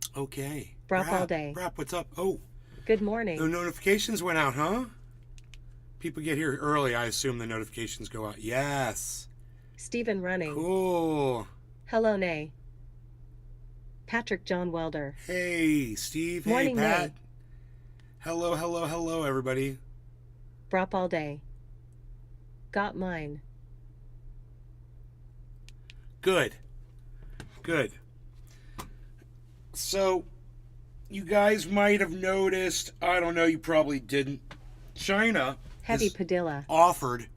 Yes. Okay. Brap all day. Brap, what's up? Oh, Good morning. the notifications went out, huh? People get here early. I assume the notifications go out. Yes. Stephen running. Cool. Hello, Nay. Patrick John Welder. Hey, Steve. Morning, hey, Pat. Nay. Hello, hello, hello, everybody. Brap all day. Got mine. Good. Good. So, you guys might have noticed, I don't know, you probably didn't, China Heavy has Padilla. offered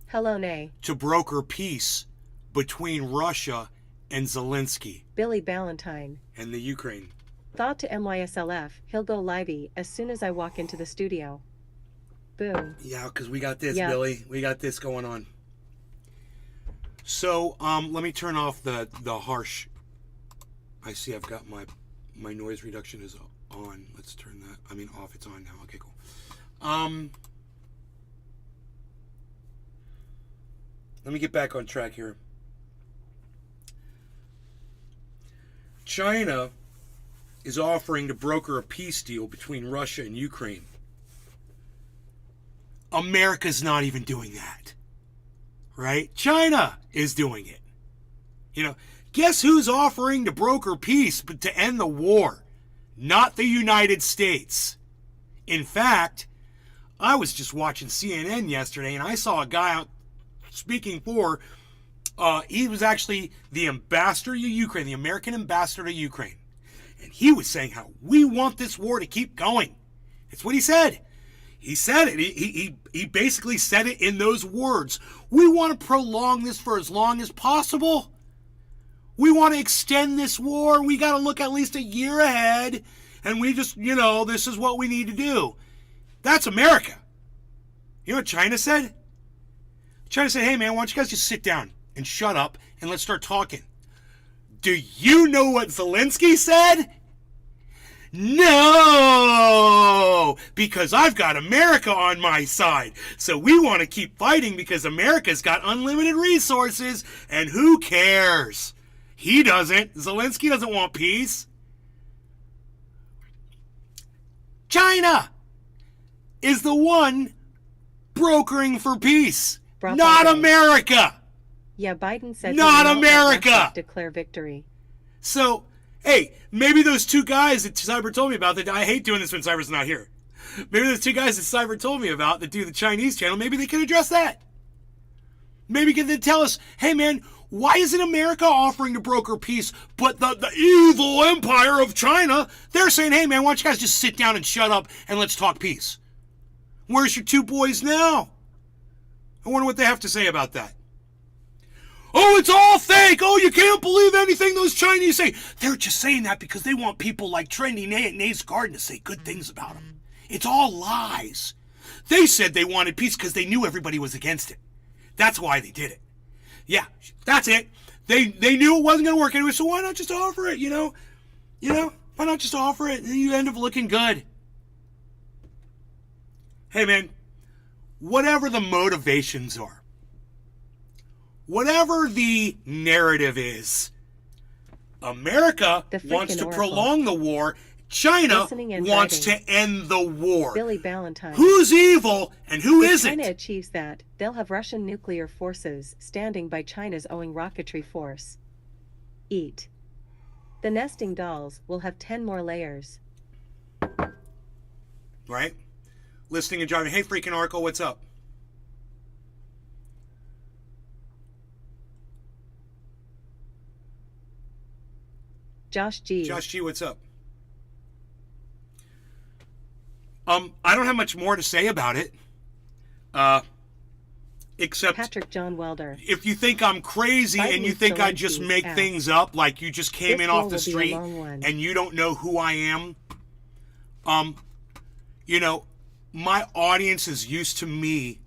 Hello, Nay. to broker peace between Russia and Zelensky Billy Ballantyne. and the Ukraine. Thought to MYSLF, he'll go livey as soon as I walk into the studio. Boom. Yeah, because we got this, Yep. Billy. We got this going on. So, let me turn off the harsh. I see I've got my noise reduction is on. Let's turn that. I mean, off. It's on now. Okay, cool. Let me get back on track here. China is offering to broker a peace deal between Russia and Ukraine. America's not even doing that. Right? China is doing it. You know, guess who's offering to broker peace but to end the war? Not the United States. In fact, I was just watching CNN yesterday and I saw a guy out speaking for, he was actually the ambassador to Ukraine, the American ambassador to Ukraine. And he was saying how we want this war to keep going. It's what he said. He said it. He basically said it in those words. We want to prolong this for as long as possible. We want to extend this war. We got to look at least a year ahead. And we just, this is what we need to do. That's America. You know what China said? China said, hey, man, why don't you guys just sit down and shut up and let's start talking. Do you know what Zelensky said? No, because I've got America on my side. So we want to keep fighting because America's got unlimited resources, and who cares? He doesn't. Zelensky doesn't want peace. China is the one brokering for peace, not America. Yeah, Biden said not he will America. Declare victory. So, hey, maybe those two guys that Cyber told me about, that I hate doing this when Cyber's not here. Maybe those two guys that Cyber told me about that do the Chinese channel, maybe they could address that. Maybe they tell us, hey man, why isn't America offering to broker peace, but the evil empire of China, they're saying, hey man, why don't you guys just sit down and shut up and let's talk peace? Where's your two boys now? I wonder what they have to say about that. Oh, it's all fake. Oh, you can't believe anything those Chinese say. They're just saying that because they want people like Trendy Nay at Nay's Garden to say good things about them. It's all lies. They said they wanted peace because they knew everybody was against it. That's why they did it. Yeah, that's it. They knew it wasn't going to work anyway, so why not just offer it, why not just offer it and you end up looking good? Hey, man, whatever the motivations are, whatever the narrative is, America wants to prolong the war. China wants to end the war. Billy Ballantyne. Who's evil and who if isn't? China achieves that, they'll have Russian nuclear forces standing by China's owing rocketry force. Eat. The nesting dolls will have 10 more layers. Right? Listening and driving. Hey, freaking Oracle, what's up? Josh G. Josh G, what's up? I don't have much more to say about it. Except Patrick John Welder. If you think I'm crazy and you think I just make things up, like you just came in off the street and you don't know who I am, my audience is used to me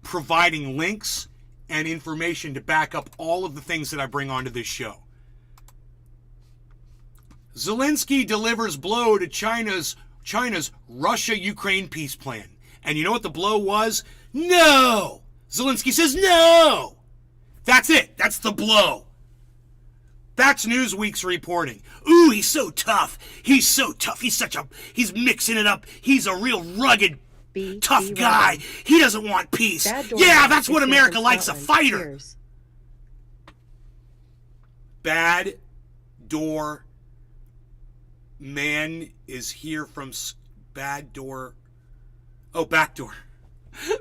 providing links and information to back up all of the things that I bring onto this show. Zelensky delivers blow to China's Russia-Ukraine peace plan. And you know what the blow was? No! Zelensky says no! That's it. That's the blow. That's Newsweek's reporting. Ooh, he's so tough. He's so tough. He's mixing it up. He's a real rugged, tough guy. He doesn't want peace. Yeah, that's what America likes, a fighter. Cheers. Bad door man is here from bad door. Oh, backdoor.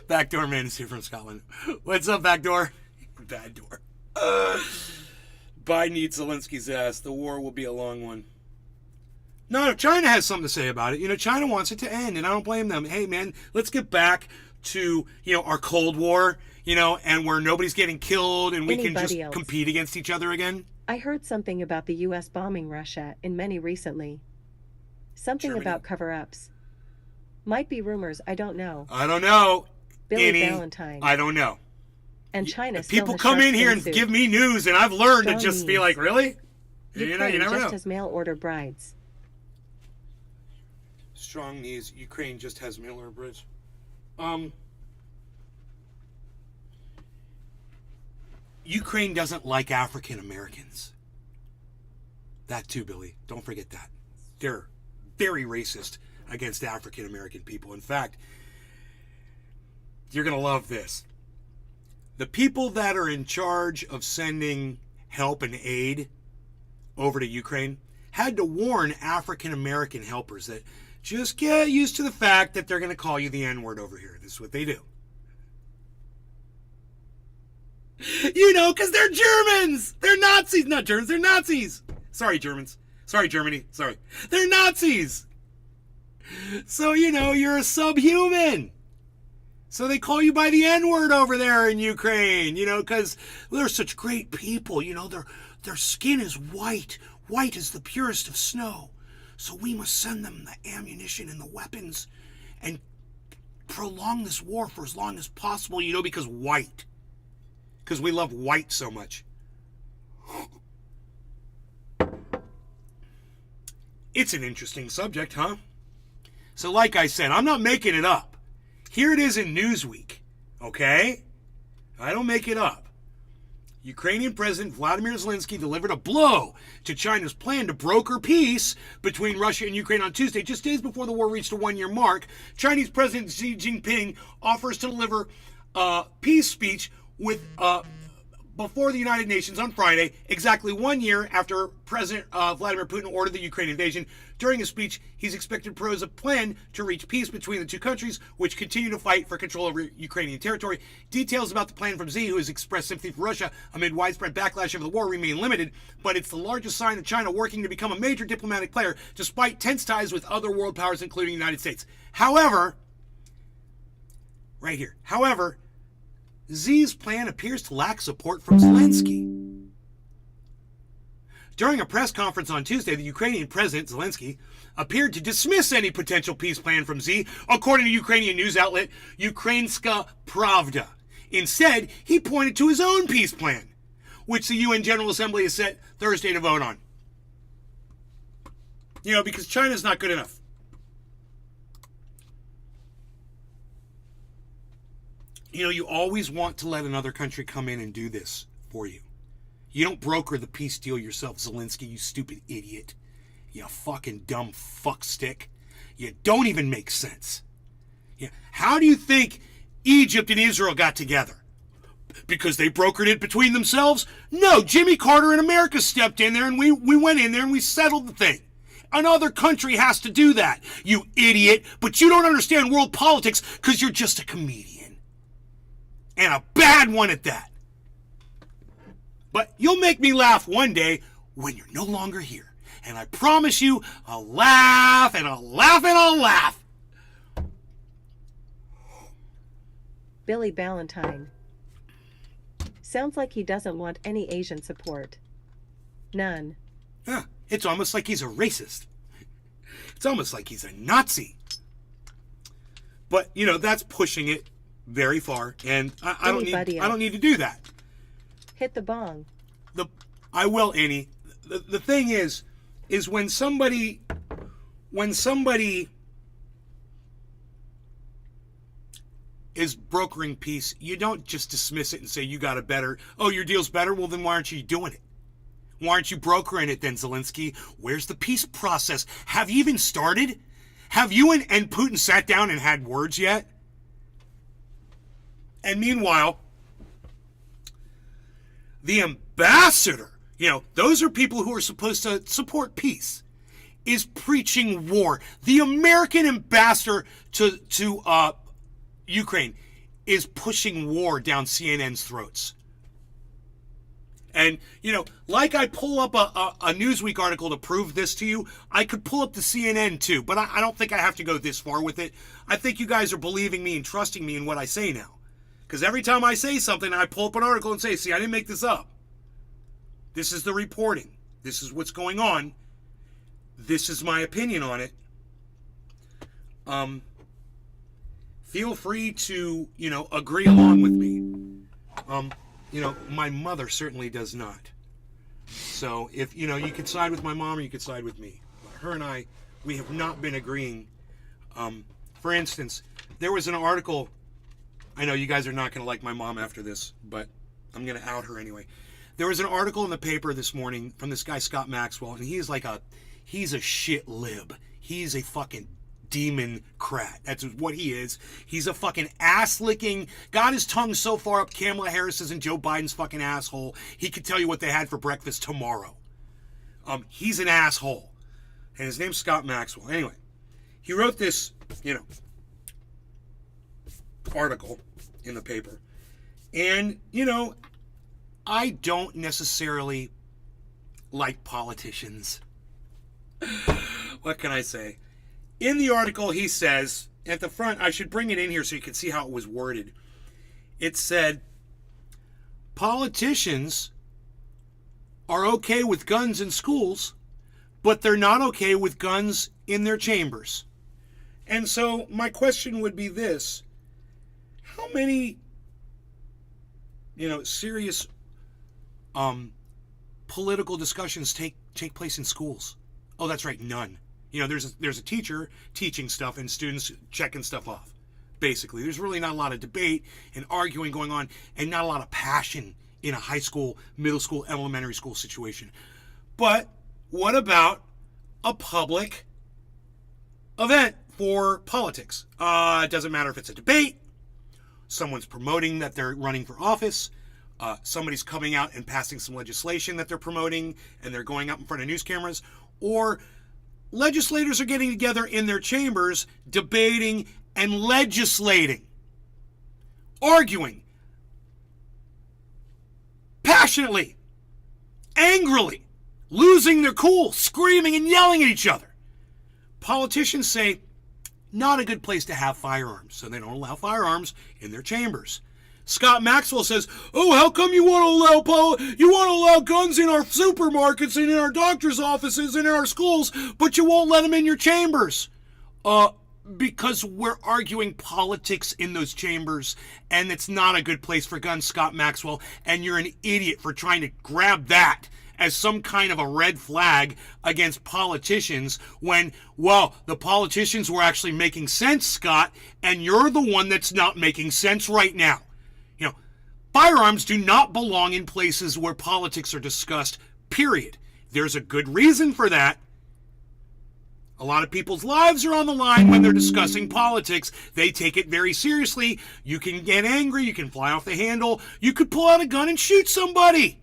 Backdoor man is here from Scotland. What's up, backdoor? Bad door. Biden eats Zelensky'S ass. The war will be a long one. No, China has something to say about it. China wants it to end, and I don't blame them. Hey, man, let's get back to, our Cold War, and where nobody's getting killed and we can just compete against each other again. I heard something about the U.S. bombing Russia in many recently. Something about cover-ups. Might be rumors, I don't know. I don't know. Billy Valentine. I don't know. And China people come in here and give me news, and I've learned to just be like, really? Ukraine you never just know. has mail-order brides. Strong knees. Ukraine just has mail-order brides. Ukraine doesn't like African Americans. That too, Billy. Don't forget that. They're very racist against African American people. In fact, you're going to love this. The people that are in charge of sending help and aid over to Ukraine had to warn African American helpers that just get used to the fact that they're going to call you the N-word over here. This is what they do. Because they're Germans. They're Nazis. Not Germans, they're Nazis. Sorry, Germans. Sorry, Germany. Sorry. They're Nazis. So, you're a subhuman. So they call you by the N-word over there in Ukraine, because they're such great people. Their skin is white. White is the purest of snow. So we must send them the ammunition and the weapons and prolong this war for as long as possible, because white. Because we love white so much. It's an interesting subject, huh? So like I said, I'm not making it up. Here it is in Newsweek, okay? I don't make it up. Ukrainian President Vladimir Zelensky delivered a blow to China's plan to broker peace between Russia and Ukraine on Tuesday, just days before the war reached a one-year mark. Chinese President Xi Jinping offers to deliver a peace speech before the United Nations on Friday, exactly 1 year after President Vladimir Putin ordered the Ukraine invasion. During his speech, he's expected to propose a plan to reach peace between the two countries, which continue to fight for control over Ukrainian territory. Details about the plan from Xi, who has expressed sympathy for Russia amid widespread backlash over the war, remain limited, but it's the largest sign of China working to become a major diplomatic player, despite tense ties with other world powers, including the United States. However, Xi's plan appears to lack support from Zelensky. During a press conference on Tuesday, the Ukrainian President, Zelensky, appeared to dismiss any potential peace plan from Xi, according to Ukrainian news outlet Ukrainska Pravda. Instead, he pointed to his own peace plan, which the UN General Assembly is set Thursday to vote on. Because China's not good enough. You always want to let another country come in and do this for you. You don't broker the peace deal yourself, Zelensky, you stupid idiot. You fucking dumb fuckstick. You don't even make sense. How do you think Egypt and Israel got together? Because they brokered it between themselves? No, Jimmy Carter and America stepped in there and we went in there and we settled the thing. Another country has to do that, you idiot. But you don't understand world politics because you're just a comedian. And a bad one at that. But you'll make me laugh one day when you're no longer here. And I promise you, I'll laugh and I'll laugh and I'll laugh. Billy Valentine. Sounds like he doesn't want any Asian support. None. Yeah, it's almost like he's a racist. It's almost like he's a Nazi. But, that's pushing it very far, and I don't need to do that. Hit the bong. I will, Annie. The thing is when somebody is brokering peace, you don't just dismiss it and say you got it better. Oh, your deal's better? Well, then why aren't you doing it? Why aren't you brokering it then, Zelensky? Where's the peace process? Have you even started? Have you and Putin sat down and had words yet? And meanwhile, the ambassador, those are people who are supposed to support peace, is preaching war. The American ambassador to Ukraine is pushing war down CNN's throats. And, like I pull up a Newsweek article to prove this to you, I could pull up the CNN too, but I don't think I have to go this far with it. I think you guys are believing me and trusting me in what I say now. Because every time I say something, I pull up an article and say, see, I didn't make this up. This is the reporting. This is what's going on. This is my opinion on it. Feel free to, agree along with me. My mother certainly does not. So if, you could side with my mom or you could side with me. But her and I, we have not been agreeing. For instance, there was an article, I know you guys are not going to like my mom after this, but I'm going to out her anyway. There was an article in the paper this morning from this guy, Scott Maxwell, and he's a shit lib. He's a fucking demon-crat. That's what he is. He's a fucking ass-licking, got his tongue so far up Kamala Harris's and Joe Biden's fucking asshole, he could tell you what they had for breakfast tomorrow. He's an asshole. And his name's Scott Maxwell. Anyway, he wrote this, article in the paper. And, I don't necessarily like politicians. What can I say? In the article, he says, at the front, I should bring it in here so you can see how it was worded. It said, politicians are okay with guns in schools, but they're not okay with guns in their chambers. And so my question would be this. How many, serious political discussions take place in schools? Oh, that's right, none. There's a teacher teaching stuff and students checking stuff off. Basically, there's really not a lot of debate and arguing going on and not a lot of passion in a high school, middle school, elementary school situation. But what about a public event for politics? It doesn't matter if it's a debate, someone's promoting that they're running for office, somebody's coming out and passing some legislation that they're promoting and they're going out in front of news cameras, or legislators are getting together in their chambers, debating and legislating, arguing, passionately, angrily, losing their cool, screaming and yelling at each other. Politicians say, not a good place to have firearms, so they don't allow firearms in their chambers. Scott Maxwell says, oh, how come you want to allow guns in our supermarkets and in our doctor's offices and in our schools, but you won't let them in your chambers? Because we're arguing politics in those chambers, and it's not a good place for guns, Scott Maxwell, and you're an idiot for trying to grab that as some kind of a red flag against politicians when, well, the politicians were actually making sense, Scott, and you're the one that's not making sense right now. Firearms do not belong in places where politics are discussed, period. There's a good reason for that. A lot of people's lives are on the line when they're discussing politics. They take it very seriously. You can get angry. You can fly off the handle. You could pull out a gun and shoot somebody.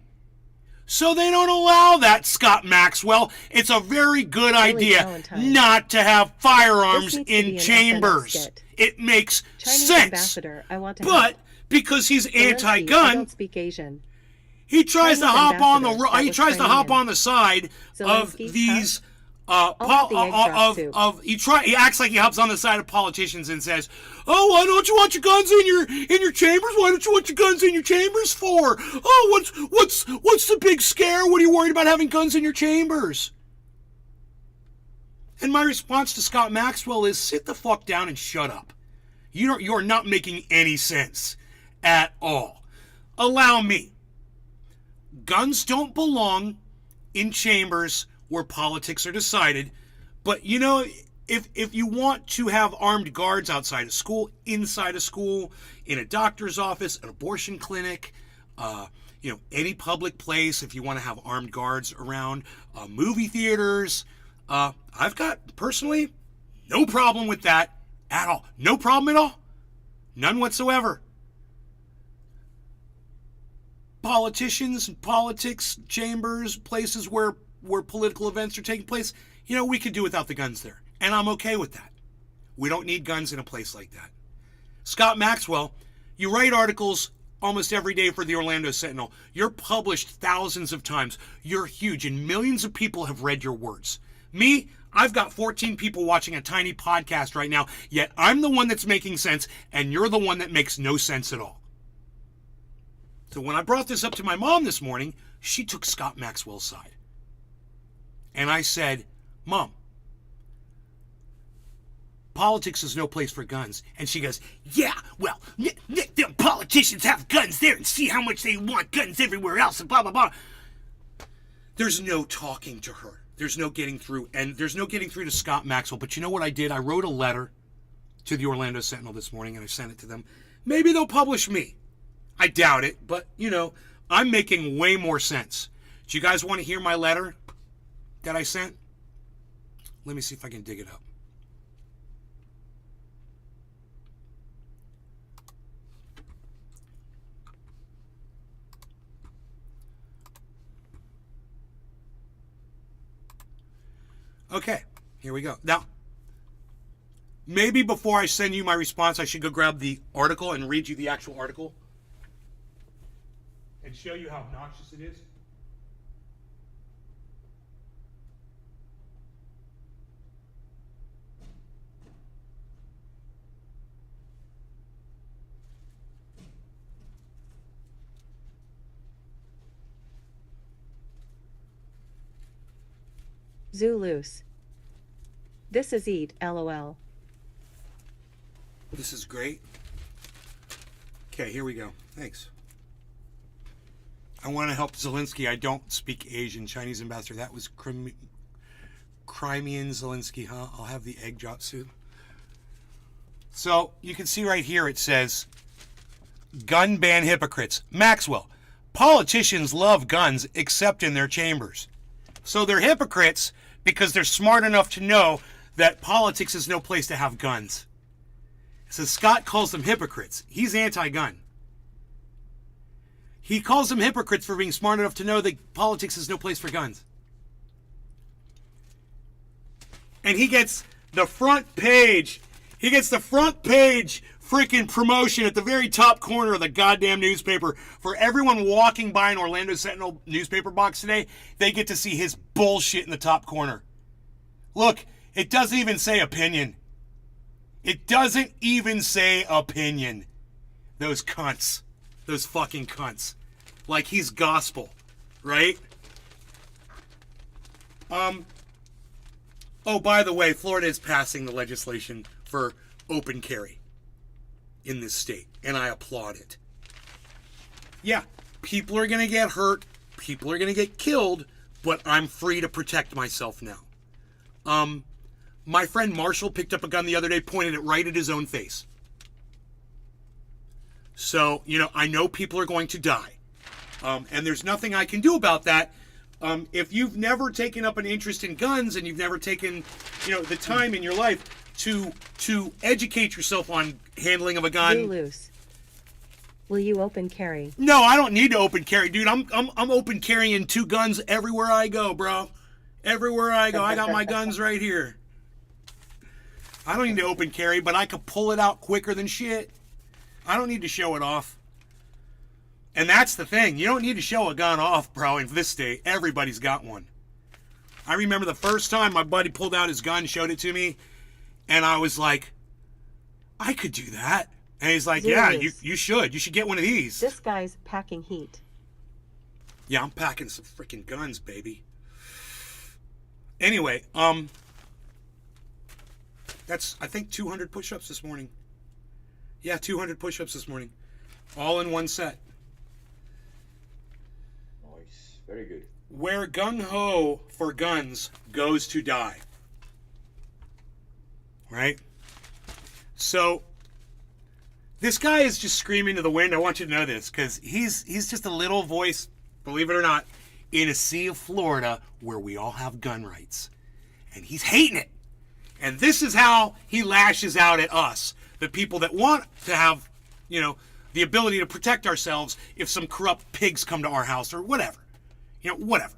So they don't allow that, Scott Maxwell. It's a very good idea not to have firearms in chambers. It makes Chinese sense. Ambassador, I want to but because he's anti-gun, I don't speak Asian. he tries Chinese to hop on the ambassadors, that he was tries to hop Chinese. on the side of Zelensky'S, these he acts like he hops on the side of politicians and says, "Oh, why don't you want your guns in your chambers? Why don't you want your guns in your chambers for? Oh, what's the big scare? What are you worried about having guns in your chambers?" And my response to Scott Maxwell is, sit the fuck down and shut up. You're not making any sense at all. Allow me. Guns don't belong in chambers where politics are decided, but if you want to have armed guards outside a school, inside a school, in a doctor's office, an abortion clinic, any public place, if you want to have armed guards around, movie theaters, I've got, personally, no problem with that at all. No problem at all. None whatsoever. Politicians, politics, chambers, places where political events are taking place, we could do without the guns there. And I'm okay with that. We don't need guns in a place like that. Scott Maxwell, you write articles almost every day for the Orlando Sentinel. You're published thousands of times. You're huge, and millions of people have read your words. Me, I've got 14 people watching a tiny podcast right now, yet I'm the one that's making sense, and you're the one that makes no sense at all. So when I brought this up to my mom this morning, she took Scott Maxwell's side. And I said, Mom, politics is no place for guns. And she goes, yeah, well, the politicians have guns there and see how much they want guns everywhere else and blah, blah, blah. There's no talking to her. There's no getting through. And there's no getting through to Scott Maxwell. But you know what I did? I wrote a letter to the Orlando Sentinel this morning and I sent it to them. Maybe they'll publish me. I doubt it, but, I'm making way more sense. Do you guys want to hear my letter that I sent? Let me see if I can dig it up. Okay, here we go. Now, maybe before I send you my response, I should go grab the article and read you the actual article and show you how obnoxious it is. Zulus. This is Eat, LOL. This is great. Okay, here we go. Thanks. I want to help Zelensky. I don't speak Asian. Chinese ambassador. That was Crimean Zelensky, huh? I'll have the egg drop soon. So you can see right here it says, gun ban hypocrites. Maxwell. Politicians love guns except in their chambers. So they're hypocrites because they're smart enough to know that politics is no place to have guns. So Scott calls them hypocrites. He's anti-gun. He calls them hypocrites for being smart enough to know that politics is no place for guns. And he gets the front page. He gets the front page freaking promotion at the very top corner of the goddamn newspaper. For everyone walking by an Orlando Sentinel newspaper box today, they get to see his bullshit in the top corner. Look, it doesn't even say opinion. It doesn't even say opinion. Those cunts. Those fucking cunts. Like he's gospel, right? Oh, by the way, Florida is passing the legislation for open carry in this state, and I applaud it. Yeah, people are going to get hurt, people are going to get killed, but I'm free to protect myself now. My friend Marshall picked up a gun the other day, pointed it right at his own face. So, I know people are going to die. And there's nothing I can do about that. If you've never taken up an interest in guns and you've never taken, the time in your life to educate yourself on handling of a gun. Loose. Will you open carry? No, I don't need to open carry, dude. I'm open carrying 2 guns everywhere I go, bro. Everywhere I go, I got my guns right here. I don't need to open carry, but I could pull it out quicker than shit. I don't need to show it off. And that's the thing. You don't need to show a gun off, bro, in this state. Everybody's got one. I remember the first time my buddy pulled out his gun, showed it to me, and I was like, I could do that. And he's like, yeah, you should. You should get one of these. This guy's packing heat. Yeah, I'm packing some freaking guns, baby. Anyway, that's, I think, 200 push-ups this morning. Yeah, 200 push-ups this morning. All in one set. Nice. Very good. Where gung-ho for guns goes to die. Right? So, This guy is just screaming to the wind. I want you to know this, because he's just a little voice, believe it or not, in a sea of Florida where we all have gun rights. And he's hating it. And this is how he lashes out at us, the people that want to have, the ability to protect ourselves if some corrupt pigs come to our house or whatever. Whatever.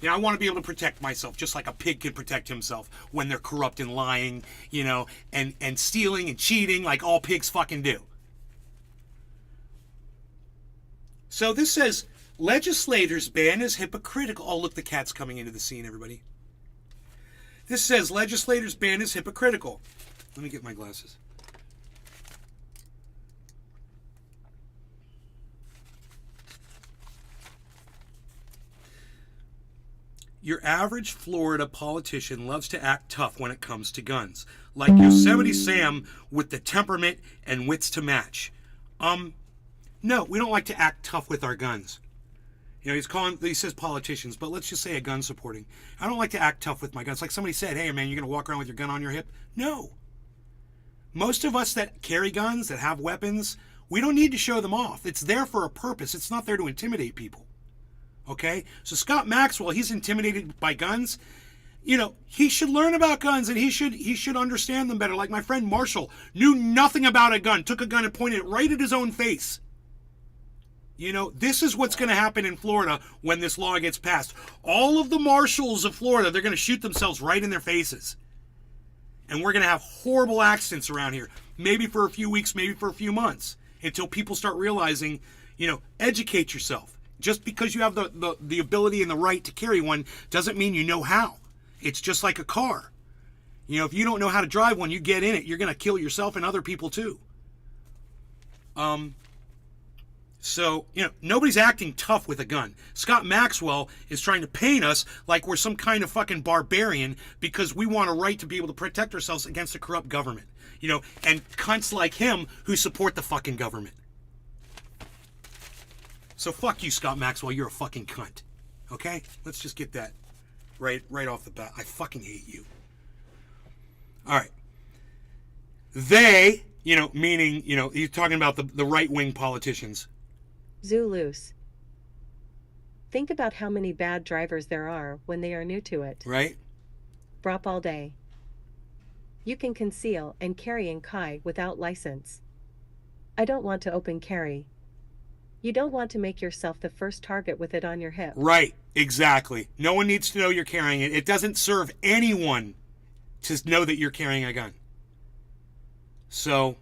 I want to be able to protect myself just like a pig can protect himself when they're corrupt and lying, and stealing and cheating like all pigs fucking do. So this says, legislators ban is hypocritical. Oh, look, the cat's coming into the scene, everybody. This says, legislators ban is hypocritical. Let me get my glasses. Your average Florida politician loves to act tough when it comes to guns, like Yosemite Sam with the temperament and wits to match. No, we don't like to act tough with our guns. He says politicians, but let's just say a gun supporting. I don't like to act tough with my guns. Like somebody said, hey man, you're going to walk around with your gun on your hip? No. Most of us that carry guns, that have weapons, we don't need to show them off. It's there for a purpose. It's not there to intimidate people. Okay? So Scott Maxwell, he's intimidated by guns. He should learn about guns and he should understand them better. Like my friend Marshall knew nothing about a gun, took a gun and pointed it right at his own face. This is what's going to happen in Florida when this law gets passed. All of the marshals of Florida, they're going to shoot themselves right in their faces. And we're going to have horrible accidents around here. Maybe for a few weeks, maybe for a few months. Until people start realizing, educate yourself. Just because you have the ability and the right to carry one doesn't mean you know how. It's just like a car. If you don't know how to drive one, you get in it, you're going to kill yourself and other people too. So, nobody's acting tough with a gun. Scott Maxwell is trying to paint us like we're some kind of fucking barbarian because we want a right to be able to protect ourselves against a corrupt government. And cunts like him who support the fucking government. So fuck you, Scott Maxwell. You're a fucking cunt. Okay? Let's just get that right off the bat. I fucking hate you. All right. They, meaning, he's talking about the right-wing politicians. Zulus. Think about how many bad drivers there are when they are new to it. Right? Brop all day. You can conceal and carry in Kai without license. I don't want to open carry. You don't want to make yourself the first target with it on your hip. Right, exactly. No one needs to know you're carrying it. It doesn't serve anyone to know that you're carrying a gun. So,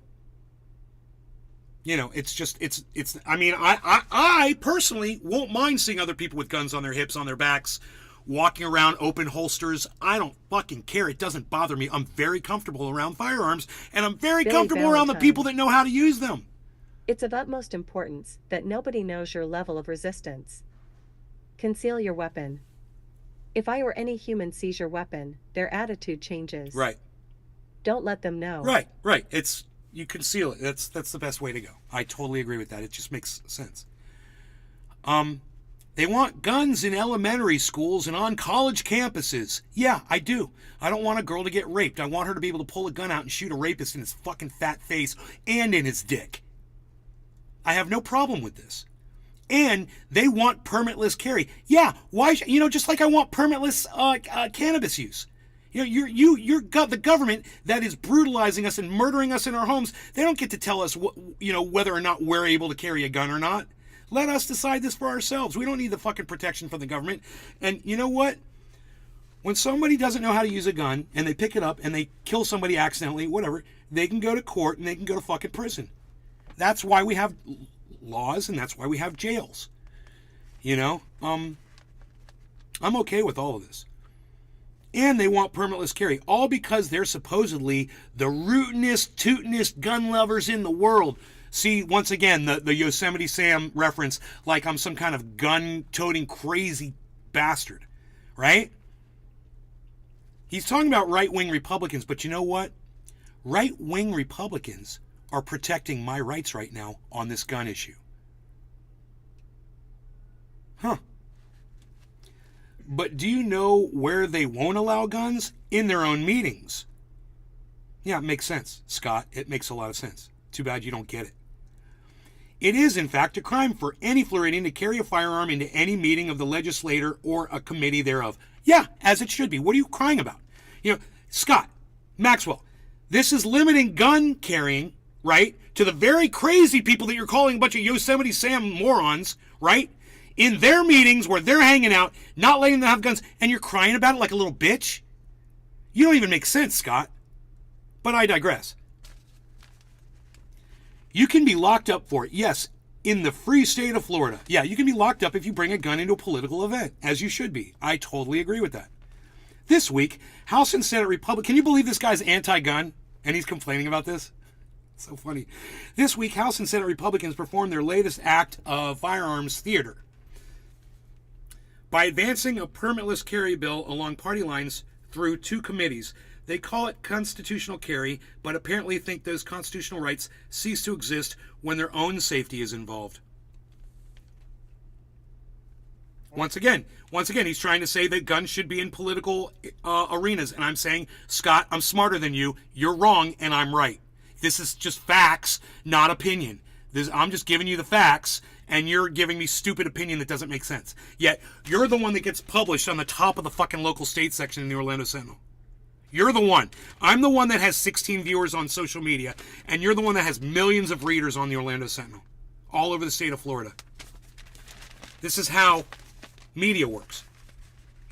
I personally won't mind seeing other people with guns on their hips, on their backs, walking around open holsters. I don't fucking care. It doesn't bother me. I'm very comfortable around firearms, and I'm very comfortable around the people that know how to use them. It's of utmost importance that nobody knows your level of resistance. Conceal your weapon. If I or any human sees your weapon, their attitude changes. Right. Don't let them know. Right. You conceal it. That's the best way to go. I totally agree with that. It just makes sense. They want guns in elementary schools and on college campuses. Yeah, I do. I don't want a girl to get raped. I want her to be able to pull a gun out and shoot a rapist in his fucking fat face and in his dick. I have no problem with this. And they want permitless carry. Yeah, why? Just like I want permitless cannabis use. You're the government that is brutalizing us and murdering us in our homes. They don't get to tell us whether or not we're able to carry a gun or not. Let us decide this for ourselves. We don't need the fucking protection from the government. And you know what? When somebody doesn't know how to use a gun and they pick it up and they kill somebody accidentally, whatever, they can go to court and they can go to fucking prison. That's why we have laws and that's why we have jails. I'm okay with all of this. And they want permitless carry, all because they're supposedly the rootinest, tootinest gun lovers in the world. See, once again, the Yosemite Sam reference, like I'm some kind of gun-toting crazy bastard, right? He's talking about right-wing Republicans, but you know what? Right-wing Republicans are protecting my rights right now on this gun issue. Huh. But do you know where they won't allow guns? In their own meetings. Yeah, it makes sense, Scott. It makes a lot of sense. Too bad you don't get it. It is, in fact, a crime for any Floridian to carry a firearm into any meeting of the legislature or a committee thereof. Yeah, as it should be. What are you crying about? Scott, Maxwell, this is limiting gun carrying, right, to the very crazy people that you're calling a bunch of Yosemite Sam morons, right, in their meetings where they're hanging out, not letting them have guns, and you're crying about it like a little bitch? You don't even make sense, Scott. But I digress. You can be locked up for it. Yes, in the free state of Florida. Yeah, you can be locked up if you bring a gun into a political event, as you should be. I totally agree with that. This week, House and Senate Republicans... Can you believe this guy's anti-gun? And he's complaining about this? So funny. This week, House and Senate Republicans performed their latest act of firearms theater by advancing a permitless carry bill along party lines through two committees. They call it constitutional carry, but apparently think those constitutional rights cease to exist when their own safety is involved. Once again, he's trying to say that guns should be in political arenas. And I'm saying, Scott, I'm smarter than you. You're wrong, and I'm right. This is just facts, not opinion. I'm just giving you the facts, and you're giving me stupid opinion that doesn't make sense. Yet, you're the one that gets published on the top of the fucking local state section in the Orlando Sentinel. You're the one. I'm the one that has 16 viewers on social media, and you're the one that has millions of readers on the Orlando Sentinel, all over the state of Florida. This is how media works.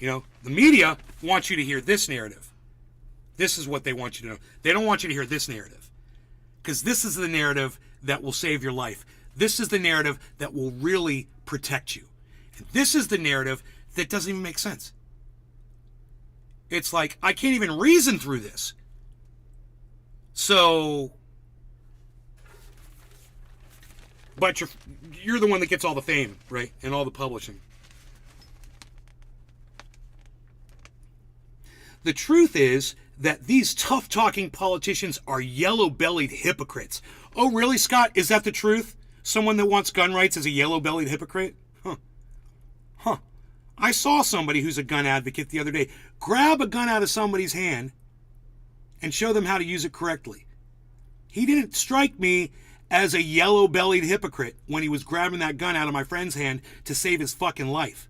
The media wants you to hear this narrative. This is what they want you to know. They don't want you to hear this narrative, because this is the narrative that will save your life. This is the narrative that will really protect you. And this is the narrative that doesn't even make sense. It's like, I can't even reason through this. So, but you're the one that gets all the fame, right? And all the publishing. The truth is that these tough-talking politicians are yellow-bellied hypocrites. Oh, really, Scott? Is that the truth? Someone that wants gun rights is a yellow-bellied hypocrite? Huh. I saw somebody who's a gun advocate the other day grab a gun out of somebody's hand and show them how to use it correctly. He didn't strike me as a yellow-bellied hypocrite when he was grabbing that gun out of my friend's hand to save his fucking life.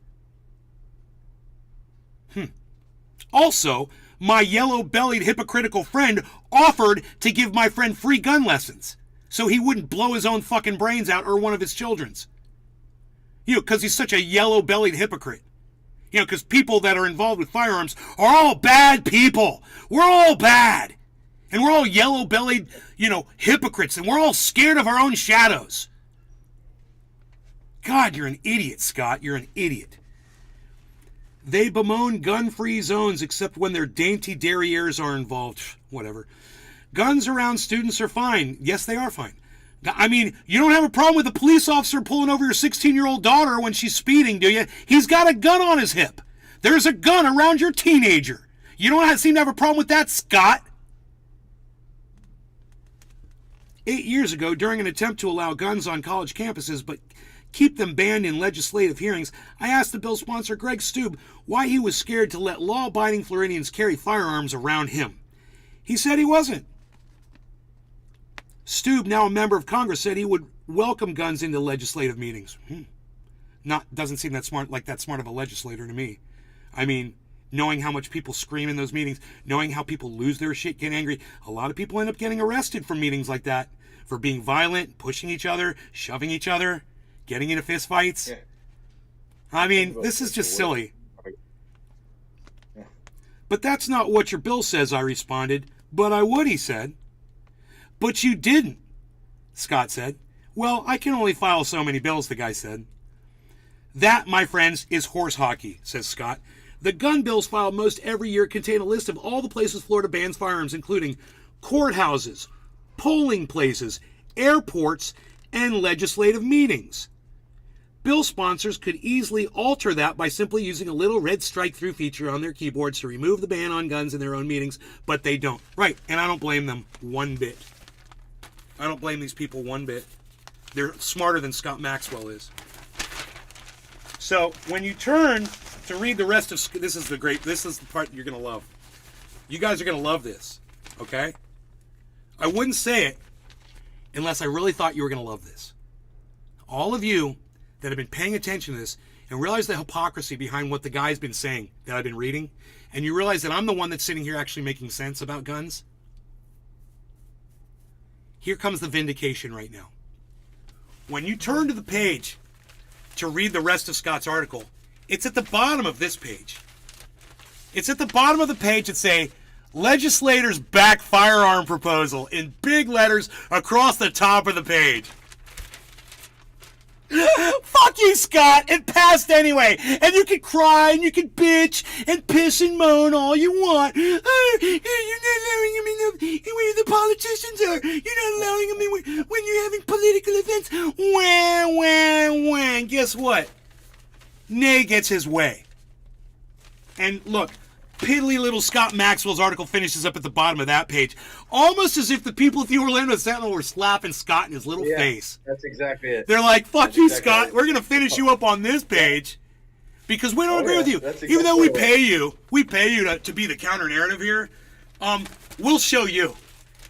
Also, my yellow-bellied hypocritical friend offered to give my friend free gun lessons so he wouldn't blow his own fucking brains out or one of his children's. Because he's such a yellow-bellied hypocrite. Because people that are involved with firearms are all bad people. We're all bad. And we're all yellow-bellied, hypocrites. And we're all scared of our own shadows. God, you're an idiot, Scott. You're an idiot. They bemoan gun-free zones except when their dainty derrieres are involved. Whatever. Guns around students are fine. Yes, they are fine. I mean, you don't have a problem with a police officer pulling over your 16-year-old daughter when she's speeding, do you? He's got a gun on his hip. There's a gun around your teenager. You don't seem to have a problem with that, Scott. 8 years ago, during an attempt to allow guns on college campuses but keep them banned in legislative hearings, I asked the bill sponsor, Greg Stube, why he was scared to let law-abiding Floridians carry firearms around him. He said he wasn't. Stube, now a member of Congress, said he would welcome guns into legislative meetings. Doesn't seem that smart of a legislator to me. I mean, knowing how much people scream in those meetings, knowing how people lose their shit, get angry. A lot of people end up getting arrested from meetings like that for being violent, pushing each other, shoving each other, getting into fist fights. Yeah. I mean, this is just silly. Yeah. But that's not what your bill says, I responded. But I would, he said. But you didn't, Scott said. Well, I can only file so many bills, the guy said. That, my friends, is horse hockey, says Scott. The gun bills filed most every year contain a list of all the places Florida bans firearms, including courthouses, polling places, airports, and legislative meetings. Bill sponsors could easily alter that by simply using a little red strike-through feature on their keyboards to remove the ban on guns in their own meetings, but they don't. Right, and I don't blame them one bit. I don't blame these people one bit. They're smarter than Scott Maxwell is. So, when you turn to read the rest of... This is the part you're going to love. You guys are going to love this, okay? I wouldn't say it unless I really thought you were going to love this. All of you that have been paying attention to this and realize the hypocrisy behind what the guy's been saying that I've been reading, and you realize that I'm the one that's sitting here actually making sense about guns, here comes the vindication right now. When you turn to the page to read the rest of Scott's article, it's at the bottom of this page. It's at the bottom of the page that say, legislators back firearm proposal in big letters across the top of the page. Fuck you, Scott. It passed anyway. And you can cry and you can bitch and piss and moan all you want. You're not allowing them where the politicians are. You're not allowing them when you're having political events. Wah. Guess what? Nay gets his way. And look, piddly little Scott Maxwell's article finishes up at the bottom of that page, almost as if the people at the Orlando Sentinel were slapping Scott in his little face. That's exactly it. They're like, fuck you, Scott. Right. We're going to finish you up on this page because we don't agree with you. Exactly. Even though we pay you to be the counter narrative here, we'll show you.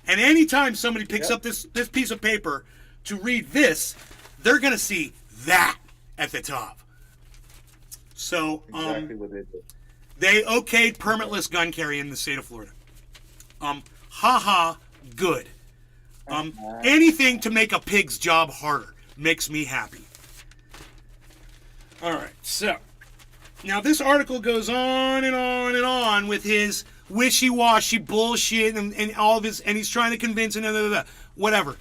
And anytime somebody picks up this piece of paper to read this, they're going to see that at the top. So, exactly what they did. They okayed permitless gun carry in the state of Florida. Good. Anything to make a pig's job harder makes me happy. All right, so now this article goes on and on and on with his wishy-washy bullshit and all of his, and he's trying to convince and whatever.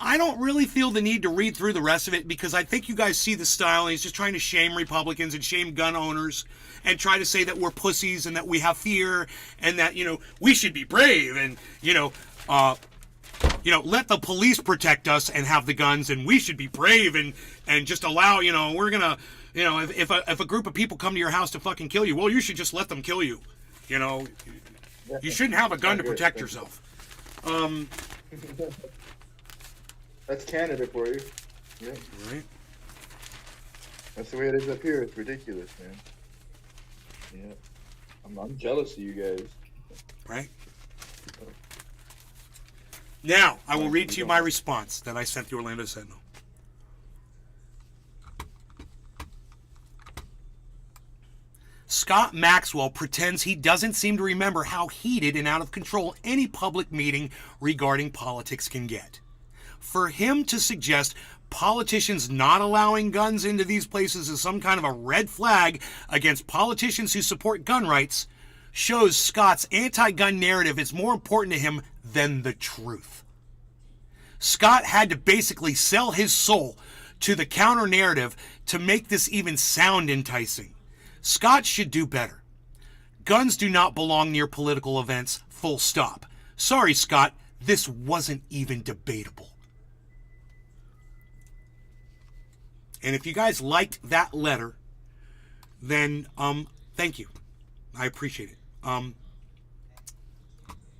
I don't really feel the need to read through the rest of it because I think you guys see the style, and he's just trying to shame Republicans and shame gun owners and try to say that we're pussies and that we have fear and that, we should be brave and, let the police protect us and have the guns and we should be brave and just allow, we're going to, if a group of people come to your house to fucking kill you, well, you should just let them kill you. You shouldn't have a gun to protect yourself. That's Canada for you. Yeah. Right. That's the way it is up here. It's ridiculous, man. Yeah. I'm jealous of you guys. Right. Now, I will read to you my response that I sent the Orlando Sentinel. Scott Maxwell pretends he doesn't seem to remember how heated and out of control any public meeting regarding politics can get. For him to suggest politicians not allowing guns into these places is some kind of a red flag against politicians who support gun rights shows Scott's anti-gun narrative is more important to him than the truth. Scott had to basically sell his soul to the counter narrative to make this even sound enticing. Scott should do better. Guns do not belong near political events, full stop. Sorry, Scott, this wasn't even debatable. And if you guys liked that letter, then thank you. I appreciate it.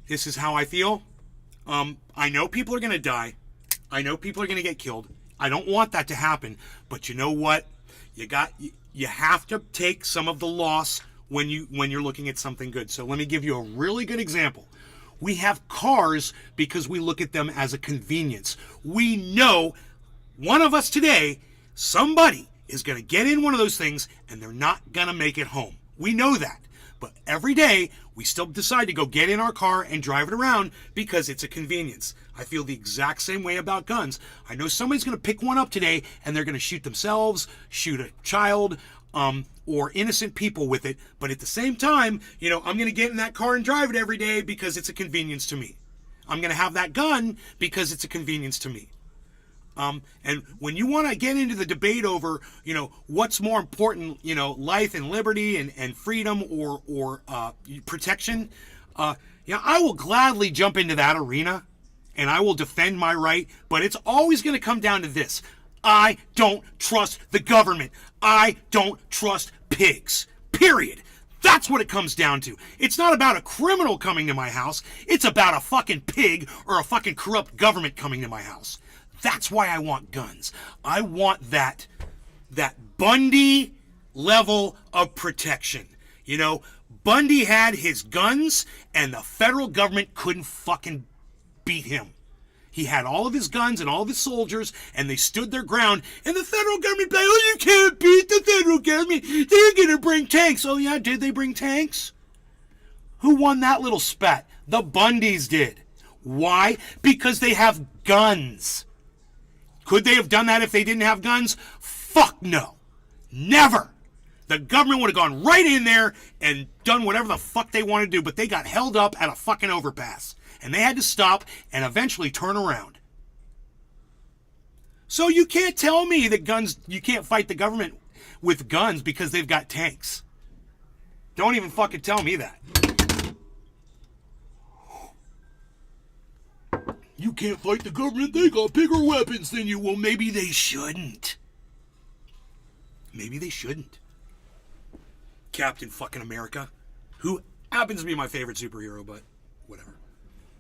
This is how I feel. I know people are going to die. I know people are going to get killed. I don't want that to happen. But you know what? You have to take some of the loss when you're looking at something good. So let me give you a really good example. We have cars because we look at them as a convenience. We know one of us today, somebody is going to get in one of those things and they're not going to make it home. We know that. But every day, we still decide to go get in our car and drive it around because it's a convenience. I feel the exact same way about guns. I know somebody's going to pick one up today and they're going to shoot themselves, shoot a child, or innocent people with it. But at the same time, I'm going to get in that car and drive it every day because it's a convenience to me. I'm going to have that gun because it's a convenience to me. And when you want to get into the debate over, what's more important, life and liberty and freedom or protection, I will gladly jump into that arena and I will defend my right. But it's always going to come down to this. I don't trust the government. I don't trust pigs. Period. That's what it comes down to. It's not about a criminal coming to my house. It's about a fucking pig or a fucking corrupt government coming to my house. That's why I want guns. I want that Bundy level of protection. Bundy had his guns and the federal government couldn't fucking beat him. He had all of his guns and all of his soldiers, and they stood their ground, and the federal government like, oh, you can't beat the federal government. They're going to bring tanks. Oh, yeah, did they bring tanks? Who won that little spat? The Bundys did. Why? Because they have guns. Could they have done that if they didn't have guns? Fuck no. Never. The government would have gone right in there and done whatever the fuck they wanted to do, but they got held up at a fucking overpass. And they had to stop and eventually turn around. So you can't tell me that guns, you can't fight the government with guns because they've got tanks. Don't even fucking tell me that. You can't fight the government, they got bigger weapons than you. Well, maybe they shouldn't. Maybe they shouldn't. Captain fucking America, who happens to be my favorite superhero, but whatever.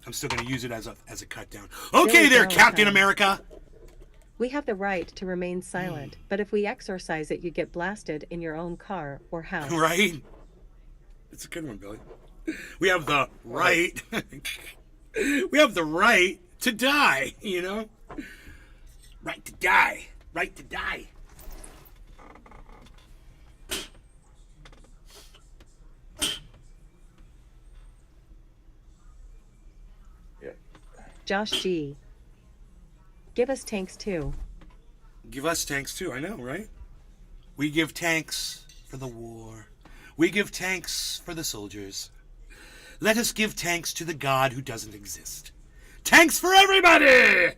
I'm still going to use it as a cut down. Okay there, Captain America. We have the right to remain silent, but if we exercise it, you get blasted in your own car or house. Right? It's a good one, Billy. We have the right. We have the right to die, you know? Right to die. Right to die. Josh G. Give us tanks too. Give us tanks too, I know, right? We give tanks for the war. We give tanks for the soldiers. Let us give tanks to the God who doesn't exist. Tanks for everybody!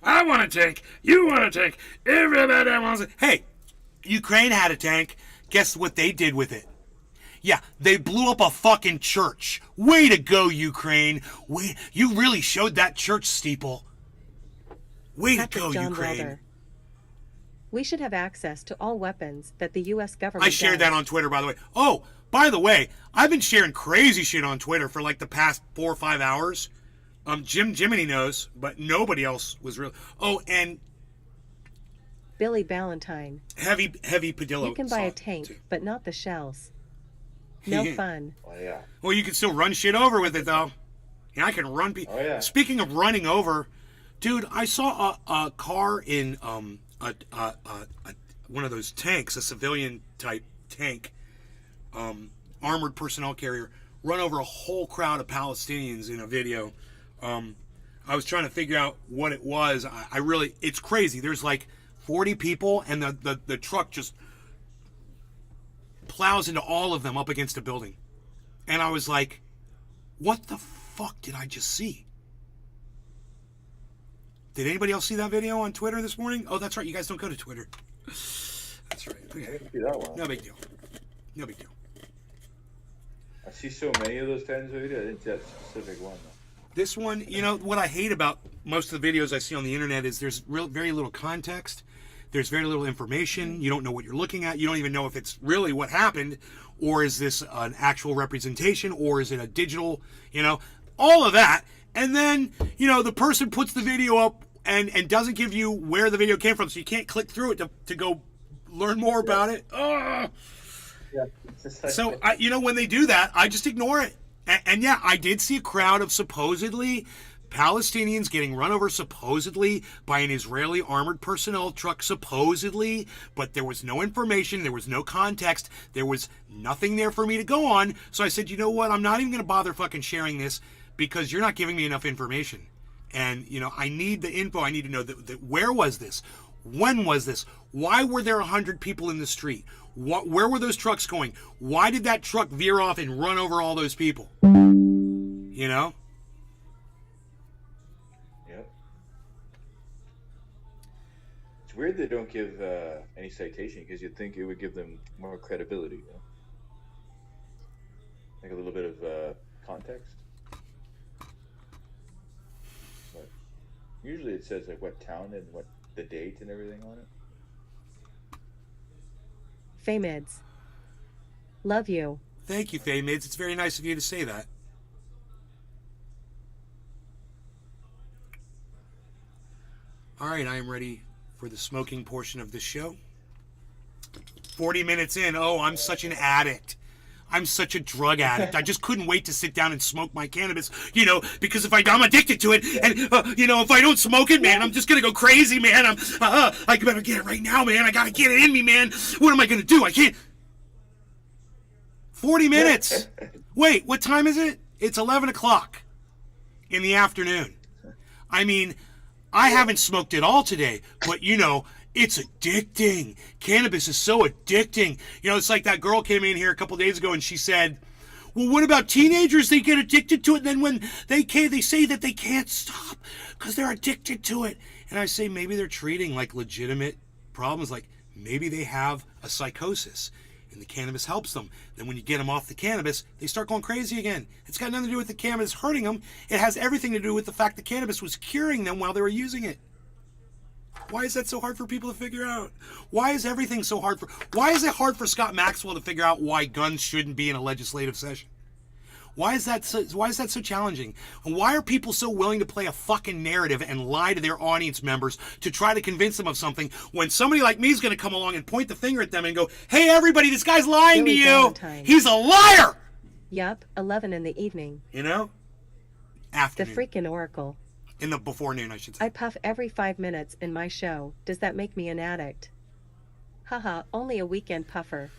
I want a tank. You want a tank. Everybody wants it. Hey, Ukraine had a tank. Guess what they did with it? Yeah, they blew up a fucking church. Way to go, Ukraine. You really showed that church steeple. Way to go, Ukraine. Welder. We should have access to all weapons that the U.S. government I shared that on Twitter, by the way. Oh, by the way, I've been sharing crazy shit on Twitter for like the past 4 or 5 hours. Jiminy knows, but nobody else was real. Oh, and Billy Valentine. Heavy Padillo. You can buy a tank, too. but not the shells. No fun. Oh, yeah. Well, you can still run shit over with it, though. Yeah, I can run people. Oh, yeah. Speaking of running over, dude, I saw a car in one of those tanks, a civilian type tank, armored personnel carrier, run over a whole crowd of Palestinians in a video. I was trying to figure out what it was. I really, it's crazy. There's like 40 people, and the truck just plows into all of them up against a building. And I was like, what the fuck did I just see? Did anybody else see that video on Twitter this morning? Oh, that's right. You guys don't go to Twitter. That's right. Okay. I didn't see that one. No big deal. No big deal. I see so many of those kinds of videos. I didn't see that specific one, though. This one, you know, what I hate about most of the videos I see on the internet is there's very little context. There's very little information. You don't know what you're looking at. You don't even know if it's really what happened, or is this an actual representation, or is it a digital, you know, all of that. And then, you know, the person puts the video up and doesn't give you where the video came from, so you can't click through it to go learn more about it. Oh. Yeah. So, you know, when they do that, I just ignore it. And yeah, I did see a crowd of supposedly Palestinians getting run over supposedly by an Israeli armored personnel truck, supposedly, but there was no information, there was no context, there was nothing there for me to go on. So I said, you know what, I'm not even going to bother fucking sharing this because you're not giving me enough information. And, you know, I need the info. I need to know that where was this? When was this? Why were there 100 people in the street? Where were those trucks going? Why did that truck veer off and run over all those people? You know? Yep. It's weird they don't give any citation because you'd think it would give them more credibility. You know? Like a little bit of context. But usually it says like what town and what the date and everything on it. Famids. Love you. Thank you, Famids. It's very nice of you to say that. All right, I am ready for the smoking portion of the show. 40 minutes in. Oh, I'm such an addict. I'm such a drug addict. I just couldn't wait to sit down and smoke my cannabis, you know, because if I'm addicted to it, and, you know, if I don't smoke it, man, I'm just going to go crazy, man. I better get it right now, man. I got to get it in me, man. What am I going to do? I can't. 40 minutes. Wait, what time is it? It's 11 o'clock in the afternoon. I mean, I haven't smoked at all today, but, you know, it's addicting. Cannabis is so addicting. You know, it's like that girl came in here a couple days ago and she said, well, what about teenagers? They get addicted to it, and then when they say that they can't stop because they're addicted to it. And I say maybe they're treating like legitimate problems, like maybe they have a psychosis and the cannabis helps them. Then when you get them off the cannabis, they start going crazy again. It's got nothing to do with the cannabis hurting them. It has everything to do with the fact that cannabis was curing them while they were using it. Why is that so hard for people to figure out? Why is everything so hard why is it hard for Scott Maxwell to figure out why guns shouldn't be in a legislative session? Why is that so challenging? And why are people so willing to play a fucking narrative and lie to their audience members to try to convince them of something when somebody like me is going to come along and point the finger at them and go, hey, everybody, this guy's lying to you. Valentine. He's a liar. Yup, 11 in the evening. You know? Afternoon. The freaking oracle. In the before noon, I should say. I puff every 5 minutes in my show. Does that make me an addict? Haha, only a weekend puffer.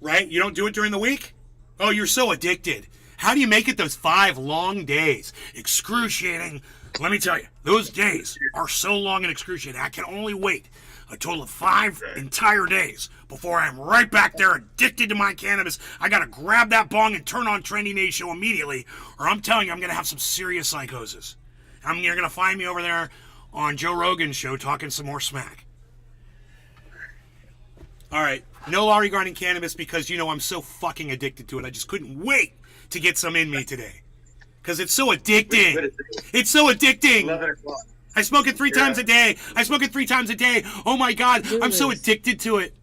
Right? You don't do it during the week? Oh, you're so addicted. How do you make it those 5 long days? Excruciating. Let me tell you, those days are so long and excruciating. I can only wait a total of 5 entire days before I'm right back there addicted to my cannabis. I gotta grab that bong and turn on Trendy Nate Show immediately, or I'm telling you, I'm gonna have some serious psychosis. You're gonna find me over there on Joe Rogan's show talking some more smack. All right, no law regarding cannabis because, you know, I'm so fucking addicted to it. I just couldn't wait to get some in me today because it's so addicting. It's so addicting. 11 o'clock. I smoke it 3 times a day. Oh my God, I'm so addicted to it.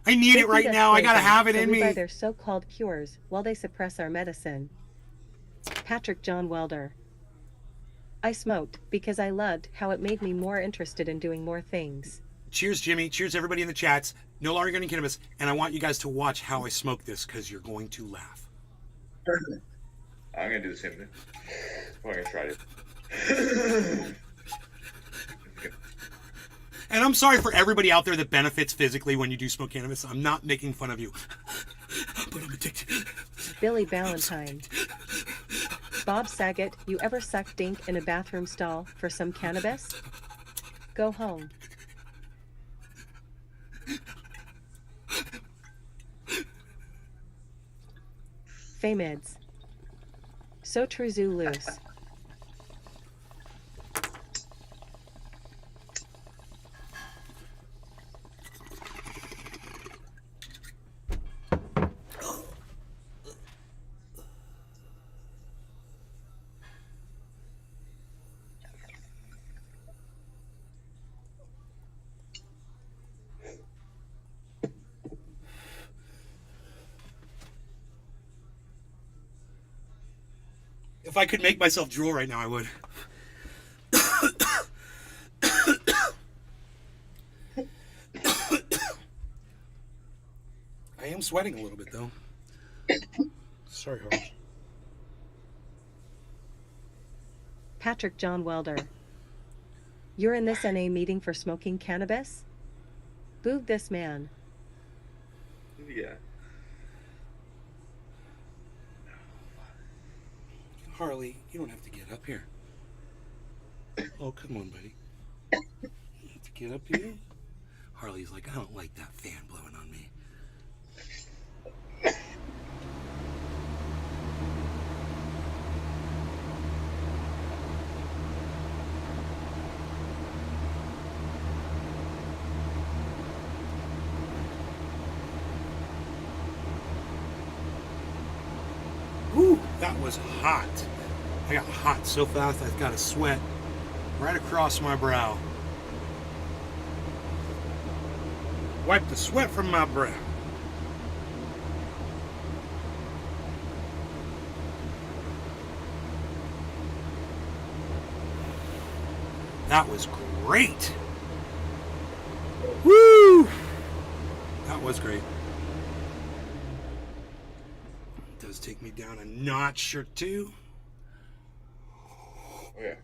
I need it right now. I gotta have it in me. By their so-called cures while they suppress our medicine. Patrick John Welder. I smoked because I loved how it made me more interested in doing more things. Cheers, Jimmy. Cheers, everybody in the chats. No law regarding cannabis. And I want you guys to watch how I smoke this because you're going to laugh. I'm going to do the same thing. I'm going to try it. And I'm sorry for everybody out there that benefits physically when you do smoke cannabis. I'm not making fun of you. But I'm addicted. Billy Valentine. Bob Saget, you ever suck dink in a bathroom stall for some cannabis? Go home. Famids. So true zoo loose. If I could make myself drool right now, I would. I am sweating a little bit, though. Sorry, Harsh. Patrick John Welder. You're in this NA meeting for smoking cannabis? Boo this man. Yeah. Harley, you don't have to get up here. Oh, come on, buddy. You have to get up here. Harley's like, I don't like that fan blowing on me. Whew, that was hot. I got hot so fast I've got a sweat right across my brow. Wipe the sweat from my brow. That was great. Woo! That was great. does take me down a notch or two. Oh, yeah.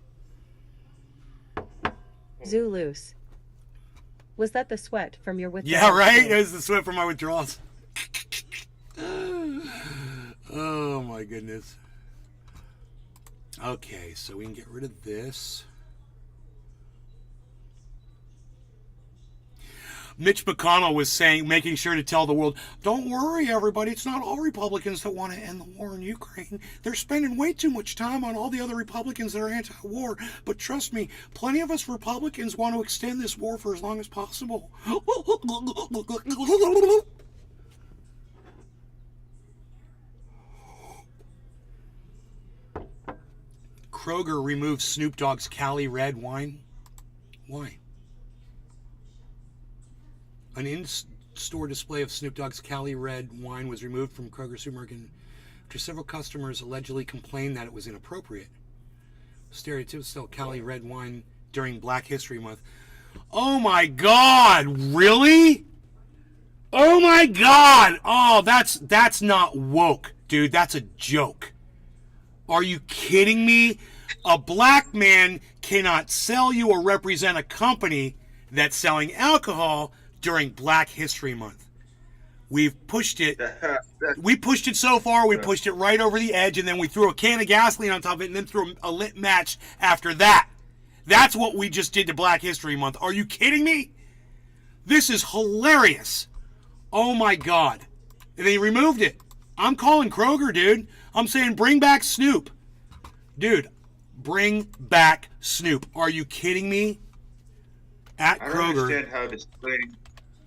Zulus. Was that the sweat from your withdrawals? Yeah, right? It was the sweat from my withdrawals. Oh, my goodness. Okay, so we can get rid of this. Mitch McConnell was saying, making sure to tell the world, don't worry, everybody, it's not all Republicans that want to end the war in Ukraine. They're spending way too much time on all the other Republicans that are anti-war. But trust me, plenty of us Republicans want to extend this war for as long as possible. Kroger removed Snoop Dogg's Cali Red wine. Why? An in-store display of Snoop Dogg's Cali Red wine was removed from Kroger supermarket after several customers allegedly complained that it was inappropriate. Stereotypical Cali Red wine during Black History Month. Oh my God! Really? Oh my God! Oh, that's not woke, dude. That's a joke. Are you kidding me? A black man cannot sell you or represent a company that's selling alcohol during Black History Month. We've pushed it. We pushed it so far, we pushed it right over the edge, and then we threw a can of gasoline on top of it and then threw a lit match after that. That's what we just did to Black History Month. Are you kidding me? This is hilarious. Oh my God. And they removed it. I'm calling Kroger, dude. I'm saying bring back Snoop. Dude, bring back Snoop. Are you kidding me? At Kroger. I don't understand how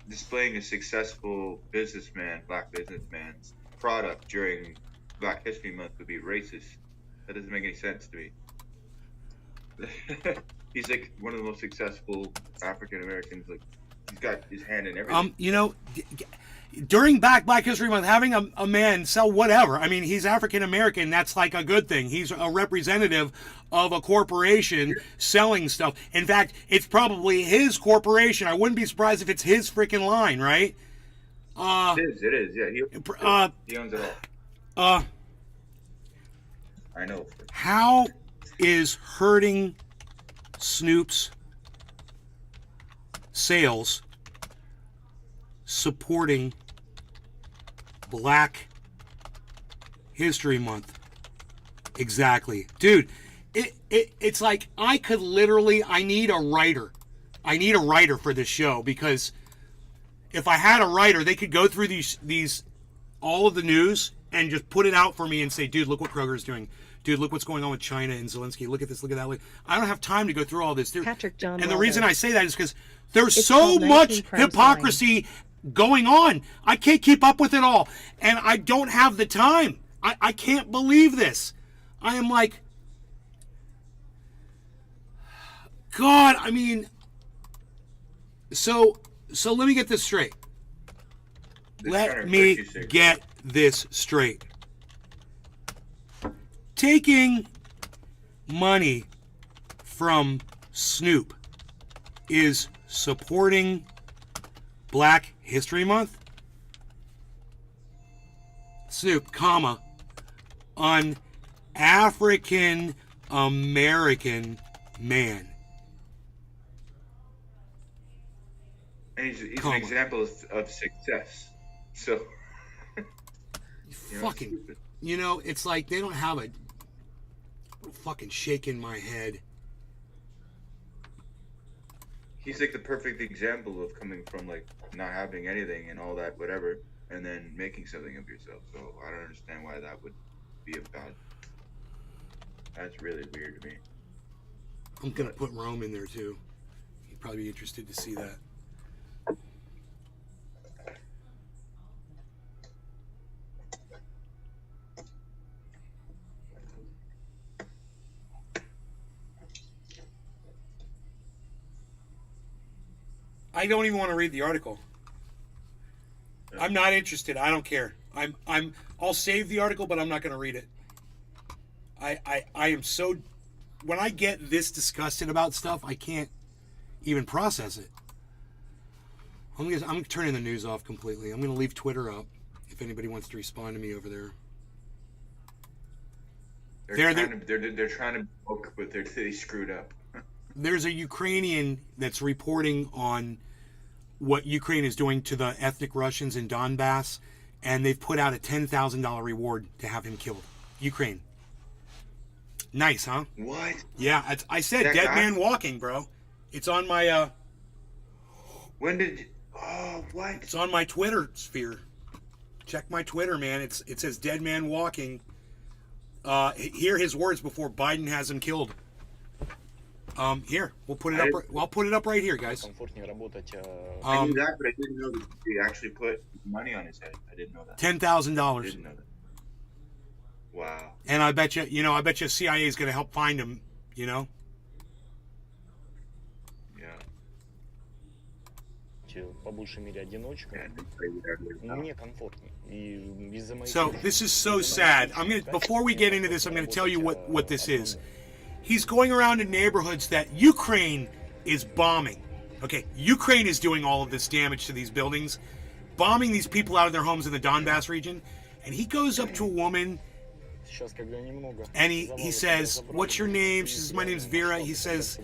displaying a successful businessman, black businessman's product during Black History Month would be racist. That doesn't make any sense to me. He's like one of the most successful African Americans. Like, he's got his hand in everything. During Black History Month, having a man sell whatever, I mean, he's African American, that's like a good thing. He's a representative of a corporation selling stuff. In fact, it's probably his corporation. I wouldn't be surprised if it's his freaking line, right? It is, yeah. He owns it all. I know. How is hurting Snoop's sales supporting Black History Month? Exactly. Dude, it's like I need a writer. I need a writer for this show, because if I had a writer, they could go through these all of the news and just put it out for me and say, dude, look what Kroger's doing. Dude, look what's going on with China and Zelensky. Look at this, look at that. I don't have time to go through all this. Patrick John and the reason I say that is because there's so much hypocrisy going on. I can't keep up with it all. And I don't have the time. I can't believe this. I am like, God, I mean, so let me get this straight. Let me get this straight. Taking money from Snoop is supporting Black History Month? Snoop, comma, an African American man. And he's an example of success. So, it's like they don't have a fucking shake in my head. He's like the perfect example of coming from like not having anything and all that whatever, and then making something of yourself. So I don't understand why that would be a bad. That's really weird to me. I'm gonna put Rome in there too. You'd probably be interested to see that. I don't even want to read the article. I'm not interested. I don't care. I'll save the article, but I'm not going to read it. I am so, when I get this disgusted about stuff, I can't even process it. I'm turning the news off completely. I'm going to leave Twitter up if anybody wants to respond to me over there. They're trying to book, but they screwed up. There's a Ukrainian that's reporting on what Ukraine is doing to the ethnic Russians in Donbass, and they've put out a $10,000 reward to have him killed. Ukraine. Nice, huh? What? Yeah, I said That dead guy? man walking, bro. It's on my When did? Oh, what? it's on my Twitter sphere. Check my Twitter, man. It says dead man walking. Hear his words before Biden has him killed. Here, we'll put it up. I'll put it up right here, guys. I knew that, but I didn't know that he actually put money on his head. I didn't know that. I $10,000. didn't know that. Wow. And I bet you, CIA is going to help find him. You know. Yeah. По большей мере одиночкам, мне комфортнее. И из-за моих... So this is so sad. Before we get into this, I'm gonna tell you what this is. He's going around in neighborhoods that Ukraine is bombing. Okay, Ukraine is doing all of this damage to these buildings, bombing these people out of their homes in the Donbass region, and he goes up to a woman and he says, "What's your name?" She says, "My name's Vera." He says,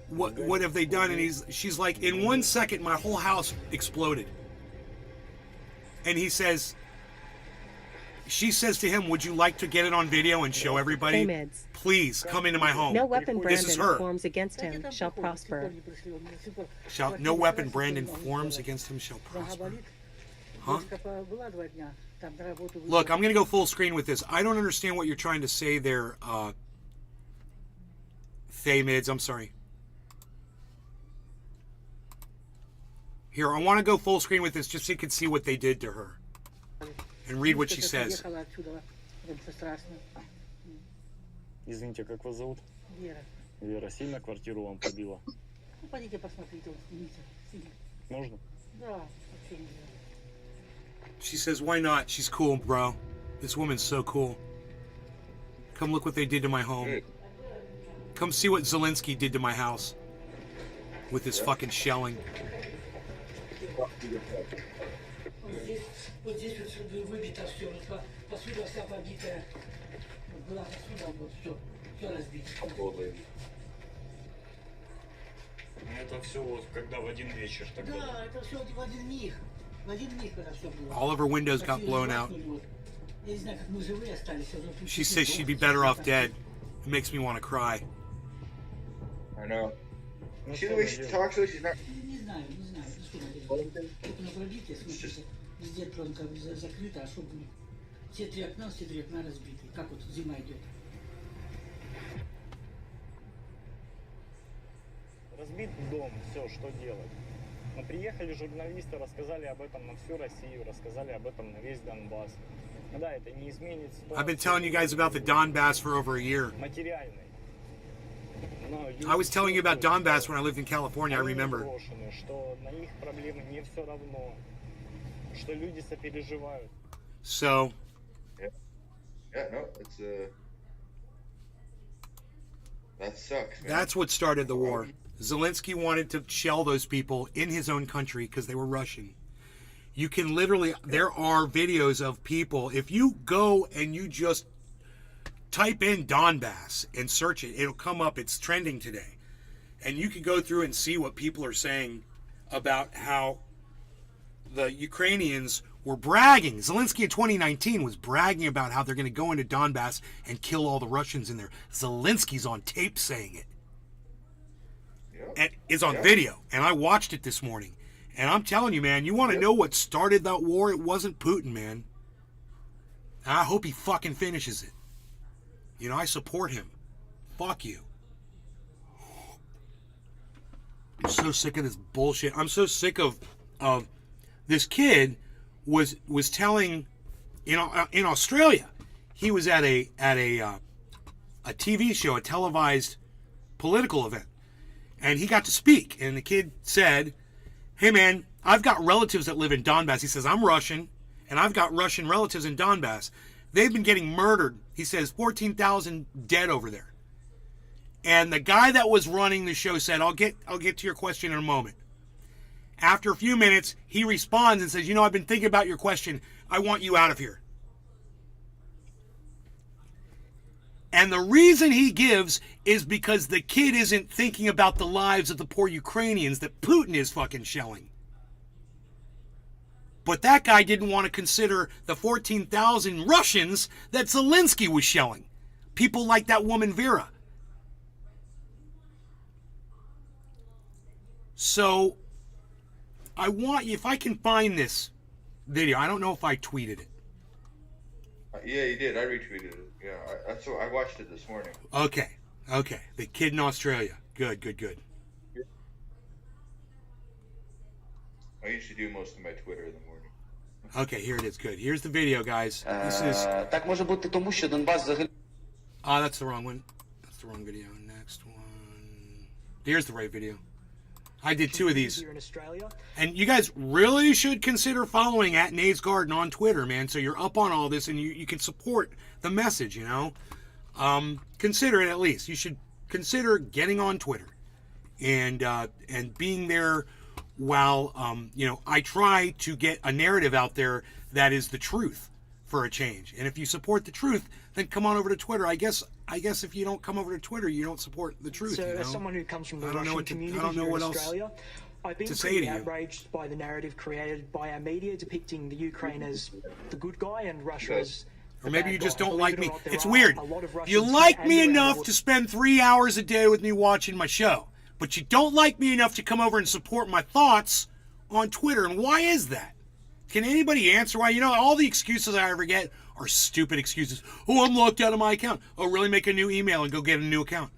What have they done? And she's like, in 1 second, my whole house exploded. And she says to him, would you like to get it on video and show everybody? Amids. Please come into my home. No weapon This is Brandon her. forms against him shall prosper. No weapon Brandon forms against him shall prosper. Huh? Look, I'm going to go full screen with this. I don't understand what you're trying to say there, Mids. I'm sorry. Here, I want to go full screen with this just so you can see what they did to her. And read what she says. Извините, как вас зовут? Вера. Вера, сильно квартиру вам побила? Ну, пойдите посмотрите, извините. Можно? Да, вообще не знаю. She says, why not? She's cool, bro. This woman's so cool. Come look what they did to my home. Come see what Zelensky did to my house. With his fucking shelling. Вот здесь вот выбито все, посуда вся побитая. Была посуда, вот все разбито. Это все вот когда в один вечер тогда. Да, это все в один миг. В один миг это все было. All of her windows got blown out. Я не знаю, как мы живые остались. She says she'd be better off dead. It makes me want to cry. I know. See the way she talks, though? She's not. Не знаю. Тут на пробитие, смотрите. Везде пленка закрыта, а чтобы все три окна разбиты. Как вот зима идет. Разбит дом, все, что делать? Мы приехали, журналисты рассказали об этом на всю Россию, рассказали об этом на весь Донбасс. Да, это не изменит ситуацию. I've been telling you guys about the Donbass for over a year. Материальной. I was telling you about Donbass when I lived in California, I remember. Что на их проблемы не все равно, что люди сопереживают. So, Yeah, no, it's that sucks, man. that's what started the war. Zelensky wanted to shell those people in his own country because they were Russian. You can literally, there are videos of people, if you go and you just type in Donbass and search it, it'll come up, it's trending today. And you can go through and see what people are saying about how the Ukrainians were bragging. Zelensky in 2019 was bragging about how they're going to go into Donbass and kill all the Russians in there. Zelensky's on tape saying it. And it's on video. And I watched it this morning. And I'm telling you, man, you want to know what started that war? It wasn't Putin, man. I hope he fucking finishes it. You know, I support him. Fuck you. I'm so sick of this bullshit. I'm so sick of this kid was telling in Australia. He was at a TV show, a televised political event, and he got to speak. And the kid said, "Hey man, I've got relatives that live in Donbass." He says, "I'm Russian, and I've got Russian relatives in Donbass. They've been getting murdered." He says 14,000 dead over there. And the guy that was running the show said, I'll get to your question in a moment. After a few minutes, he responds and says, "You know, I've been thinking about your question. I want you out of here." And the reason he gives is because the kid isn't thinking about the lives of the poor Ukrainians that Putin is fucking shelling. But that guy didn't want to consider the 14,000 Russians that Zelensky was shelling. People like that woman Vera. So, I want you, if I can find this video, I don't know if I tweeted it. Yeah, you did. I retweeted it. Yeah, I watched it this morning. Okay. The kid in Australia. Good. I usually do most of my Twitter in the morning. Okay, here it is. Good. Here's the video, guys. This is... Так може бути тому, що Донбас взагалі... that's the wrong one. That's the wrong video. Next one. Here's the right video. I did 2 of these. And you guys really should consider following at Nate's Garden on Twitter, man, so you're up on all this and you can support the message, you know? Consider it at least. You should consider getting on Twitter and being there while, I try to get a narrative out there that is the truth for a change. And if you support the truth, then come on over to Twitter. I guess if you don't come over to Twitter, you don't support the truth. So, you know? as someone who comes from the I don't know Russian what to- community I don't know here what in else Australia, I've been to say pretty to you. outraged by the narrative created by our media depicting the Ukraine as the good guy and Russia as the Or maybe bad you just guy. don't Believe like it or me. not, there It's are weird. a lot of You Russians like here me and around the enough world. to spend 3 hours a day with me watching my show, but you don't like me enough to come over and support my thoughts on Twitter. And why is that? Can anybody answer why? You know, all the excuses I ever get are stupid excuses. Oh, I'm locked out of my account. Oh, really? Make a new email and go get a new account.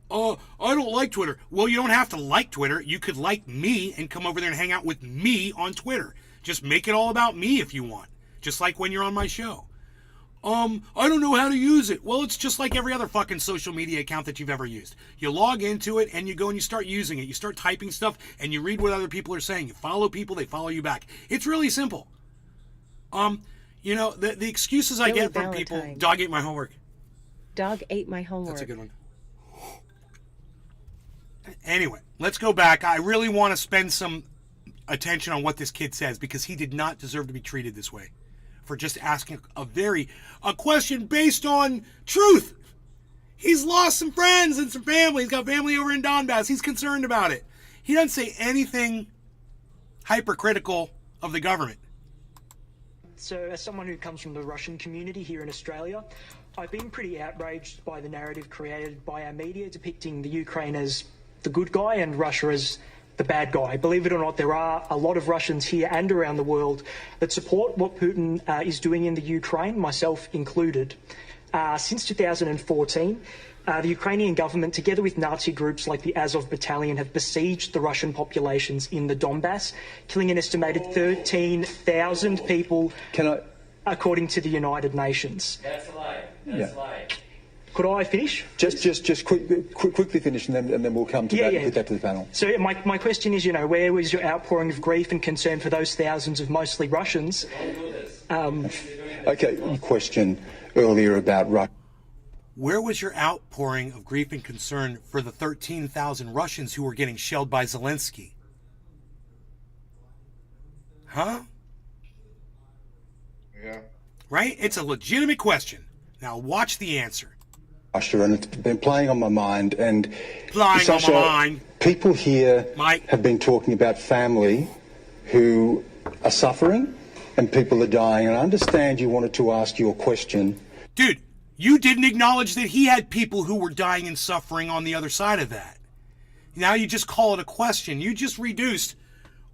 Oh, I don't like Twitter. Well, you don't have to like Twitter. You could like me and come over there and hang out with me on Twitter. Just make it all about me if you want. Just like when you're on my show. I don't know how to use it. Well, it's just like every other fucking social media account that you've ever used. You log into it and you go and you start using it. You start typing stuff and you read what other people are saying. You follow people, they follow you back. It's really simple. The excuses I Billy get from people. Valentine. Dog ate my homework. Dog ate my homework. That's a good one. Anyway, let's go back. I really want to spend some attention on what this kid says because he did not deserve to be treated this way for just asking a question based on truth. He's lost some friends and some family. He's got family over in Donbass. He's concerned about it. He doesn't say anything hypercritical of the government. So, as someone who comes from the Russian community here in Australia, I've been pretty outraged by the narrative created by our media depicting the Ukraine as the good guy and Russia as the bad guy. Believe it or not, there are a lot of Russians here and around the world that support what Putin is doing in the Ukraine, myself included. Since 2014, the Ukrainian government, together with Nazi groups like the Azov Battalion, have besieged the Russian populations in the Donbass, killing an estimated 13,000 people, according to the United Nations. That's a lie. That's a lie. Could I finish? Just quickly finish, and then we'll come to that and put that to the panel. So my question is, where was your outpouring of grief and concern for those thousands of mostly Russians? Okay, question earlier about Russia. Where was your outpouring of grief and concern for the 13,000 Russians who were getting shelled by Zelensky? Huh? Yeah. Right? It's a legitimate question. Now watch the answer. Russia, and it's been playing on my mind. And Sasha, on my mind. People here Mike. have been talking about family who are suffering and people are dying. And I understand you wanted to ask your question. Dude, you didn't acknowledge that he had people who were dying and suffering on the other side of that. Now you just call it a question. You just reduced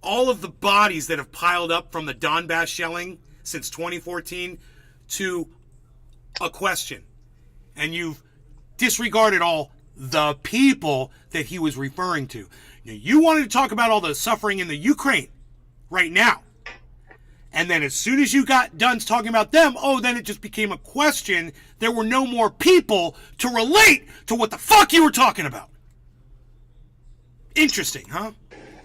all of the bodies that have piled up from the Donbass shelling since 2014 to a question. And you've disregarded all the people that he was referring to. Now, you wanted to talk about all the suffering in the Ukraine right now. And then as soon as you got done talking about them, then it just became a question. There were no more people to relate to what the fuck you were talking about. Interesting, huh?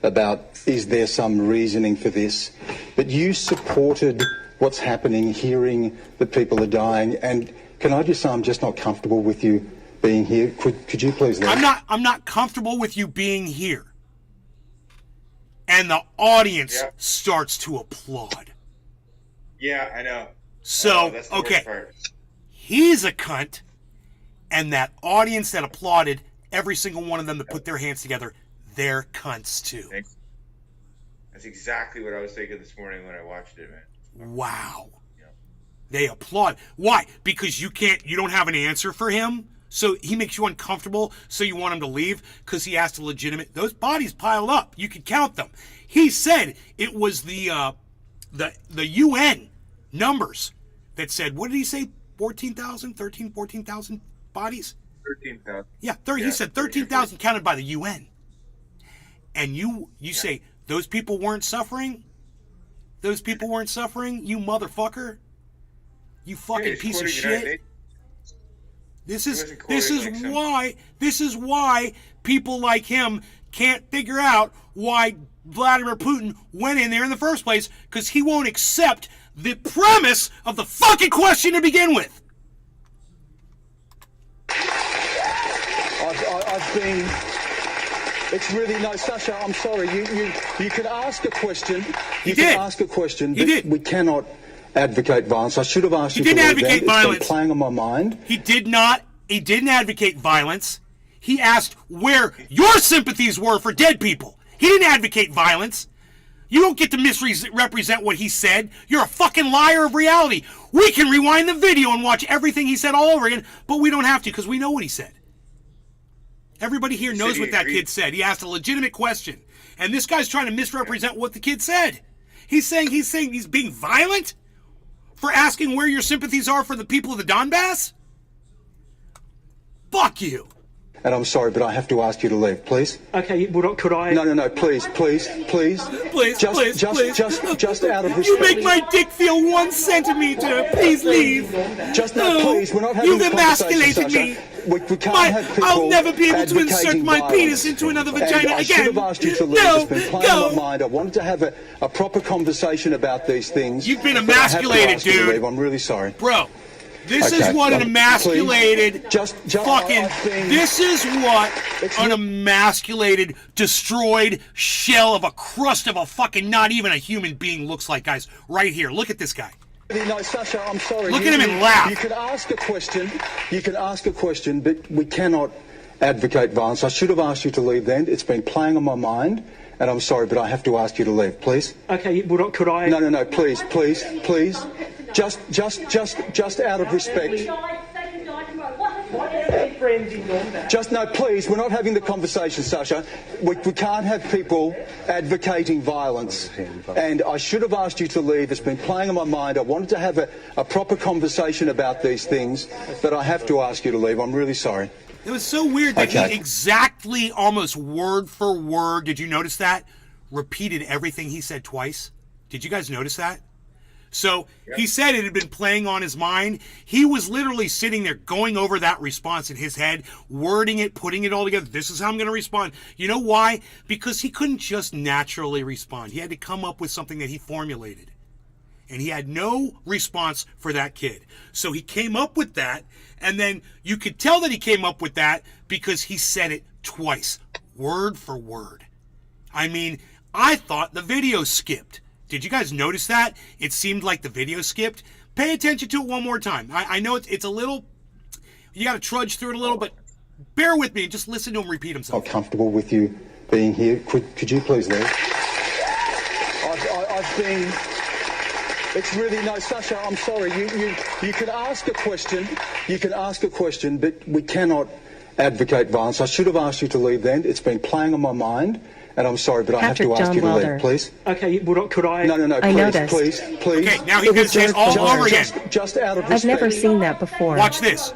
About is there some reasoning for this? But you supported what's happening, hearing that people are dying, and can I just say I'm just not comfortable with you being here? Could you please leave? I'm not comfortable with you being here. And the audience starts to applaud. Yeah, I know. So, that's the worst okay. part. he's a cunt, and that audience that applauded, every single one of them that put their hands together, they're cunts too. Thanks. That's exactly what I was thinking this morning when I watched it, man. Wow. They applaud. Why? Because you don't have an answer for him, so he makes you uncomfortable, so you want him to leave because he asked a legitimate. Those bodies piled up. You can count them. He said it was the UN numbers that said, what did he say? 14,000 bodies? 13,000. Yeah, he said 13,000 counted by the UN. And you say those people weren't suffering? Those people weren't suffering, you motherfucker? You fucking piece of shit. This is why people like him can't figure out why Vladimir Putin went in there in the first place, because he won't accept the premise of the fucking question to begin with. I've been... It's really no, Sasha. I'm sorry. You could ask a question. You can ask a question. He did. We cannot advocate violence. I should have asked you. He didn't advocate violence. It's been playing on my mind. He did not. He didn't advocate violence. He asked where your sympathies were for dead people. He didn't advocate violence. You don't get to misrepresent what he said. You're a fucking liar of reality. We can rewind the video and watch everything he said all over again, but we don't have to because we know what he said. Everybody here knows what that kid said. He asked a legitimate question. And this guy's trying to misrepresent what the kid said. He's saying he's being violent for asking where your sympathies are for the people of the Donbass? Fuck you. And I'm sorry, but I have to ask you to leave, please. Okay, well, could I... No, please. Please, Just out of respect. You make my dick feel 1 centimeter. Please leave. Please, we're not having You've emasculated me. We can't have people I'll never be able to insert my violence. penis into another vagina I again. should have asked you to leave. It's been playing on my mind. I wanted to have a proper conversation about these things. You've been emasculated, dude. I'm really sorry. Bro, this is what an emasculated destroyed shell of a crust of a fucking not even a human being looks like, guys. Right here. Look at this guy. No, Sasha, I'm sorry. Look at him and laugh. You can ask a question, but we cannot advocate violence. I should have asked you to leave then. It's been playing on my mind, and I'm sorry, but I have to ask you to leave, please. Okay, well, could I... No, please. Just out of respect. Please, we're not having the conversation, Sasha. We can't have people advocating violence. And I should have asked you to leave. It's been playing on my mind. I wanted to have a proper conversation about these things, but I have to ask you to leave. I'm really sorry. It was so weird that he exactly, almost word for word, did you notice that? Repeated everything he said twice. Did you guys notice that? So he said it had been playing on his mind. He was literally sitting there going over that response in his head, wording it, putting it all together. This is how I'm going to respond. You know why? Because he couldn't just naturally respond. He had to come up with something that he formulated. And he had no response for that kid. So he came up with that, and then you could tell that he came up with that because he said it twice, word for word. I mean, I thought the video skipped. Did you guys notice that? It seemed like the video skipped. Pay attention to it one more time. I know it's a little, you got to trudge through it a little, but bear with me and just listen to him repeat himself. I'm comfortable with you being here. Could you please leave? I've been... It's really no, Sasha. I'm sorry. You can ask a question. But we cannot advocate violence. I should have asked you to leave then. It's been playing on my mind. And I'm sorry, but I have to ask you to leave, please. Okay, well, could I... No, please. Okay, now he's going to say it all over again. Just out of respect. I've never seen that before. Watch this.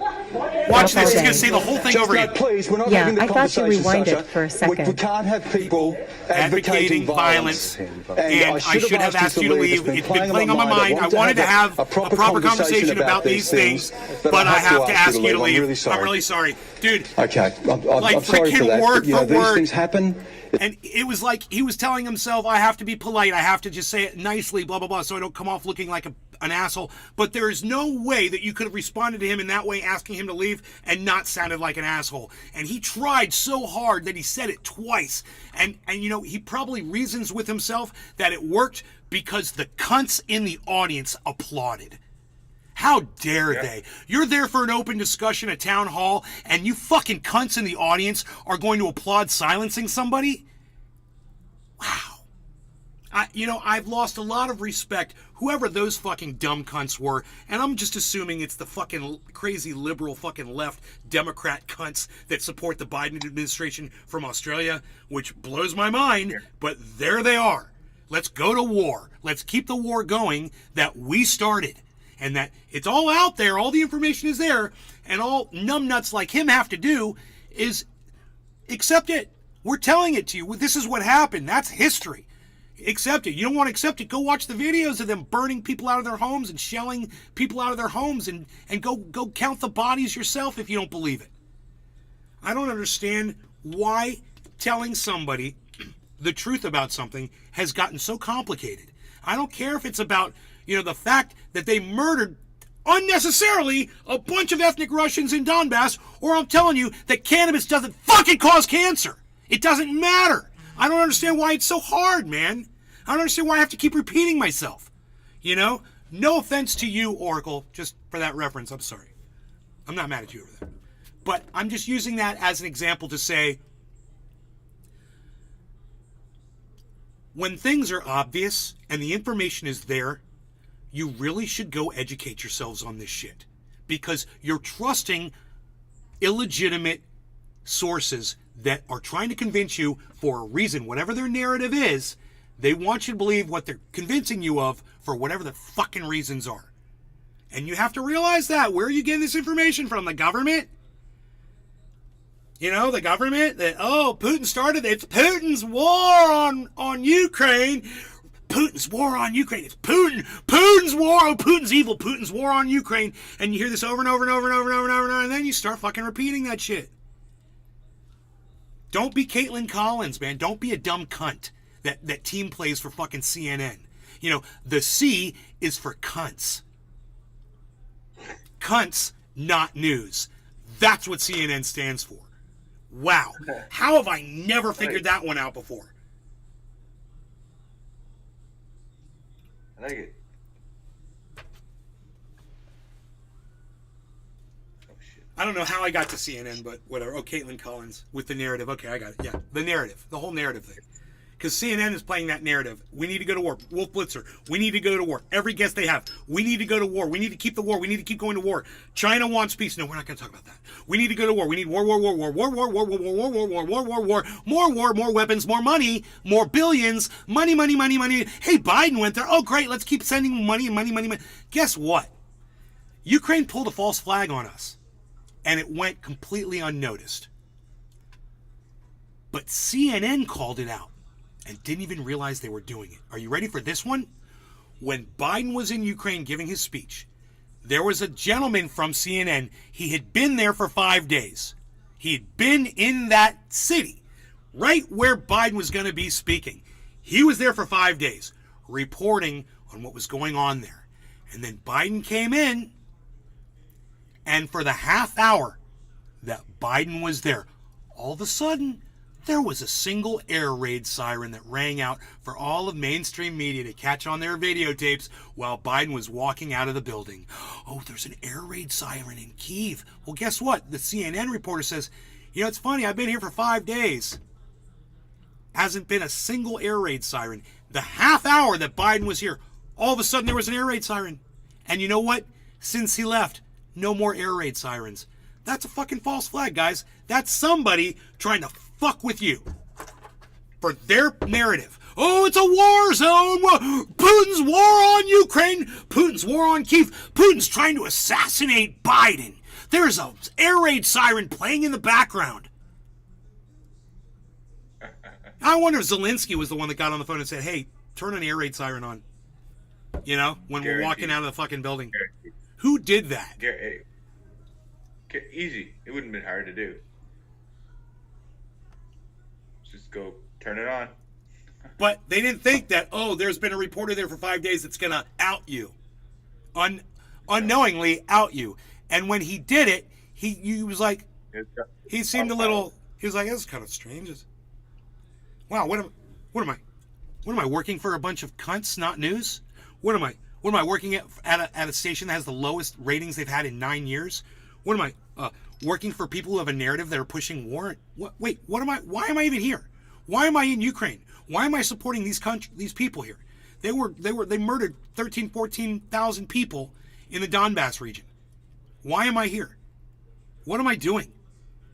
Watch this. He's going to say the whole thing over again. Please, we're not having the I thought you conversation, rewinded Sasha. for a second. We can't have people advocating violence. And I should have asked you to leave. It's been playing on my mind. I wanted to have a proper conversation about these things, but I have to ask you to leave. I'm really sorry. Dude. Okay, like I'm sorry for that. Word for these word. things happen. And it was like he was telling himself, I have to be polite. I have to just say it nicely, blah, blah, blah, so I don't come off looking like an asshole. But there is no way that you could have responded to him in that way, asking him to leave, and not sounded like an asshole. And he tried so hard that he said it twice. And you know, he probably reasons with himself that it worked because the cunts in the audience applauded. How dare they? You're there for an open discussion at town hall, and you fucking cunts in the audience are going to applaud silencing somebody? Wow. I've lost a lot of respect, whoever those fucking dumb cunts were, and I'm just assuming it's the fucking crazy liberal fucking left Democrat cunts that support the Biden administration from Australia, which blows my mind, but there they are. Let's go to war. Let's keep the war going that we started. And that it's all out there, all the information is there, and all numbnuts like him have to do is accept it. We're telling it to you. This is what happened. That's history. Accept it. You don't want to accept it, go watch the videos of them burning people out of their homes and shelling people out of their homes, and go count the bodies yourself if you don't believe it. I don't understand why telling somebody the truth about something has gotten so complicated. I don't care if it's about, the fact that they murdered unnecessarily a bunch of ethnic Russians in Donbass, or I'm telling you that cannabis doesn't fucking cause cancer. It doesn't matter. I don't understand why it's so hard, man. I don't understand why I have to keep repeating myself. No offense to you, Oracle, just for that reference. I'm sorry. I'm not mad at you over that. But I'm just using that as an example to say, when things are obvious and the information is there, you really should go educate yourselves on this shit. Because you're trusting illegitimate sources that are trying to convince you for a reason, whatever their narrative is, they want you to believe what they're convincing you of for whatever the fucking reasons are. And you have to realize that. Where are you getting this information from? The government? The government that, Putin started, it's Putin's war on Ukraine. Putin's war on Ukraine. It's Putin's war. Oh, Putin's evil. Putin's war on Ukraine. And you hear this over and over and over and over and over and over and over, and then you start fucking repeating that shit. Don't be Caitlin Collins, man. Don't be a dumb cunt that team plays for fucking CNN. The C is for cunts. Cunts, not news. That's what CNN stands for. Wow. How have I never figured that one out before? I like it. Oh, shit. I don't know how I got to CNN, but whatever. Oh, Caitlin Collins with the narrative. Okay, I got it. Yeah, the narrative. The whole narrative thing. Because CNN is playing that narrative. We need to go to war. Wolf Blitzer. We need to go to war. Every guest they have. We need to go to war. We need to keep the war. We need to keep going to war. China wants peace. No, we're not going to talk about that. We need to go to war. We need war, war, war, war, war, war, war, war, war, war, war, war, war, war, war, more war, more weapons, more money, more billions, money, money, money, money. Hey, Biden went there. Oh, great. Let's keep sending money and money, money, money. Guess what? Ukraine pulled a false flag on us, and it went completely unnoticed. But CNN called it out and didn't even realize they were doing it. Are you ready for this one? When Biden was in Ukraine giving his speech, there was a gentleman from CNN. He had been there for 5 days. He had been in that city, right where Biden was going to be speaking. He was there for 5 days, reporting on what was going on there. And then Biden came in, and for the half hour that Biden was there, all of a sudden, there was a single air raid siren that rang out for all of mainstream media to catch on their videotapes while Biden was walking out of the building. Oh, there's an air raid siren in Kyiv. Well, guess what? The CNN reporter says, it's funny, I've been here for 5 days. Hasn't been a single air raid siren. The half hour that Biden was here, all of a sudden there was an air raid siren. And you know what? Since he left, no more air raid sirens. That's a fucking false flag, guys. That's somebody trying to fuck with you for their narrative. Oh, it's a war zone. Putin's war on Ukraine. Putin's war on Kyiv. Putin's trying to assassinate Biden. There's an air raid siren playing in the background. I wonder if Zelensky was the one that got on the phone and said, hey, turn an air raid siren on. When we're walking out of the fucking building. Who did that? Easy. It wouldn't have been hard to do. Just go turn it on. But they didn't think that, there's been a reporter there for 5 days that's going to out you. Unknowingly out you. And when he did it, he was like, he seemed a little, he was like, this is kind of strange. Wow, what am I working for a bunch of cunts, not news? What am What am I working at a station that has the lowest ratings they've had in 9 years? What am I working for people who have a narrative that are pushing war? Wait, what am I? Why am I even here? Why am I in Ukraine? Why am I supporting these people here? They murdered 14,000 people in the Donbass region. Why am I here? What am I doing?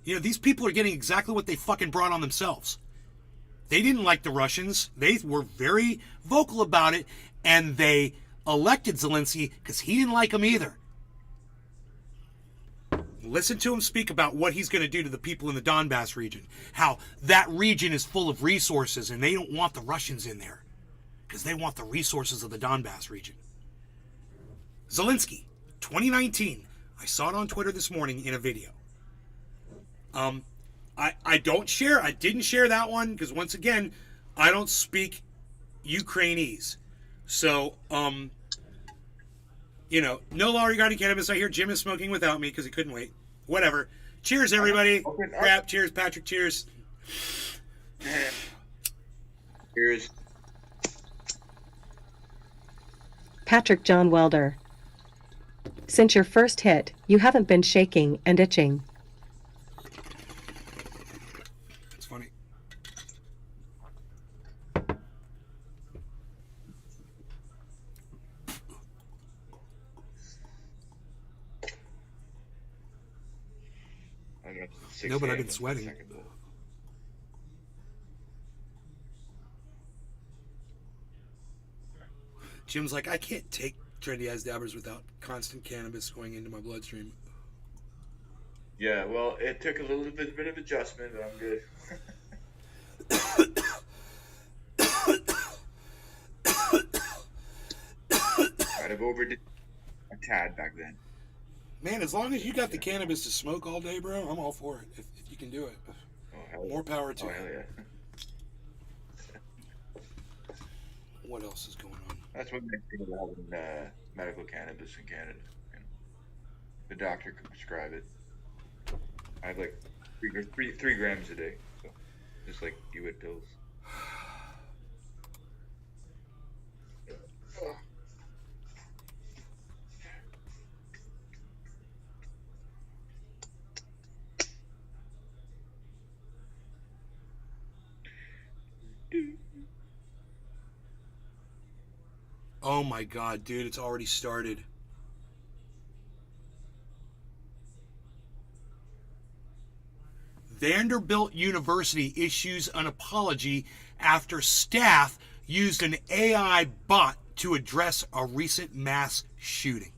You know, these people are getting exactly what they fucking brought on themselves. They didn't like the Russians. They were very vocal about it, and they elected Zelensky because he didn't like them either. Listen to him speak about what he's going to do to the people in the Donbass region. How that region is full of resources, and they don't want the Russians in there because they want the resources of the Donbass region. Zelensky, 2019. I saw it on Twitter this morning in a video. I didn't share that one because, once again, I don't speak Ukrainese. So, you know, no law regarding cannabis. I hear Jim is smoking without me because he couldn't wait. Whatever. Cheers, everybody. Crap. Cheers, Patrick. Cheers. Cheers. Patrick John Welder. Since your first hit, you haven't been shaking and itching. It's funny. No, but I've been sweating. Jim's like, I can't take trendy as dabbers without constant cannabis going into my bloodstream. Yeah, well, it took a little bit of adjustment, but I'm good. I'd have overdid a tad back then. Man, as long as you got the cannabis to smoke all day, bro, I'm all for it. If you can do it. More power to you. Hell yeah. What else is going on? That's what makes people having medical cannabis in Canada. And the doctor can prescribe it. I have like 3 grams a day, so just like you would pills. Oh my god, dude, it's already started. Vanderbilt University issues an apology after staff used an AI bot to address a recent mass shooting.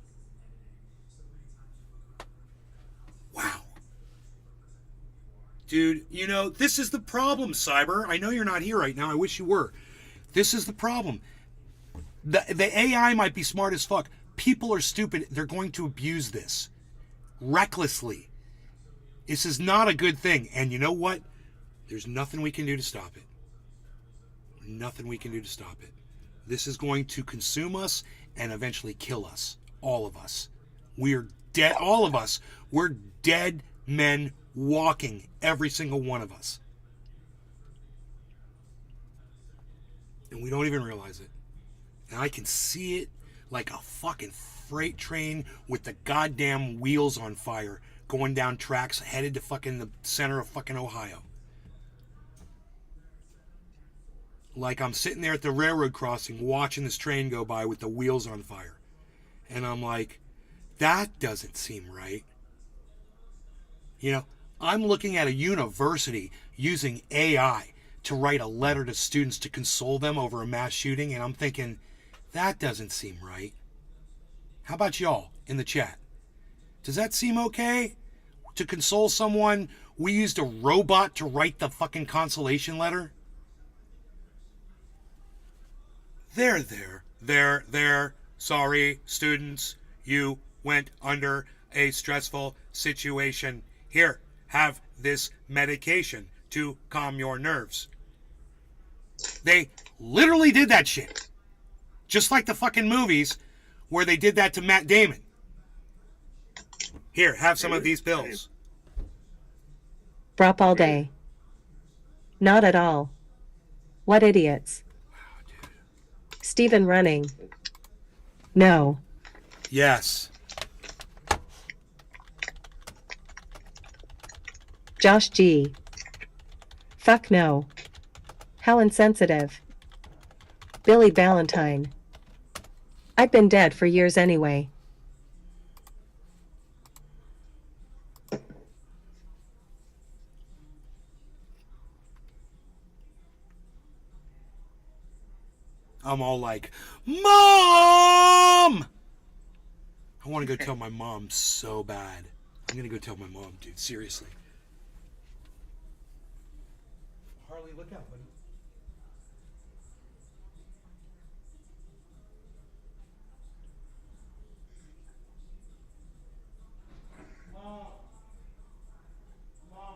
Wow. Dude, you know, this is the problem, Cyber. I know you're not here right now. I wish you were. This is the problem. The AI might be smart as fuck. People are stupid. They're going to abuse this recklessly. This is not a good thing. And you know what? There's nothing we can do to stop it. Nothing we can do to stop it. This is going to consume us and eventually kill us. All of us. We're dead. All of us. We're dead men walking. Every single one of us. And we don't even realize it. And I can see it like a fucking freight train with the goddamn wheels on fire going down tracks headed to fucking the center of fucking Ohio. Like I'm sitting there at the railroad crossing watching this train go by with the wheels on fire. And I'm like, that doesn't seem right. You know, I'm looking at a university using AI to write a letter to students to console them over a mass shooting, and I'm thinking, that doesn't seem right. How about y'all in the chat? Does that seem okay? To console someone, we used a robot to write the fucking consolation letter? There. Sorry, students. You went under a stressful situation. Here, have this medication to calm your nerves. They literally did that shit. Just like the fucking movies where they did that to Matt Damon. Here, have some of these pills. Drop all day. Not at all. What idiots. Wow, dude. Stephen running. No. Yes. Josh G. Fuck no. How insensitive. Billy Valentine. I've been dead for years anyway. I'm all like, Mom! I want to go tell my mom so bad. I'm going to go tell my mom, dude. Seriously. Harley, look out, buddy. Mom. Mom.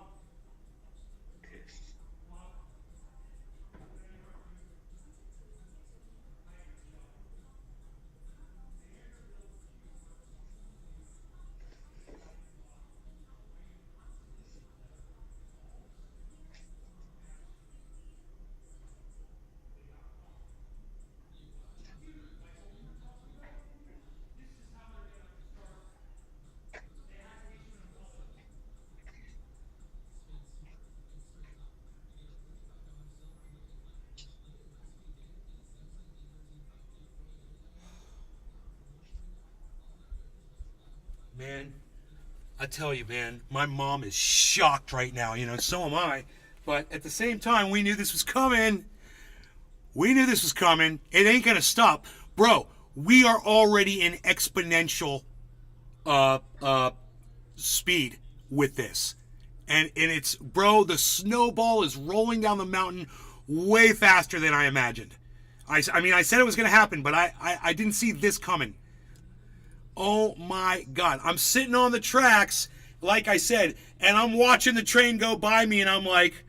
Man, I tell you, man, my mom is shocked right now, so am I. But at the same time, we knew this was coming. We knew this was coming. It ain't gonna stop. Bro, we are already in exponential speed with this. And it's, bro, the snowball is rolling down the mountain way faster than I imagined. I mean, I said it was gonna happen, but I didn't see this coming. Oh my God. I'm sitting on the tracks, like I said, and I'm watching the train go by me, and I'm like,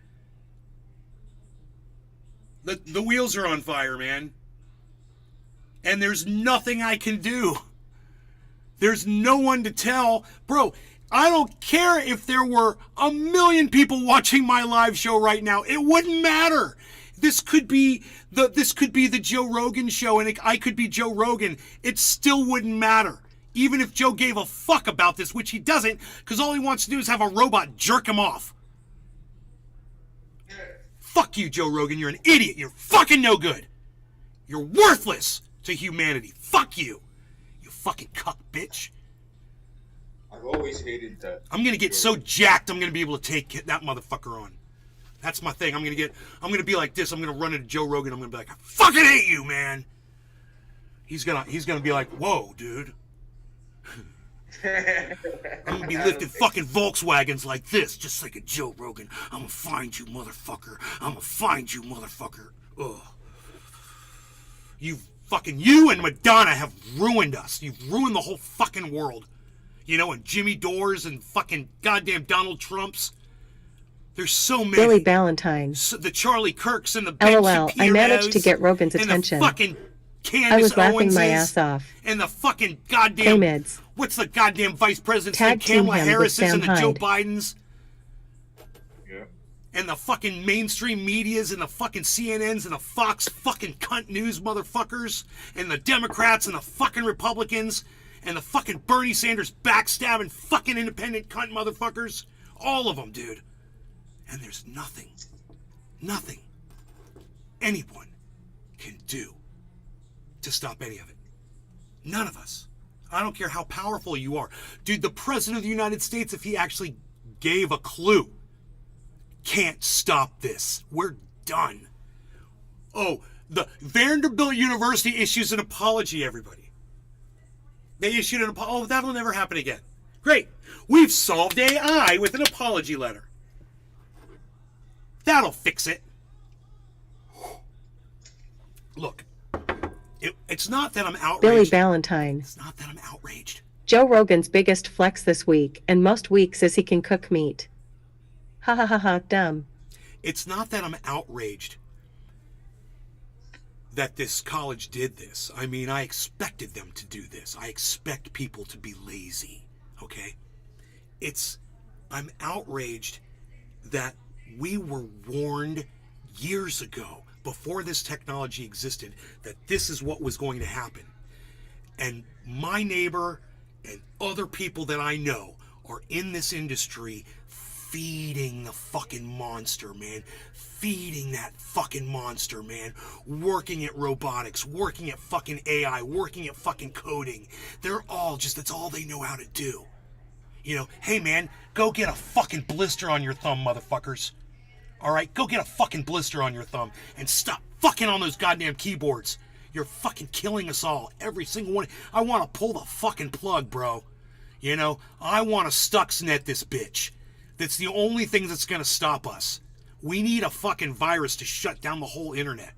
the wheels are on fire, man. And there's nothing I can do. There's no one to tell. Bro, I don't care if there were 1 million people watching my live show right now. It wouldn't matter. This could be the Joe Rogan show, and I could be Joe Rogan. It still wouldn't matter. Even if Joe gave a fuck about this, which he doesn't, because all he wants to do is have a robot jerk him off. Fuck you, Joe Rogan. You're an idiot. You're fucking no good. You're worthless to humanity. Fuck you. You fucking cuck bitch. I've always hated that. I'm going to get so jacked I'm going to be able to take that motherfucker on. That's my thing. I'm going to be like this. I'm going to run into Joe Rogan. I'm going to be like, I fucking hate you, man. He's going to be like, whoa, dude. I'm gonna be lifting fucking Volkswagens like this, just like a Joe Rogan. I'm gonna find you, motherfucker. I'm gonna find you, motherfucker. Ugh. You and Madonna have ruined us. You've ruined the whole fucking world. And Jimmy Dores and fucking goddamn Donald Trumps. There's so many. Billy Valentine. The Charlie Kirks and the Ben LOL, I managed to get Rogan's attention. And the fucking Candace I was laughing Owenses my ass off. And the fucking goddamn... Mids. What's the goddamn vice president's Tag name? Kamala team him Harris's with and the Sam Joe Hyde. Bidens. Yeah. And the fucking mainstream medias and the fucking CNNs and the Fox fucking cunt news motherfuckers. And the Democrats and the fucking Republicans. And the fucking Bernie Sanders backstabbing fucking independent cunt motherfuckers. All of them, dude. And there's nothing anyone can do to stop any of it. None of us. I don't care how powerful you are. Dude, the President of the United States, if he actually gave a clue, can't stop this. We're done. Oh, the Vanderbilt University issues an apology, everybody. They issued an apology. Oh, that'll never happen again. Great. We've solved AI with an apology letter. That'll fix it. Look, it's not that I'm outraged. Billy Valentine. It's not that I'm outraged. Joe Rogan's biggest flex this week and most weeks is he can cook meat. Ha ha ha ha, dumb. It's not that I'm outraged that this college did this. I mean, I expected them to do this. I expect people to be lazy, okay? I'm outraged that we were warned years ago, before this technology existed, that this is what was going to happen. And my neighbor and other people that I know are in this industry feeding the fucking monster, man. Feeding that fucking monster, man. Working at robotics, working at fucking AI, working at fucking coding. They're all just, that's all they know how to do. You know, hey man, go get a fucking blister on your thumb, motherfuckers. Alright, go get a fucking blister on your thumb and stop fucking on those goddamn keyboards. You're fucking killing us all. Every single one. I want to pull the fucking plug, bro. You know, I want to Stuxnet this bitch. That's the only thing that's going to stop us. We need a fucking virus to shut down the whole internet.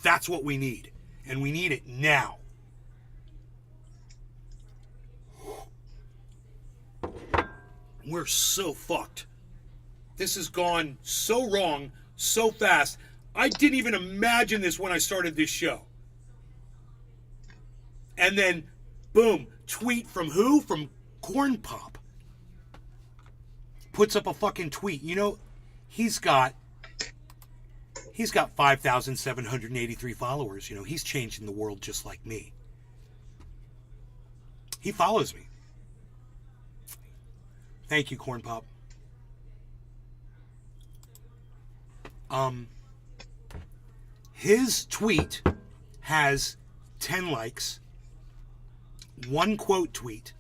That's what we need. And we need it now. We're so fucked. This has gone so wrong, so fast. I didn't even imagine this when I started this show. And then, boom, tweet from who? From Corn Pop. Puts up a fucking tweet. You know, he's got 5,783 followers. You know, he's changing the world just like me. He follows me. Thank you, Corn Pop. His tweet has 10 likes, 1 quote tweet,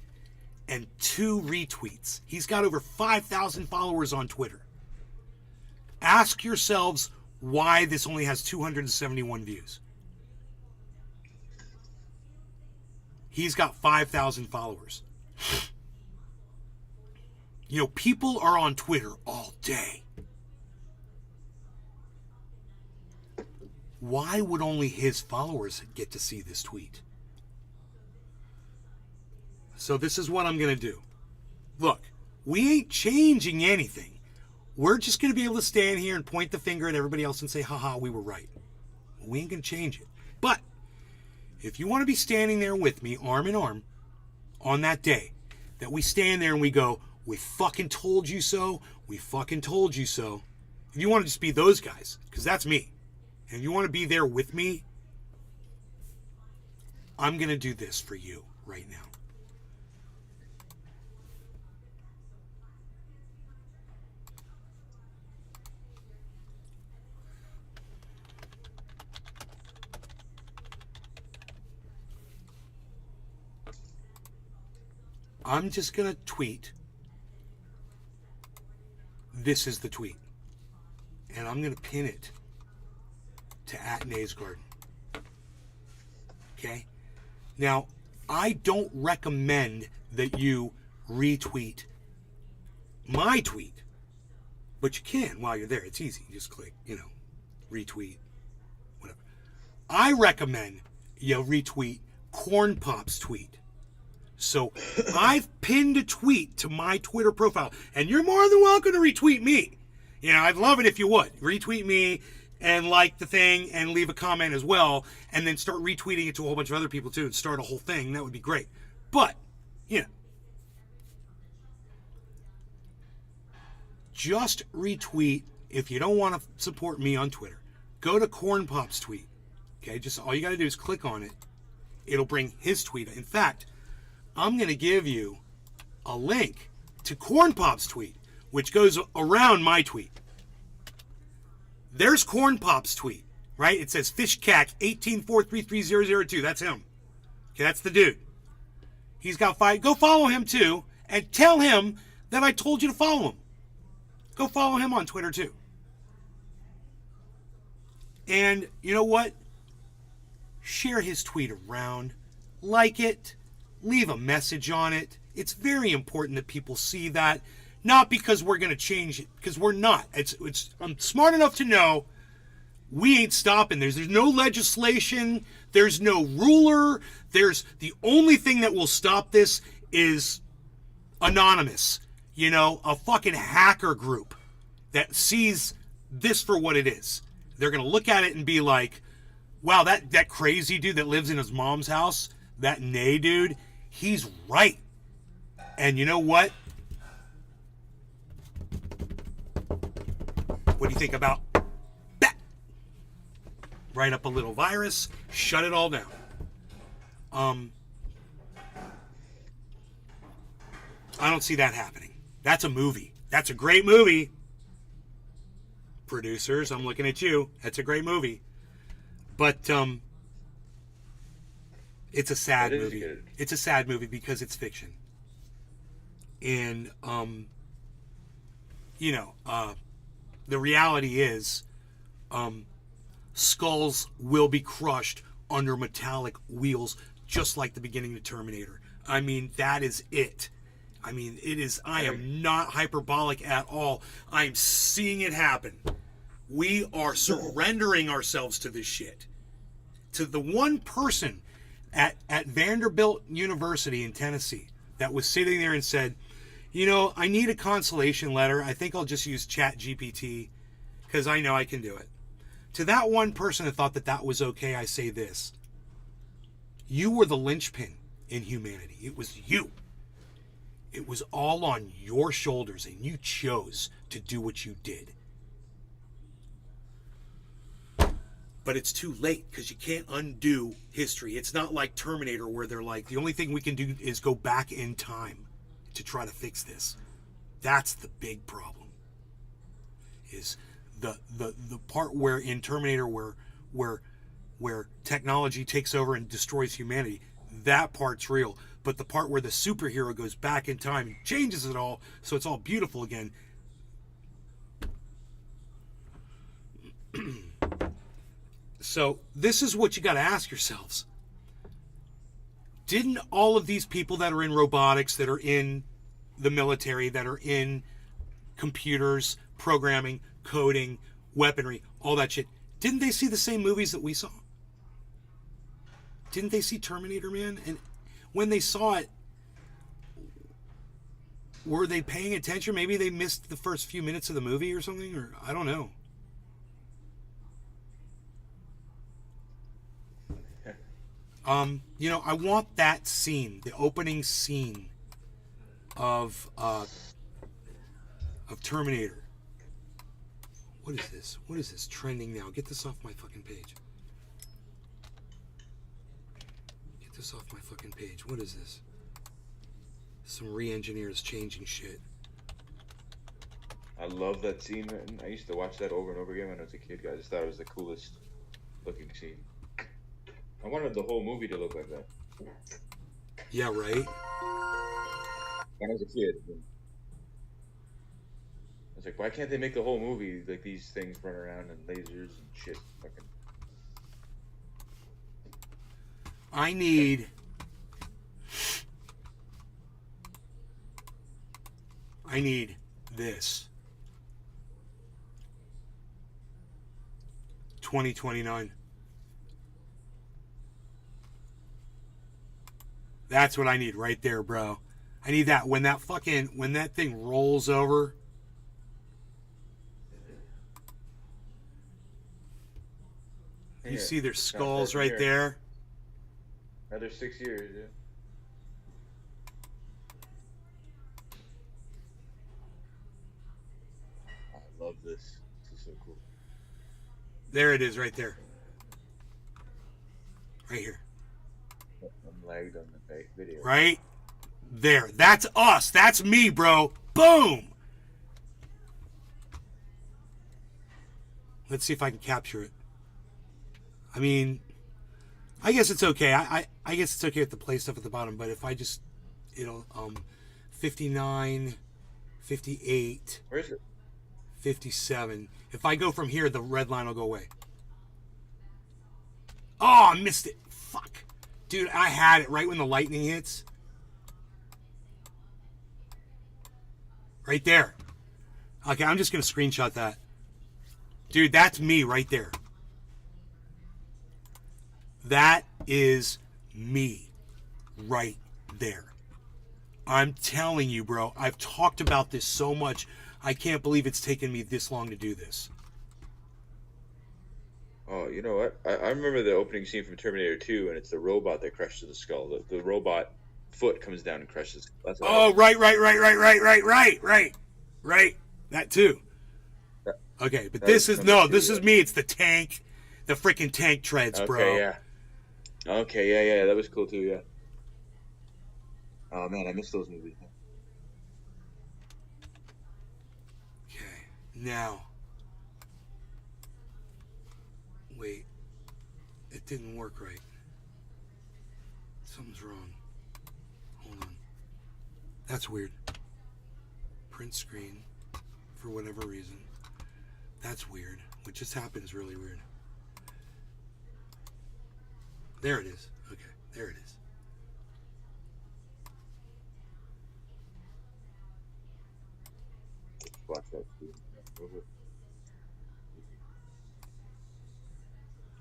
and 2 retweets. He's got over 5,000 followers on Twitter. Ask yourselves why this only has 271 views. He's got 5,000 followers. You know, people are on Twitter all day. Why would only his followers get to see this tweet? So this is what I'm going to do. Look, we ain't changing anything. We're just going to be able to stand here and point the finger at everybody else and say, haha, we were right. We ain't going to change it. But if you want to be standing there with me, arm in arm, on that day, that we stand there and we go, we fucking told you so, we fucking told you so. If you want to just be those guys, because that's me, and you want to be there with me, I'm going to do this for you right now. I'm just going to tweet. This is the tweet. And I'm going to pin it to @NaysGarden. Okay? Now, I don't recommend that you retweet my tweet. But you can while you're there. It's easy. You just click, retweet, whatever. I recommend you retweet Corn Pop's tweet. So I've pinned a tweet to my Twitter profile, and you're more than welcome to retweet me. I'd love it if you would. Retweet me and like the thing and leave a comment as well, and then start retweeting it to a whole bunch of other people too and start a whole thing. That would be great. But, just retweet if you don't want to support me on Twitter. Go to Corn Pop's tweet. Okay, just all you got to do is click on it. It'll bring his tweet. In fact, I'm going to give you a link to Corn Pop's tweet, which goes around my tweet. There's Corn Pop's tweet, right? It says Fishcack 184330002. That's him. Okay, that's the dude. He's got 5. Go follow him too, and tell him that I told you to follow him. Go follow him on Twitter too. And you know what? Share his tweet around. Like it. Leave a message on it. It's very important that people see that. Not because we're going to change it, because we're not. I'm smart enough to know we ain't stopping. There's no legislation. There's no ruler. The only thing that will stop this is anonymous. A fucking hacker group that sees this for what it is. They're going to look at it and be like, wow, that crazy dude that lives in his mom's house, that Nay dude, he's right. And you know what? What do you think about that? Write up a little virus, shut it all down. I don't see that happening. That's a movie. That's a great movie. Producers, I'm looking at you. That's a great movie. But it's a sad movie. Good. It's a sad movie because it's fiction. And the reality is skulls will be crushed under metallic wheels, just like the beginning of Terminator. I mean, that is it. I mean, it is. I am not hyperbolic at all. I'm seeing it happen. We are surrendering ourselves to this shit. To the one person at Vanderbilt University in Tennessee that was sitting there and said, I need a consolation letter. I think I'll just use ChatGPT because I know I can do it. To that one person that thought that was okay, I say this. You were the linchpin in humanity. It was you. It was all on your shoulders, and you chose to do what you did. But it's too late because you can't undo history. It's not like Terminator where they're like, the only thing we can do is go back in time to try to fix this. That's the big problem. Is the part where in Terminator where technology takes over and destroys humanity. That part's real. But the part where the superhero goes back in time and changes it all so it's all beautiful again. So this is what you got to ask yourselves. Didn't all of these people that are in robotics, that are in the military, that are in computers, programming, coding, weaponry, all that shit, didn't they see the same movies that we saw? Didn't they see Terminator, man? And when they saw it, were they paying attention? Maybe they missed the first few minutes of the movie or something, or I don't know. I want that scene, the opening scene of Terminator. What is this? What is this trending now? Get this off my fucking page. Get this off my fucking page. What is this? Some re-engineers changing shit. I love that scene. I used to watch that over and over again when I was a kid. I just thought it was the coolest looking scene. I wanted the whole movie to look like that. Yeah, right? When I was a kid. I was like, why can't they make the whole movie like these things run around and lasers and shit? Fucking. I need this. 2029. That's what I need right there, bro. I need that when that thing rolls over. You see their skulls right there. Another 6 years, yeah. I love this. This is so cool. There it is right there. Right here. I'm lagged on the video. Right there. That's us. That's me, bro. Boom. Let's see if I can capture it. I mean, I guess it's okay. I guess it's okay with the play stuff at the bottom, but if I just, 59, 58. Where is it? 57. If I go from here, the red line will go away. Oh, I missed it. Fuck. Dude, I had it right when the lightning hits. Right there. Okay, I'm just going to screenshot that. Dude, that's me right there. That is me right there. I'm telling you, bro, I've talked about this so much. I can't believe it's taken me this long to do this. Oh, you know what? I remember the opening scene from Terminator 2, and it's the robot that crushes the skull. The robot foot comes down and crushes. That's right. That too. Okay, but this is me. It's the tank, the freaking tank treads, bro. Okay, yeah. Okay, yeah, that was cool too, yeah. Oh man, I missed those movies. Now, wait, it didn't work right. Something's wrong. Hold on. That's weird. Print screen, for whatever reason. That's weird. What just happened is really weird. There it is. Okay, there it is. Watch that too.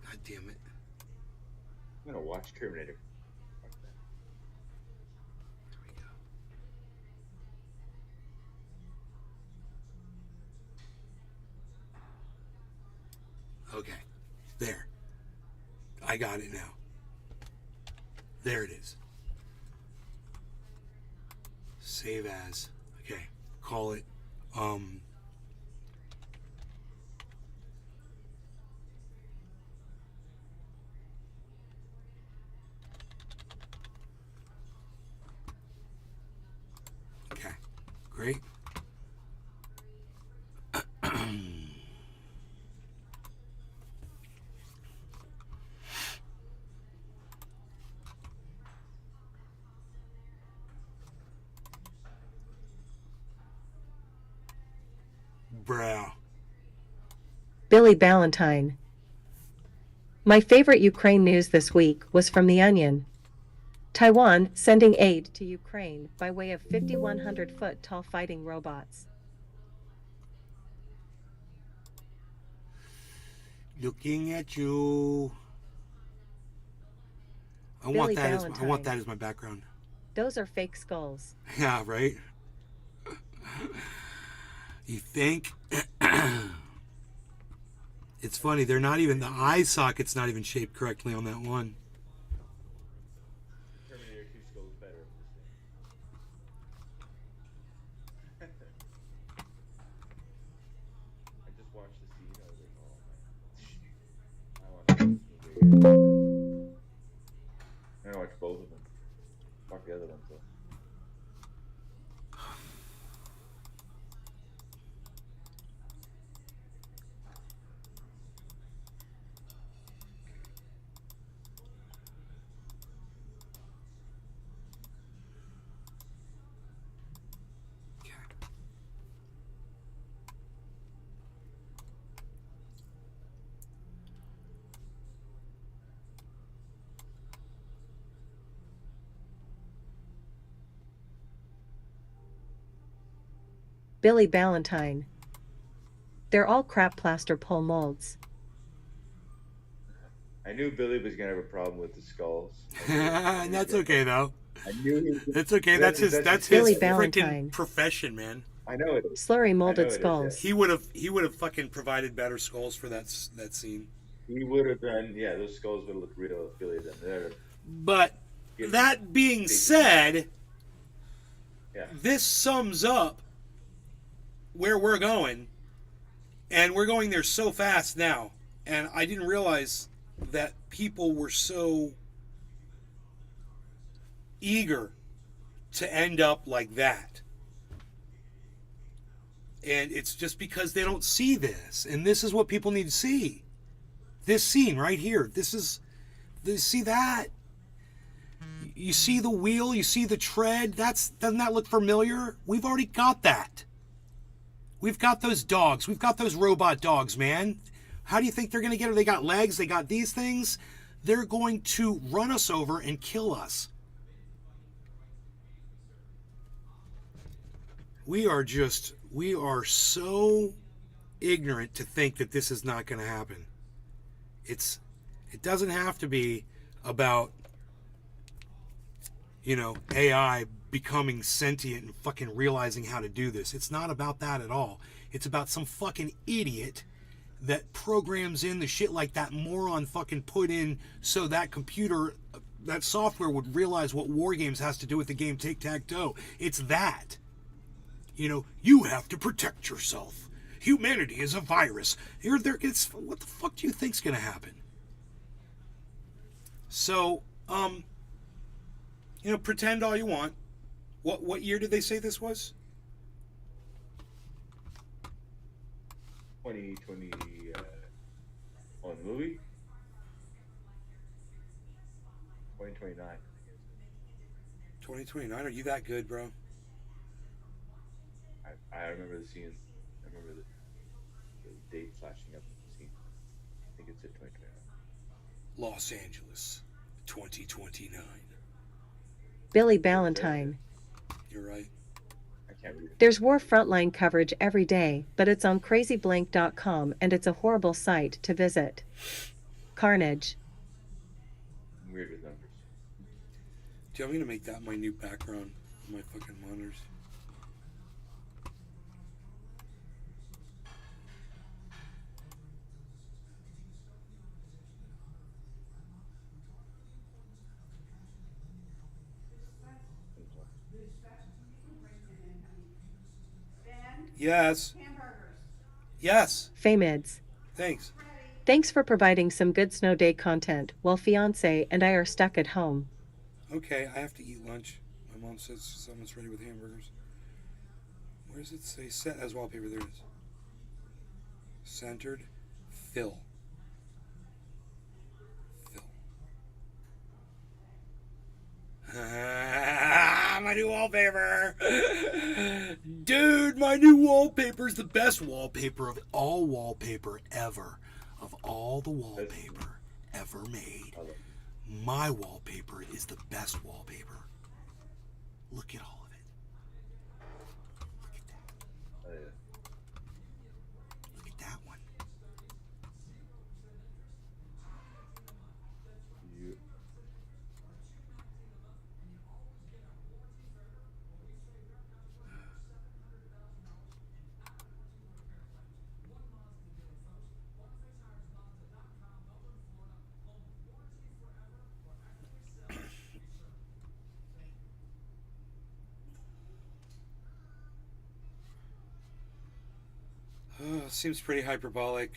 God damn it. I'm gonna watch Terminator. There we go. Okay. There. I got it now. There it is. Save as. Okay. Call it. Okay. Great. Brow. Billy Ballantyne. My favorite Ukraine news this week was from The Onion. Taiwan sending aid to Ukraine by way of 5,100-foot tall fighting robots. Looking at you. I want that as my background. Those are fake skulls. Yeah, right? You think? It's funny, they're not even, the eye socket's not even shaped correctly on that one. Terminator 2 skull is better. I just watched the scene. I was like, oh man. I want to watch this movie. I'm gonna watch both of them. Fuck the other ones though. Billy Ballantyne. They're all crap plaster pole molds. I knew Billy was gonna have a problem with the skulls. And that's okay though. I knew he was. That's okay. That's his Billy freaking Ballantyne. profession, man. I know it is. Slurry I know molded it is, skulls. He would have fucking provided better skulls for that scene. He would have done. Yeah, those skulls would have looked real if Billy had done. They're But that being said, yeah. this sums up where we're going, and we're going there so fast now. And I didn't realize that people were so eager to end up like that. And it's just because they don't see this, and this is what people need to see. This scene right here. See that? You see the wheel, you see the tread. Doesn't that look familiar? We've already got that. We've got those dogs. We've got those robot dogs, man. How do you think they're going to get it? They got legs. They got these things. They're going to run us over and kill us. We are so ignorant to think that this is not going to happen. It doesn't have to be about, AI becoming sentient and fucking realizing how to do this. It's not about that at all. It's about some fucking idiot that programs in the shit like that moron fucking put in so that that software would realize what War Games has to do with the game Tic-Tac-Toe. It's that. You have to protect yourself. Humanity is a virus. What the fuck do you think's gonna happen? So, pretend all you want. What year did they say this was? 2020 on the movie. 2029. 2029? Are you that good, bro? I remember the scene. I remember the date flashing up in the scene. I think it's at 2029. Los Angeles, 2029. Billy Ballantyne. You're right. I can't read it. There's war frontline coverage every day, but it's on crazyblank.com and it's a horrible site to visit. Carnage. I'm weird with numbers. Do you want me to make that my new background on my fucking monitors? Yes. Yes. Famids. Thanks. Thanks for providing some good snow day content while fiance and I are stuck at home. Okay, I have to eat lunch. My mom says someone's ready with hamburgers. Where does it say set as wallpaper? There it is. Centered. Fill. My new wallpaper! Dude, my new wallpaper is the best wallpaper of all wallpaper ever. Of all the wallpaper ever made. My wallpaper is the best wallpaper. Look at all of it. Look at that. Look at that one. Seems pretty hyperbolic.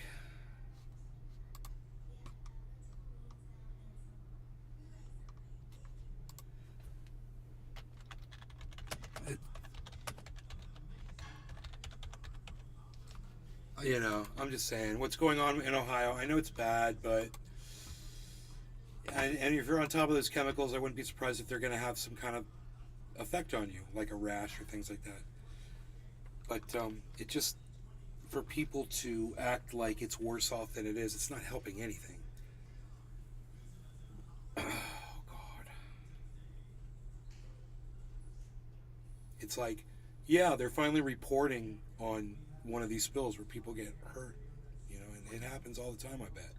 You know, I'm just saying, what's going on in Ohio, I know it's bad, but and if you're on top of those chemicals, I wouldn't be surprised if they're going to have some kind of effect on you, like a rash or things like that. But it just, for people to act like it's worse off than it is, it's not helping anything. Oh, God. It's like, yeah, they're finally reporting on one of these spills where people get hurt, you know, and it happens all the time, I bet.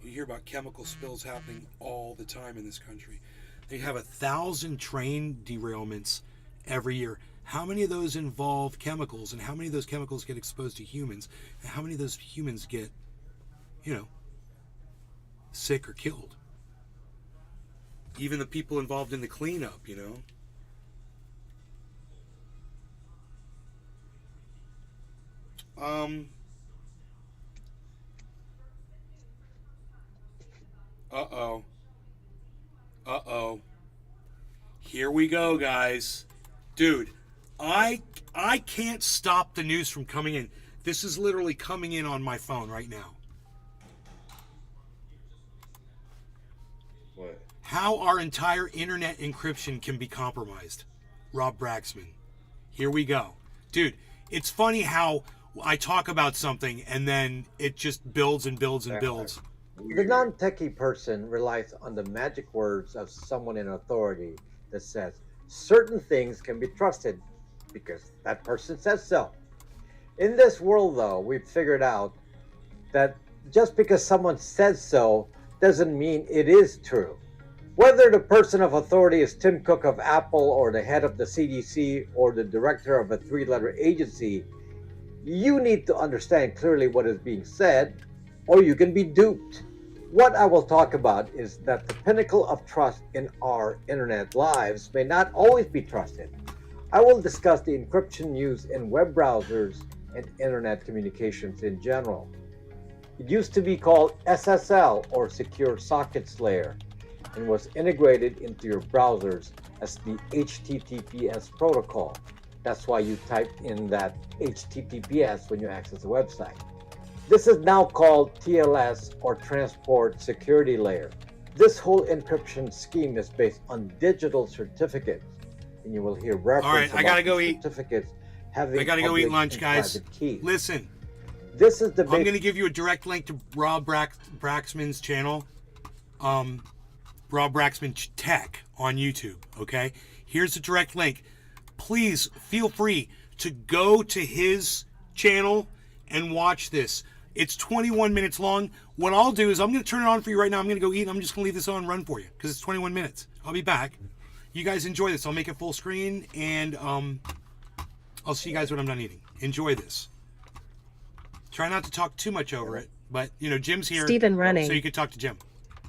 You hear about chemical spills happening all the time in this country. They have 1,000 train derailments every year. How many of those involve chemicals, and how many of those chemicals get exposed to humans, and how many of those humans get, you know, sick or killed? Even the people involved in the cleanup, you know. Uh-oh. Here we go, guys. Dude, I can't stop the news from coming in. This is literally coming in on my phone right now. What? How our entire internet encryption can be compromised. Rob Braxman. Here we go. Dude, it's funny how I talk about something and then it just builds and builds and builds. The non-techie person relies on the magic words of someone in authority that says certain things can be trusted because that person says so. In this world, though, we've figured out that just because someone says so doesn't mean it is true. Whether the person of authority is Tim Cook of Apple or the head of the CDC or the director of a three-letter agency, you need to understand clearly what is being said, or you can be duped. What I will talk about is that the pinnacle of trust in our internet lives may not always be trusted. I will discuss the encryption used in web browsers and internet communications in general. It used to be called SSL, or Secure Sockets Layer, and was integrated into your browsers as the HTTPS protocol. That's why you type in that HTTPS when you access the website. This is now called TLS, or Transport Security Layer. This whole encryption scheme is based on digital certificates, and you will hear reference. All right, I gotta go eat. Certificates having I gotta go eat lunch, guys. keys. Listen, this is the. I'm gonna give you a direct link to Rob Braxman's channel, Rob Braxman Tech on YouTube. Okay, here's the direct link. Please feel free to go to his channel and watch this. It's 21 minutes long. What I'll do is I'm going to turn it on for you right now. I'm going to go eat. I'm just going to leave this on and run for you because it's 21 minutes. I'll be back. You guys enjoy this. I'll make it full screen, and I'll see you guys when I'm done eating. Enjoy this. Try not to talk too much over it, but, you know, Jim's here. Stephen running. So you can talk to Jim.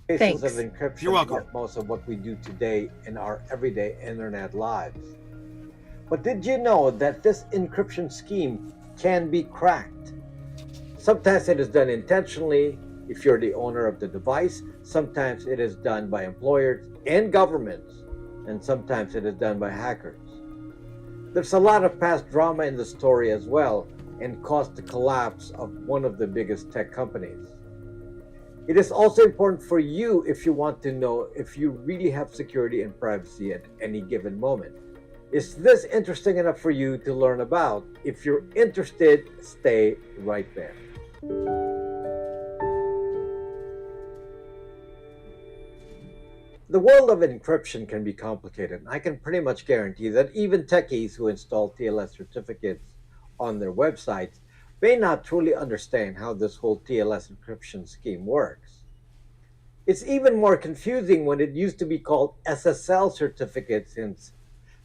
Thanks. Of encryption. You're welcome. Like most of what we do today in our everyday internet lives. But did you know that this encryption scheme can be cracked? Sometimes it is done intentionally if you're the owner of the device. Sometimes it is done by employers and governments. And sometimes it is done by hackers. There's a lot of past drama in the story as well, and caused the collapse of one of the biggest tech companies. It is also important for you if you want to know if you really have security and privacy at any given moment. Is this interesting enough for you to learn about? If you're interested, stay right there. The world of encryption can be complicated. I can pretty much guarantee that even techies who install TLS certificates on their websites may not truly understand how this whole TLS encryption scheme works. It's even more confusing when it used to be called SSL certificates, since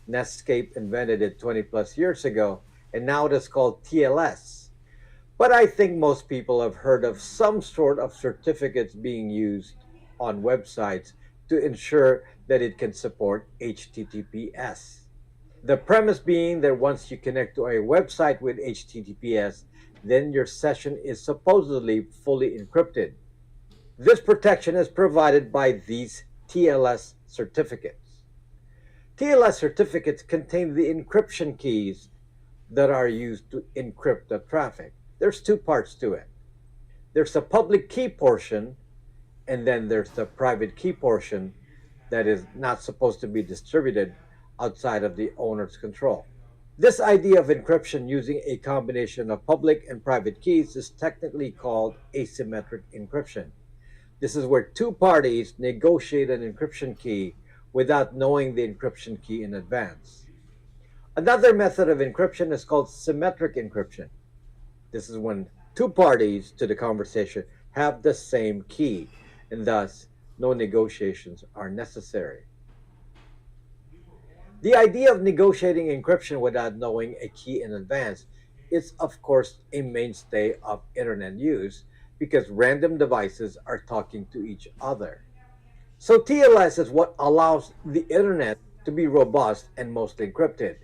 Netscape invented it 20 plus years ago, and now it is called TLS. But I think most people have heard of some sort of certificates being used on websites to ensure that it can support HTTPS. The premise being that once you connect to a website with HTTPS, then your session is supposedly fully encrypted. This protection is provided by these TLS certificates. TLS certificates contain the encryption keys that are used to encrypt the traffic. There's two parts to it. There's a public key portion, and then there's the private key portion that is not supposed to be distributed outside of the owner's control. This idea of encryption using a combination of public and private keys is technically called asymmetric encryption. This is where two parties negotiate an encryption key without knowing the encryption key in advance. Another method of encryption is called symmetric encryption. This is when two parties to the conversation have the same key, and thus no negotiations are necessary. The idea of negotiating encryption without knowing a key in advance is, of course, a mainstay of internet use because random devices are talking to each other. So TLS is what allows the internet to be robust and mostly encrypted.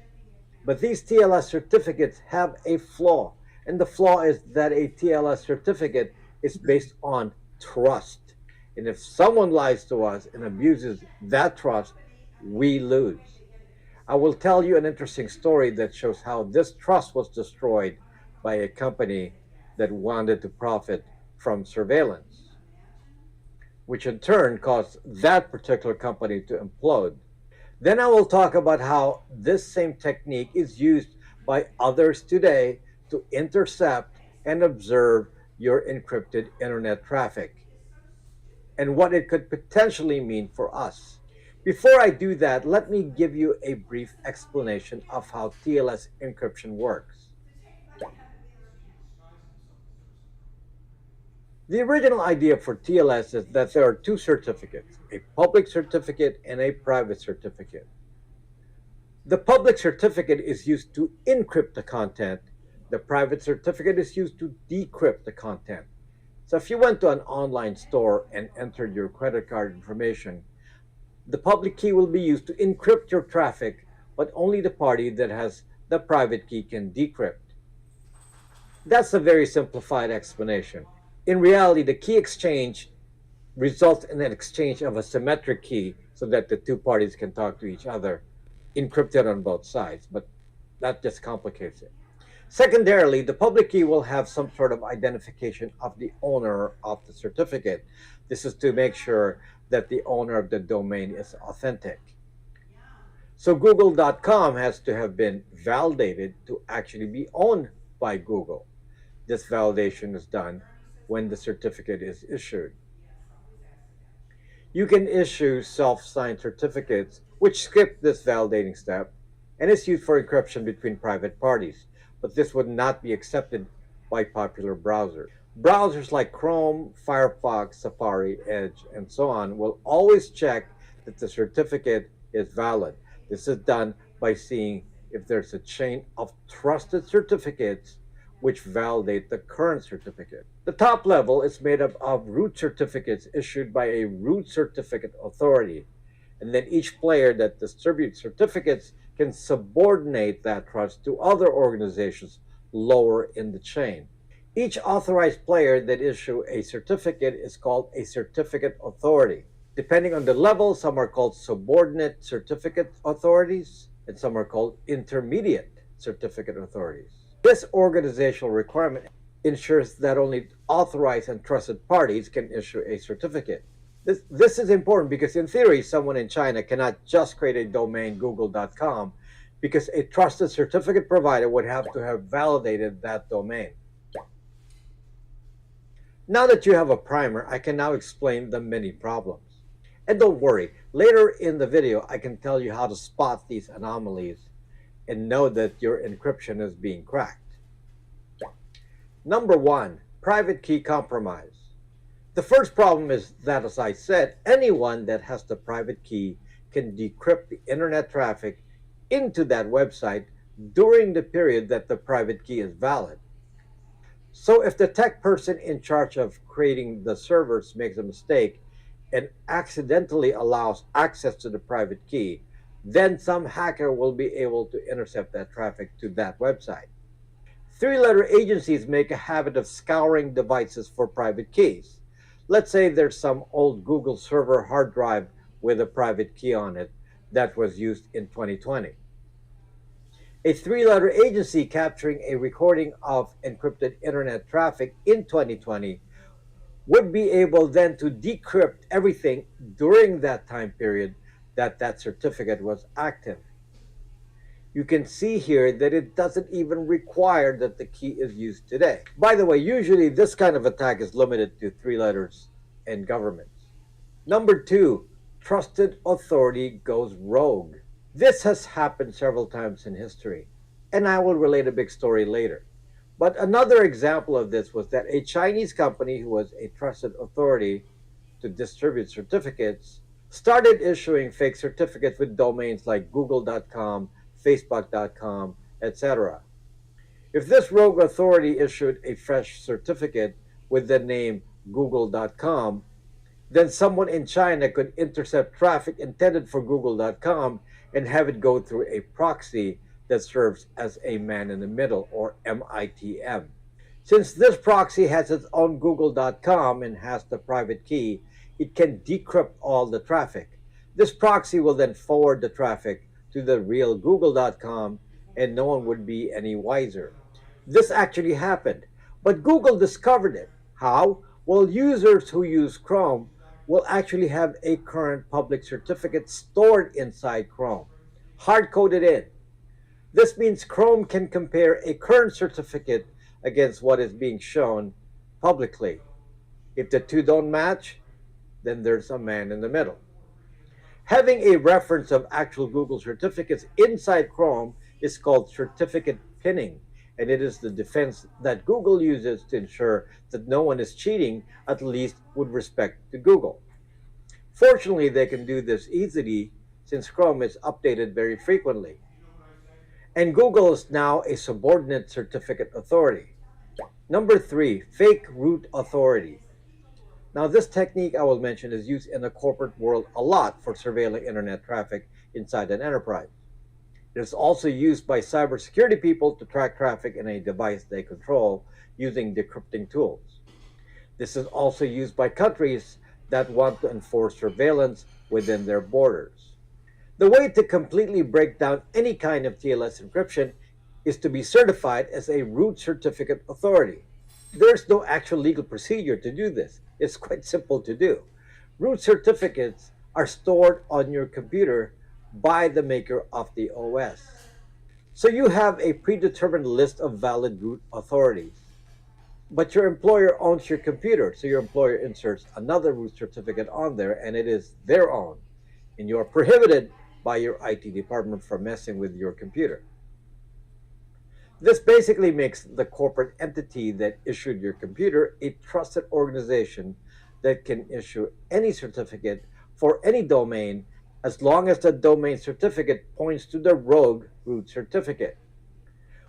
But these TLS certificates have a flaw, and the flaw is that a TLS certificate is based on trust. And if someone lies to us and abuses that trust, we lose. I will tell you an interesting story that shows how this trust was destroyed by a company that wanted to profit from surveillance, which in turn caused that particular company to implode. Then I will talk about how this same technique is used by others today to intercept and observe your encrypted internet traffic, and what it could potentially mean for us. Before I do that, let me give you a brief explanation of how TLS encryption works. The original idea for TLS is that there are two certificates, a public certificate and a private certificate. The public certificate is used to encrypt the content. The private certificate is used to decrypt the content. So if you went to an online store and entered your credit card information, the public key will be used to encrypt your traffic, but only the party that has the private key can decrypt. That's a very simplified explanation. In reality, the key exchange results in an exchange of a symmetric key so that the two parties can talk to each other, encrypted on both sides. But That just complicates it. Secondarily, the public key will have some sort of identification of the owner of the certificate. This is to make sure that the owner of the domain is authentic. So google.com has to have been validated to actually be owned by Google. This validation is done when the certificate is issued. You can issue self-signed certificates which skip this validating step and is used for encryption between private parties, but this would not be accepted by popular browsers. Browsers like Chrome, Firefox, Safari, Edge, and so on will always check that the certificate is valid. This is done by seeing if there's a chain of trusted certificates which validate the current certificate. The top level is made up of root certificates issued by a root certificate authority, and then each player that distributes certificates can subordinate that trust to other organizations lower in the chain. Each authorized player that issues a certificate is called a certificate authority. Depending on the level, some are called subordinate certificate authorities, and some are called intermediate certificate authorities. This organizational requirement ensures that only authorized and trusted parties can issue a certificate. This is important because in theory, someone in China cannot just create a domain google.com because a trusted certificate provider would have to have validated that domain. Now that you have a primer, I can now explain the many problems. And don't worry, later in the video, I can tell you how to spot these anomalies and know that your encryption is being cracked. Number one, private key compromise. The first problem is that, as I said, anyone that has the private key can decrypt the internet traffic into that website during the period that the private key is valid. So if the tech person in charge of creating the servers makes a mistake and accidentally allows access to the private key, then some hacker will be able to intercept that traffic to that website. Three-letter agencies make a habit of scouring devices for private keys. Let's say there's some old Google server hard drive with a private key on it that was used in 2020. A three-letter agency capturing a recording of encrypted internet traffic in 2020 would be able then to decrypt everything during that time period that that certificate was active. You can see here that it doesn't even require that the key is used today. By the way, usually this kind of attack is limited to three letters and governments. Number two, trusted authority goes rogue. This has happened several times in history, and I will relate a big story later. But another example of this was that a Chinese company who was a trusted authority to distribute certificates started issuing fake certificates with domains like google.com, facebook.com, etc. If this rogue authority issued a fresh certificate with the name google.com, then someone in China could intercept traffic intended for google.com and have it go through a proxy that serves as a man in the middle, or MITM. Since this proxy has its own google.com and has the private key, it can decrypt all the traffic. This proxy will then forward the traffic to the real google.com, and no one would be any wiser. This actually happened, but Google discovered it. How? Well, users who use Chrome will actually have a current public certificate stored inside Chrome, hard-coded in. This means Chrome can compare a current certificate against what is being shown publicly. If the two don't match, then there's a man in the middle. Having a reference of actual Google certificates inside Chrome is called certificate pinning, and it is the defense that Google uses to ensure that no one is cheating, at least with respect to Google. Fortunately, they can do this easily since Chrome is updated very frequently. And Google is now a subordinate certificate authority. Number three, fake root authority. Now, this technique I will mention is used in the corporate world a lot for surveilling internet traffic inside an enterprise. It is also used by cybersecurity people to track traffic in a device they control using decrypting tools. This is also used by countries that want to enforce surveillance within their borders. The way to completely break down any kind of TLS encryption is to be certified as a root certificate authority. There's no actual legal procedure to do this. It's quite simple to do. Root certificates are stored on your computer by the maker of the OS. So you have a predetermined list of valid root authorities. But your employer owns your computer, so your employer inserts another root certificate on there, and it is their own. And you are prohibited by your IT department from messing with your computer. This basically makes the corporate entity that issued your computer a trusted organization that can issue any certificate for any domain as long as the domain certificate points to the rogue root certificate,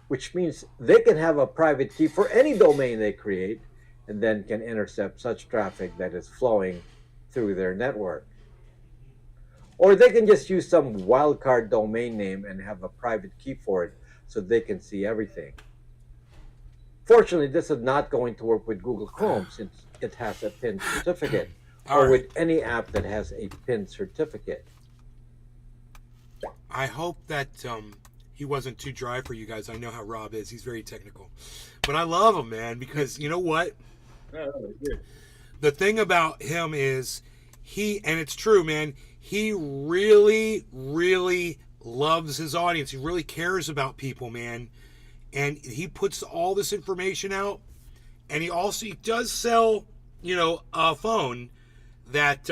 which means they can have a private key for any domain they create and then can intercept such traffic that is flowing through their network. Or they can just use some wildcard domain name and have a private key for it so they can see everything. Fortunately, this is not going to work with Google Chrome since it has a PIN certificate, or with any app that has a PIN certificate. I hope that he wasn't too dry for you guys. I know how Rob is. He's very technical. But I love him, man, because you know what? The thing about him is and it's true, man, he really, really loves his audience. He really cares about people, man. And he puts all this information out. And he does sell, a phone that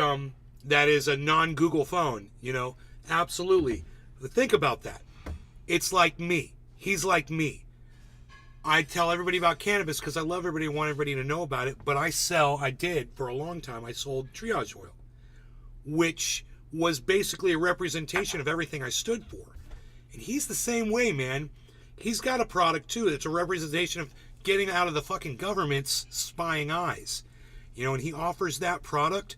is a non-Google phone, Absolutely. But think about that. It's like me. He's like me. I tell everybody about cannabis because I love everybody and want everybody to know about it. But I did for a long time, I sold triage oil, which was basically a representation of everything I stood for. And he's the same way, man. He's got a product too that's a representation of getting out of the fucking government's spying eyes. And he offers that product.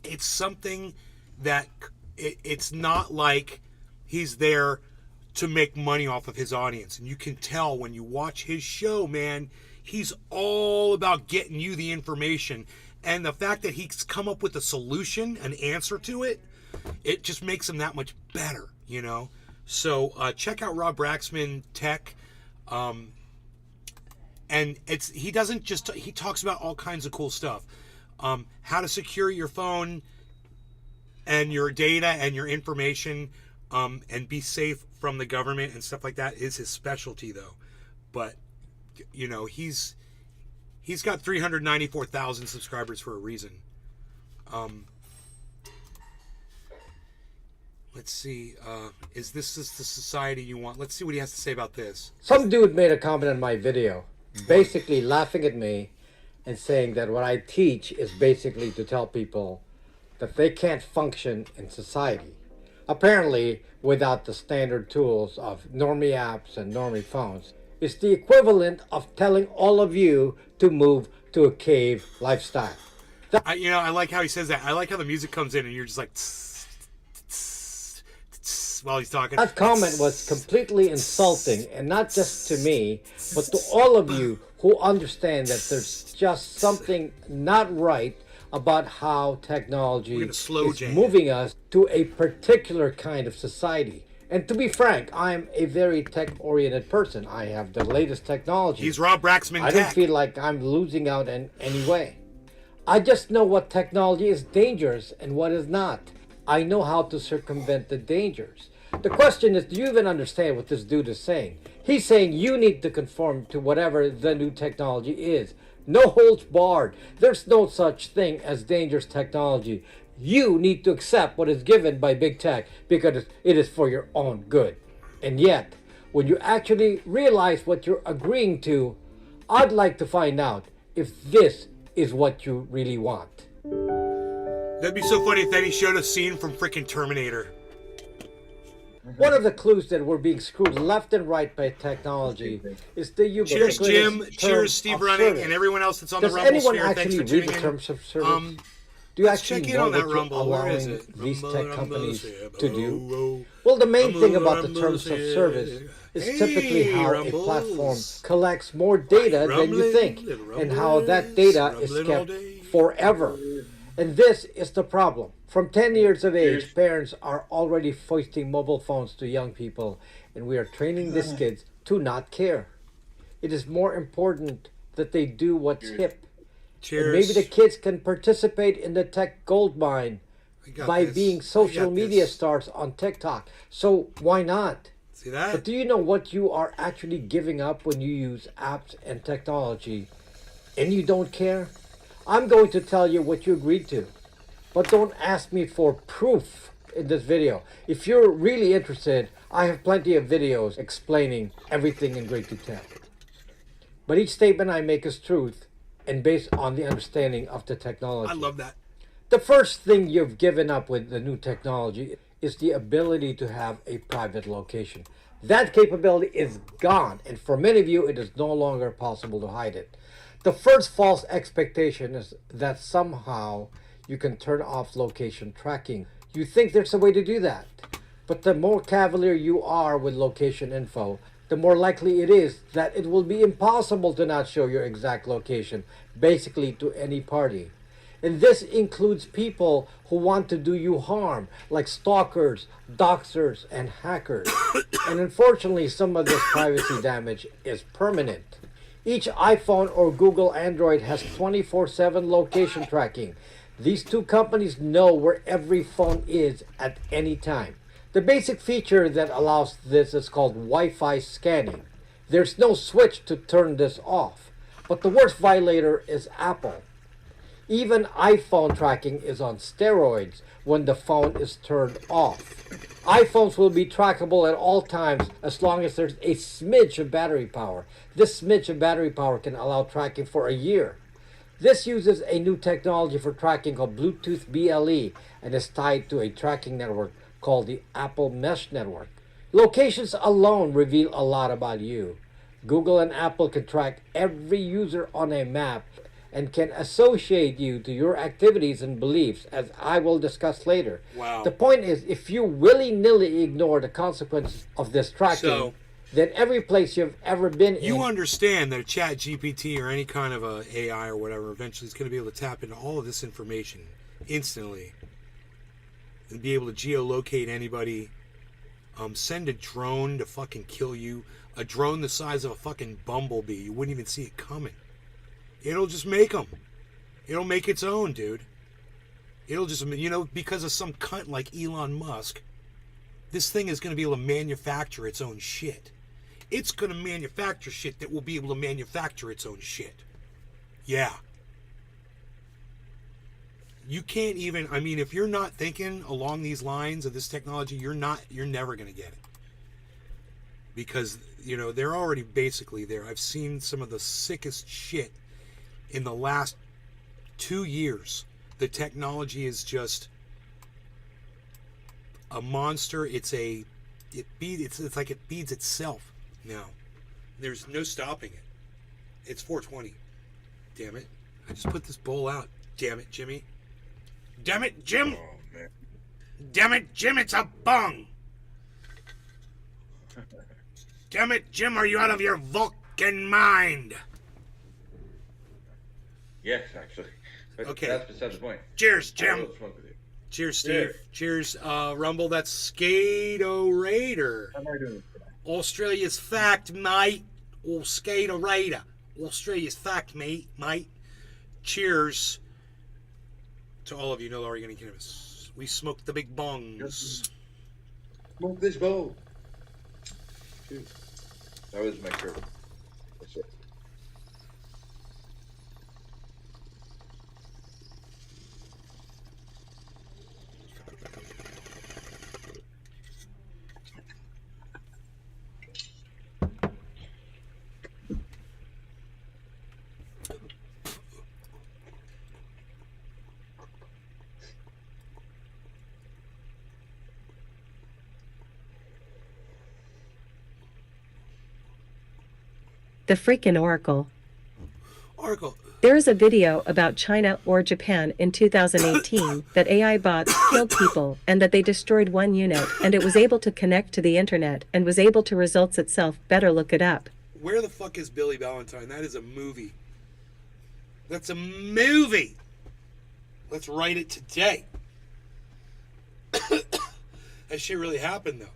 It's something that it's not like he's there to make money off of his audience. And you can tell when you watch his show, man, he's all about getting you the information. And the fact that he's come up with a solution, an answer to it, it just makes him that much better, So check out Rob Braxman Tech. And he talks about all kinds of cool stuff. How to secure your phone and your data and your information, and be safe from the government and stuff like that is his specialty, though. But he's got 394,000 subscribers for a reason. Let's see. Is this the society you want? Let's see what he has to say about this. Some dude made a comment on my video, basically laughing at me and saying that what I teach is basically to tell people that they can't function in society. Apparently, without the standard tools of normie apps and normie phones, it's the equivalent of telling all of you to move to a cave lifestyle. I like how he says that. I like how the music comes in and you're just like while he's talking. That comment was completely insulting, and not just to me, but to all of you who understand that there's just something not right about how technology is moving us to a particular kind of society. And to be frank, I'm a very tech-oriented person. I have the latest technology. He's Rob Braxman I Tech. don't feel like I'm losing out in any way. I just know what technology is dangerous and what is not. I know how to circumvent the dangers. The question is, do you even understand what this dude is saying? He's saying you need to conform to whatever the new technology is. No holds barred. There's no such thing as dangerous technology. You need to accept what is given by big tech because it is for your own good. And yet, when you actually realize what you're agreeing to, I'd like to find out if this is what you really want. That'd be so funny if then he showed a scene from freaking Terminator. One of the clues that we're being screwed left and right by technology is the ubiquitous Cheers, Jim. Cheers, Steve Running, and everyone else that's on the Rumble sphere. Thanks for tuning in. Terms of service? Do you actually know what you're allowing these tech companies to do? Well, the main thing about the terms of service is typically how a platform collects more data than you think, and how that data is kept forever. And this is the problem. From 10 years of age, parents are already foisting mobile phones to young people, and we are training these kids to not care. It is more important that they do what's hip. Cheers. And maybe the kids can participate in the tech gold mine by being social media stars on TikTok. So why not? See that? But do you know what you are actually giving up when you use apps and technology and you don't care? I'm going to tell you what you agreed to, but don't ask me for proof in this video. If you're really interested, I have plenty of videos explaining everything in great detail. But each statement I make is truth and based on the understanding of the technology. I love that. The first thing you've given up with the new technology is the ability to have a private location. That capability is gone, and for many of you, it is no longer possible to hide it. The first false expectation is that somehow you can turn off location tracking. You think there's a way to do that, but the more cavalier you are with location info, the more likely it is that it will be impossible to not show your exact location, basically to any party. And this includes people who want to do you harm, like stalkers, doxers, and hackers. And unfortunately, some of this privacy damage is permanent. Each iPhone or Google Android has 24/7 location tracking. These two companies know where every phone is at any time. The basic feature that allows this is called Wi-Fi scanning. There's no switch to turn this off. But the worst violator is Apple. Even iPhone tracking is on steroids when the phone is turned off. iPhones will be trackable at all times as long as there's a smidge of battery power. This smidge of battery power can allow tracking for a year. This uses a new technology for tracking called Bluetooth BLE and is tied to a tracking network called the Apple Mesh Network. Locations alone reveal a lot about you. Google and Apple can track every user on a map and can associate you to your activities and beliefs, as I will discuss later. Wow. The point is, if you willy-nilly ignore the consequences of this tracking, then every place you've ever been in... You understand that a chat GPT or any kind of a AI or whatever eventually is going to be able to tap into all of this information instantly and be able to geolocate anybody, send a drone to fucking kill you, a drone the size of a fucking bumblebee. You wouldn't even see it coming. It'll just make them. It'll make its own, dude. It'll just, because of some cunt like Elon Musk, this thing is going to be able to manufacture its own shit. It's going to manufacture shit that will be able to manufacture its own shit. Yeah. You can't even, if you're not thinking along these lines of this technology, you're never going to get it. Because, they're already basically there. I've seen some of the sickest shit in the last 2 years. The technology is just a monster. It's like it feeds itself now. There's no stopping it. It's 420. Damn it. I just put this bowl out. Damn it, Jimmy. Damn it, Jim. Oh, man. Damn it, Jim, it's a bung. Damn it, Jim, are you out of your Vulcan mind? Yes, actually. But okay. That's beside the point. Cheers, Jim. Cheers, Steve. Cheers, Rumble. That's Skater. How am I doing? Australia's fact, mate. Or Skater. Australia's fact, mate. Cheers to all of you. No organic cannabis. We smoke the big bongs. Smoke this bowl. Dude, that was my favorite. That's it. The freaking Oracle. Oracle. There is a video about China or Japan in 2018 that AI bots killed people and that they destroyed one unit and it was able to connect to the internet and was able to results itself. Better look it up. Where the fuck is Billy Valentine? That is a movie. That's a movie. Let's write it today. That shit really happened, though.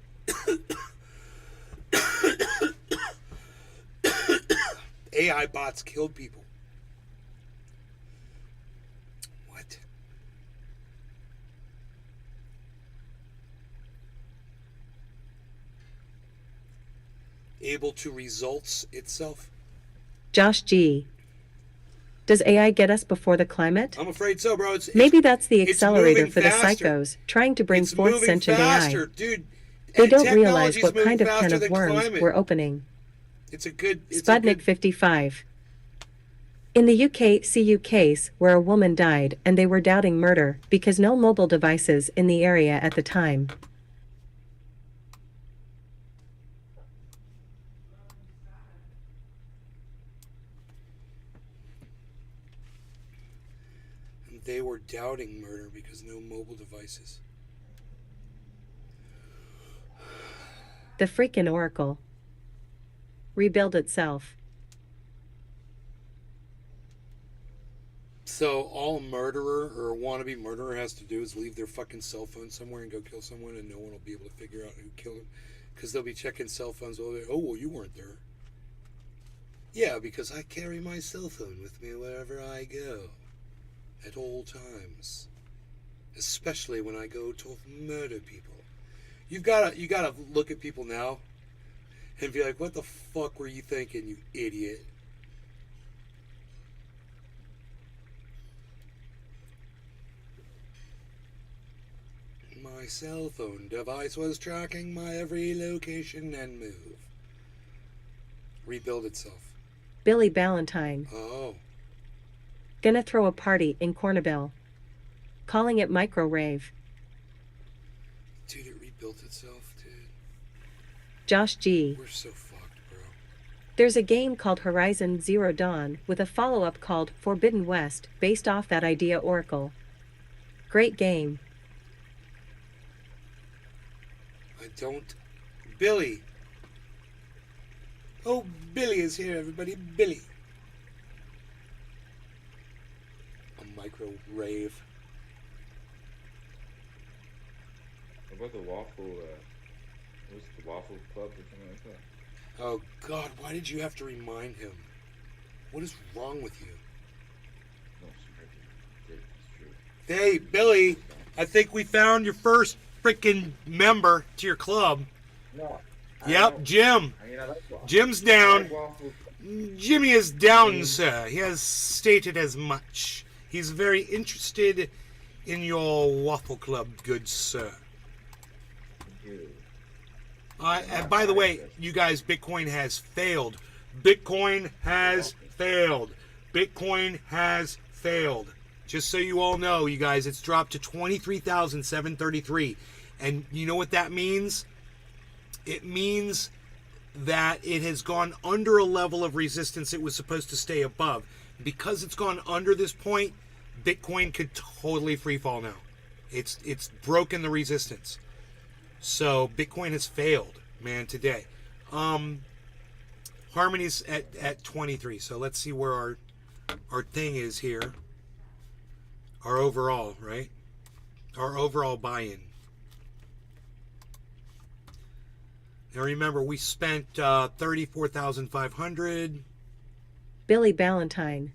AI bots killed people. What? Able to results itself? Josh G. Does AI get us before the climate? I'm afraid so, bro. Maybe that's the it's accelerator moving for the faster. psychos trying to bring It's forth moving sentient faster, AI. dude. They don't realize Technology's what moving kind of can faster of than worms climate. we're opening. It's a good. Sputnik 55. In the UK CU case where a woman died and they were doubting murder because no mobile devices in the area at the time. They were doubting murder because no mobile devices. The freaking Oracle. Rebuild itself. So all a murderer or a wannabe murderer has to do is leave their fucking cell phone somewhere and go kill someone, and no one will be able to figure out who killed him because they'll be checking cell phones all day. Oh, well, you weren't there. Yeah, because I carry my cell phone with me wherever I go. At all times, especially when I go to murder people. You gotta look at people now and be like, what the fuck were you thinking, you idiot? My cell phone device was tracking my every location and move. Rebuild itself. Billy Ballantyne. Oh. Gonna throw a party in Cornville. Calling it micro rave. Dude, it rebuilt itself, dude. Josh G. We're so fucked, bro. There's a game called Horizon Zero Dawn with a follow-up called Forbidden West based off that idea Oracle. Great game. I don't... Billy. Oh, Billy is here, everybody. Billy. Micro rave. What about the waffle? What's the waffle club or something like that? Oh God! Why did you have to remind him? What is wrong with you? No, it's true. Hey, Billy. I think we found your first freaking member to your club. No. Yep, Jim. Jim's down. Jimmy is down, sir. He has stated as much. He's very interested in your waffle club, good sir. And by the way, you guys, Bitcoin has failed. Bitcoin has failed. Bitcoin has failed. Just so you all know, you guys, it's dropped to 23,733. And you know what that means? It means that it has gone under a level of resistance it was supposed to stay above. Because it's gone under this point, Bitcoin could totally free fall now. It's broken the resistance. So Bitcoin has failed, man, today. Harmony's at 23. So let's see where our thing is here. Our overall, right? Our overall buy-in. Now remember, we spent 34,500. Billy Ballantyne.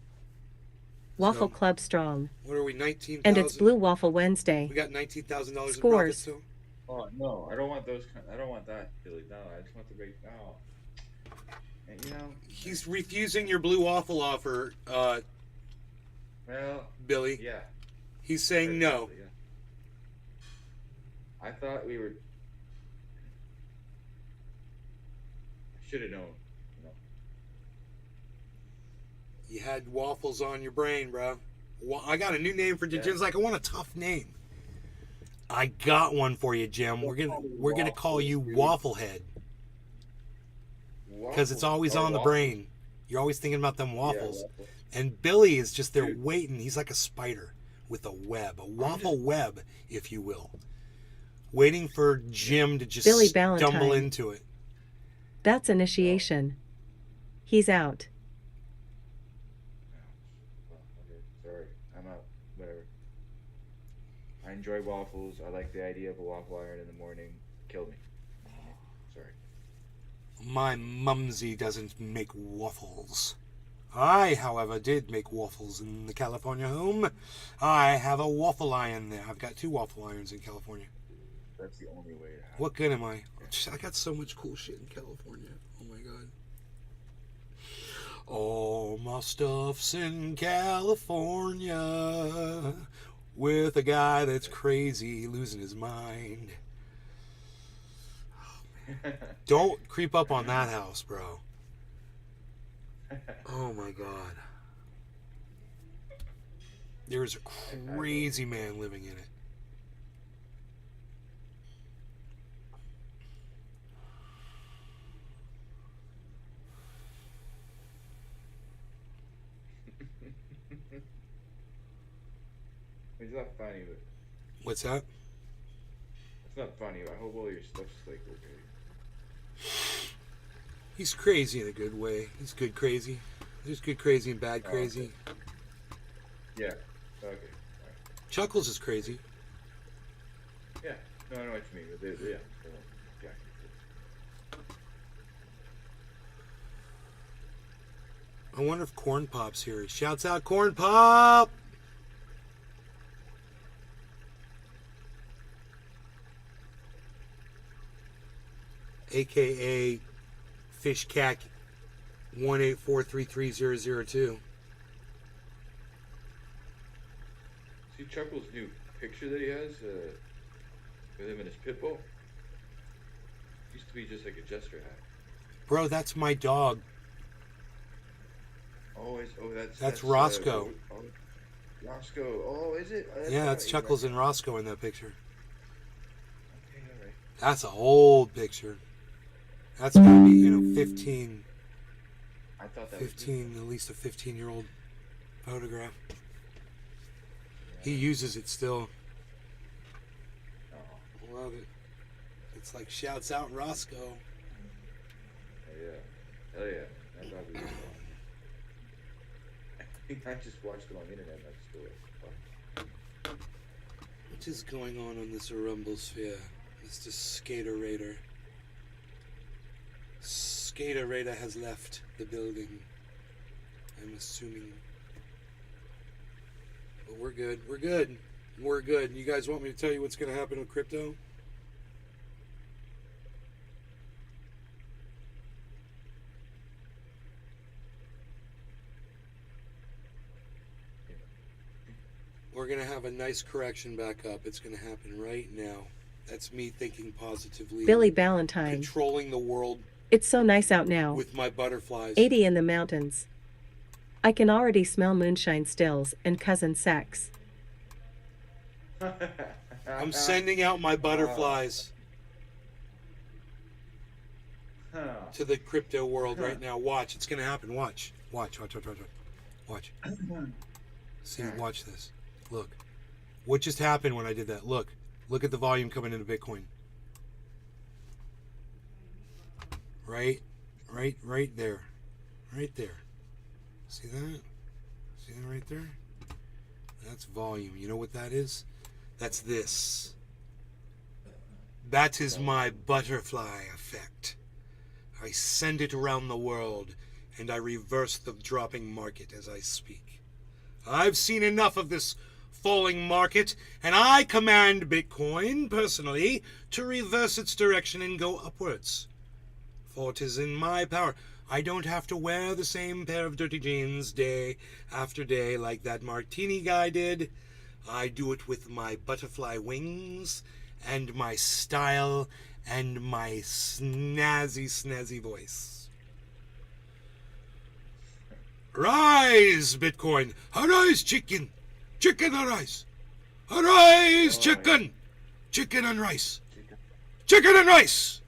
Waffle Club strong. What are we, 19,000? And it's Blue Waffle Wednesday. We got $19,000 in profit Scores. still. Oh no, I don't want those. I don't want that, Billy. No, I just want the big. No. And, you know. He's refusing your Blue Waffle offer, Well. Billy. Yeah. He's saying no. Yeah. I thought we were. Should have known. You had waffles on your brain, bro. Well, I got a new name for you. Jim's like, I want a tough name. I got one for you, Jim. We're gonna call you Wafflehead. Because it's always on the brain. You're always thinking about them waffles. And Billy is just there waiting. He's like a spider with a web, a waffle web, if you will, waiting for Jim to just Billy stumble Ballantyne. into it. That's initiation. He's out. Okay, sorry. I'm out. Whatever. I enjoy waffles. I like the idea of a waffle iron in the morning. Kill me. Sorry. My mumsy doesn't make waffles. I, however, did make waffles in the California home. I have a waffle iron there. I've got 2 waffle irons in California. That's the only way to have What good am I? I got so much cool shit in California. Oh my god. All my stuff's in California with a guy that's crazy, losing his mind. Don't creep up on that house, bro. Oh my god. There's a crazy man living in it. It's not funny, but What's that? it's not funny. I hope all your stuff's like okay. He's crazy in a good way. He's good crazy. There's good crazy and bad crazy. Okay. Yeah. Okay. All right. Chuckles is crazy. Yeah. No, I know what you mean. But yeah. Yeah. I wonder if Corn Pop's here. He shouts out, Corn Pop! AKA Fishcack 184333002. See Chuckle's new picture that he has with him and his pit bull? Used to be just like a jester hat. Bro, that's my dog. That's Roscoe. Roscoe. Oh, is it? Yeah, that's Chuckles and Roscoe in that picture. Okay, all right. That's an old picture. That's gotta be, 15. I thought that 15, at least a 15-year-old photograph. He uses it still. Oh. Love it. It's like shouts out Roscoe. Hell yeah. That probably is fun. I just watched it on the internet and I just go like, What is going on this Rumble sphere, Mr. Skater Raider? Skater Raider has left the building, I'm assuming. But we're good. We're good. We're good. You guys want me to tell you what's going to happen with crypto? We're going to have a nice correction back up. It's going to happen right now. That's me thinking positively. Billy Valentine. Controlling the world. It's so nice out now. With my butterflies. 80 in the mountains. I can already smell moonshine stills and cousin sex. I'm sending out my butterflies to the crypto world right now. Watch. It's going to happen. Watch. Watch. See, watch this. Look. What just happened when I did that? Look. Look at the volume coming into Bitcoin. Right there. Right there. See that? See that right there? That's volume. You know what that is? That's this. That is my butterfly effect. I send it around the world, and I reverse the dropping market as I speak. I've seen enough of this falling market, and I command Bitcoin, personally, to reverse its direction and go upwards. For it is in my power. I don't have to wear the same pair of dirty jeans day after day like that martini guy did. I do it with my butterfly wings and my style and my snazzy voice. Rise, Bitcoin! Arise, chicken! Chicken, arise! Arise, chicken! Chicken and rice! Chicken and rice!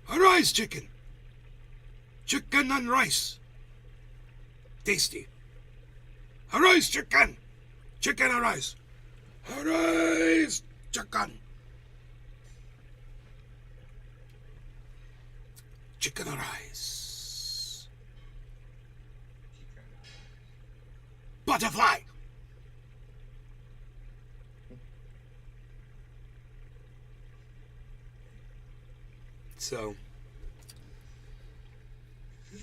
Arise, chicken! Chicken and rice! Tasty! Arise, chicken! Chicken, arise! Arise, chicken! Chicken, arise! Butterfly! So,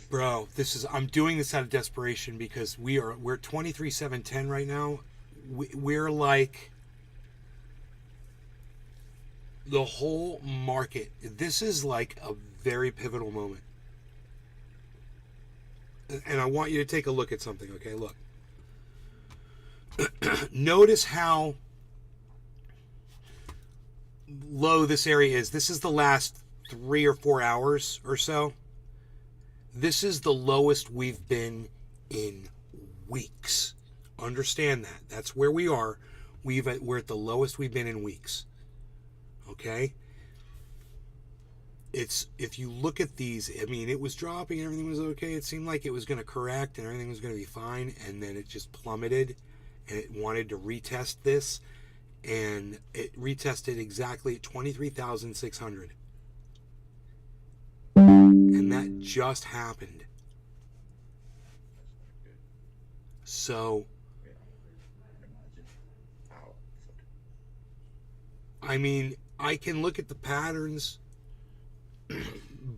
bro, I'm doing this out of desperation because we're 23,710 right now. We're like the whole market. This is like a very pivotal moment. And I want you to take a look at something, okay? Look. Notice how low this area is. This is the last 3 or 4 hours or so. This is the lowest we've been in weeks. Understand that. That's where we are. We're at the lowest we've been in weeks. Okay? If you look at these, I mean, it was dropping and everything was okay. It seemed like it was going to correct and everything was going to be fine, and then it just plummeted and it wanted to retest this, and it retested exactly at 23,600. And that just happened. So, I mean, I can look at the patterns,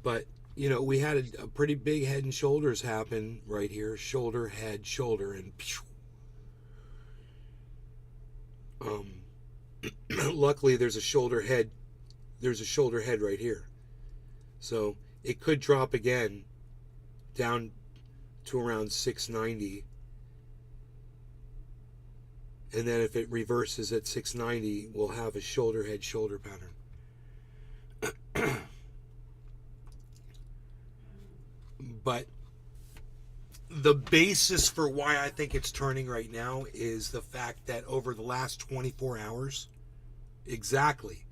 but, you know, we had a pretty big head and shoulders happen right here. Shoulder, head, shoulder, and luckily there's a shoulder head right here. So it could drop again down to around 690. And then if it reverses at 690, we'll have a shoulder head shoulder pattern. But the basis for why I think it's turning right now is the fact that over the last 24 hours, exactly,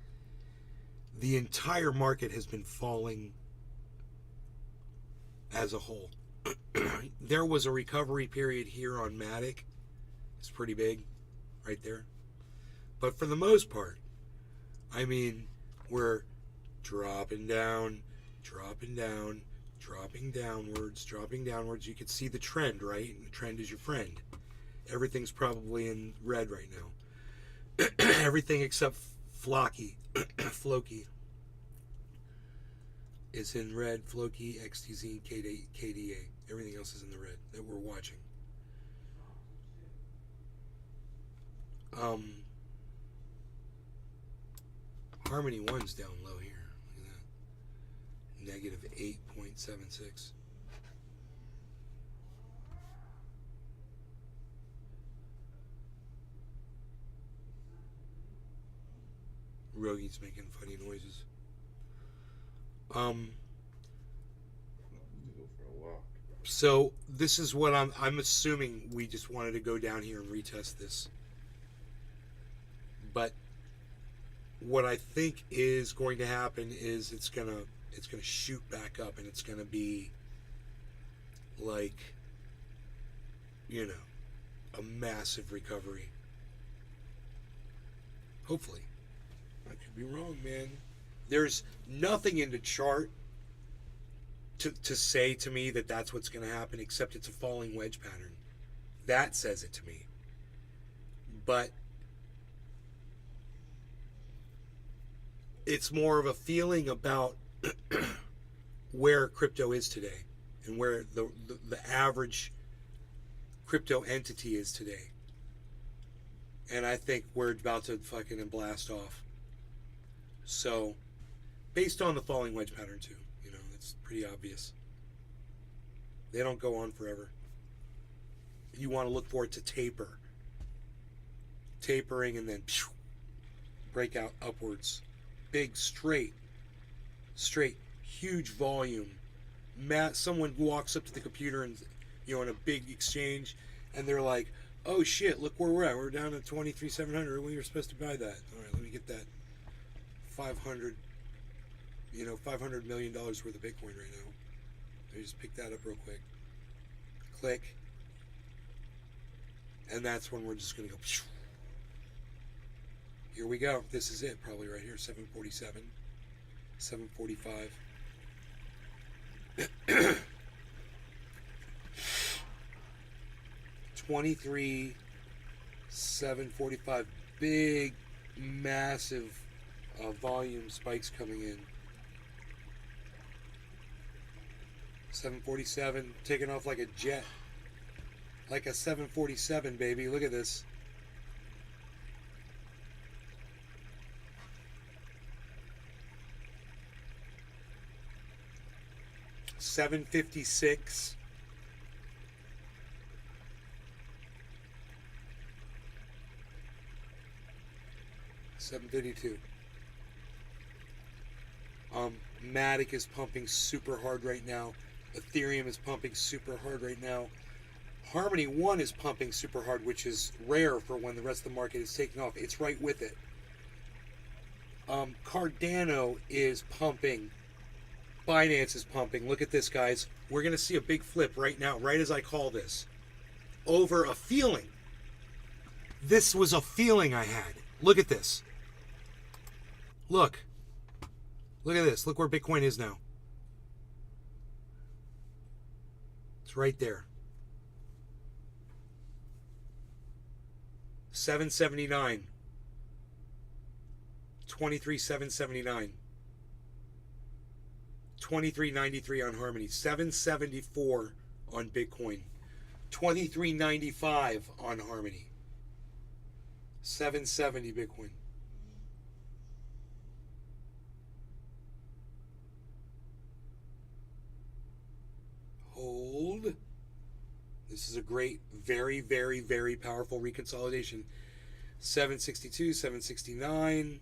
the entire market has been falling as a whole. There was a recovery period here on Matic. It's pretty big right there. But for the most part, I mean, we're dropping down, dropping down, dropping downwards, dropping downwards. You can see the trend, right? And the trend is your friend. Everything's probably in red right now. Everything except Floki is in red. Floki, XTZ, KDA. Everything else is in the red that we're watching. Harmony 1's down low here. Look at that. Negative 8.76. Rogi's making funny noises. So this is what I'm assuming we just wanted to go down here and retest this. But what I think is going to happen is it's gonna shoot back up, and it's gonna be like, you know, a massive recovery. Hopefully. I could be wrong, man. There's nothing in the chart to say to me that that's what's going to happen, except it's a falling wedge pattern. That says it to me. But it's more of a feeling about where crypto is today and where the average crypto entity is today. And I think we're about to fucking blast off. So, based on the falling wedge pattern too, you know, it's pretty obvious. They don't go on forever. You want to look for it to taper. Tapering and then break out upwards. Big, straight, huge volume. Someone walks up to the computer and, you know, in a big exchange, and they're like, oh shit, look where we're at. We're down at 23,700. We were supposed to buy that. All right, let me get that $500 million worth of Bitcoin right now. Let me just pick that up real quick. Click. And that's when we're just going to go. Here we go. This is it, probably right here. 747, 745. 23,745. Big, massive volume spikes coming in. 747 taking off like a jet. Like a 747, baby. Look at this. $756. $752. Matic is pumping super hard right now. Ethereum is pumping super hard right now. Harmony 1 is pumping super hard, which is rare for when the rest of the market is taking off. It's right with it. Cardano is pumping. Binance is pumping. Look at this, guys. We're going to see a big flip right now, right as I call this. Over a feeling. This was a feeling I had. Look at this. Look. Look at this. Look where Bitcoin is now. It's right there. 779. 23,779. 23.93 on Harmony. 774 on Bitcoin. 23.95 on Harmony. 770 Bitcoin. Hold. This is a great, very, very, very powerful reconsolidation. 762, 769,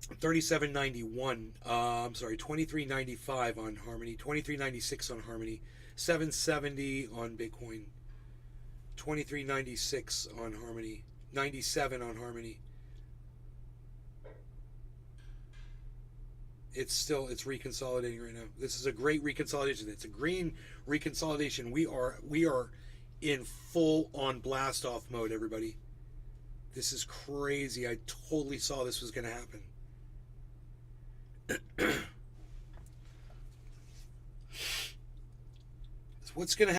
37.91. I'm sorry, 23.95 on Harmony, 23.96 on Harmony, 770 on Bitcoin, 23.96 on Harmony, 97 on Harmony. It's reconsolidating right now. This is a great reconsolidation. It's a green reconsolidation. We are in full on blast off mode, everybody. This is crazy. I totally saw this was going to happen. What's going to happen?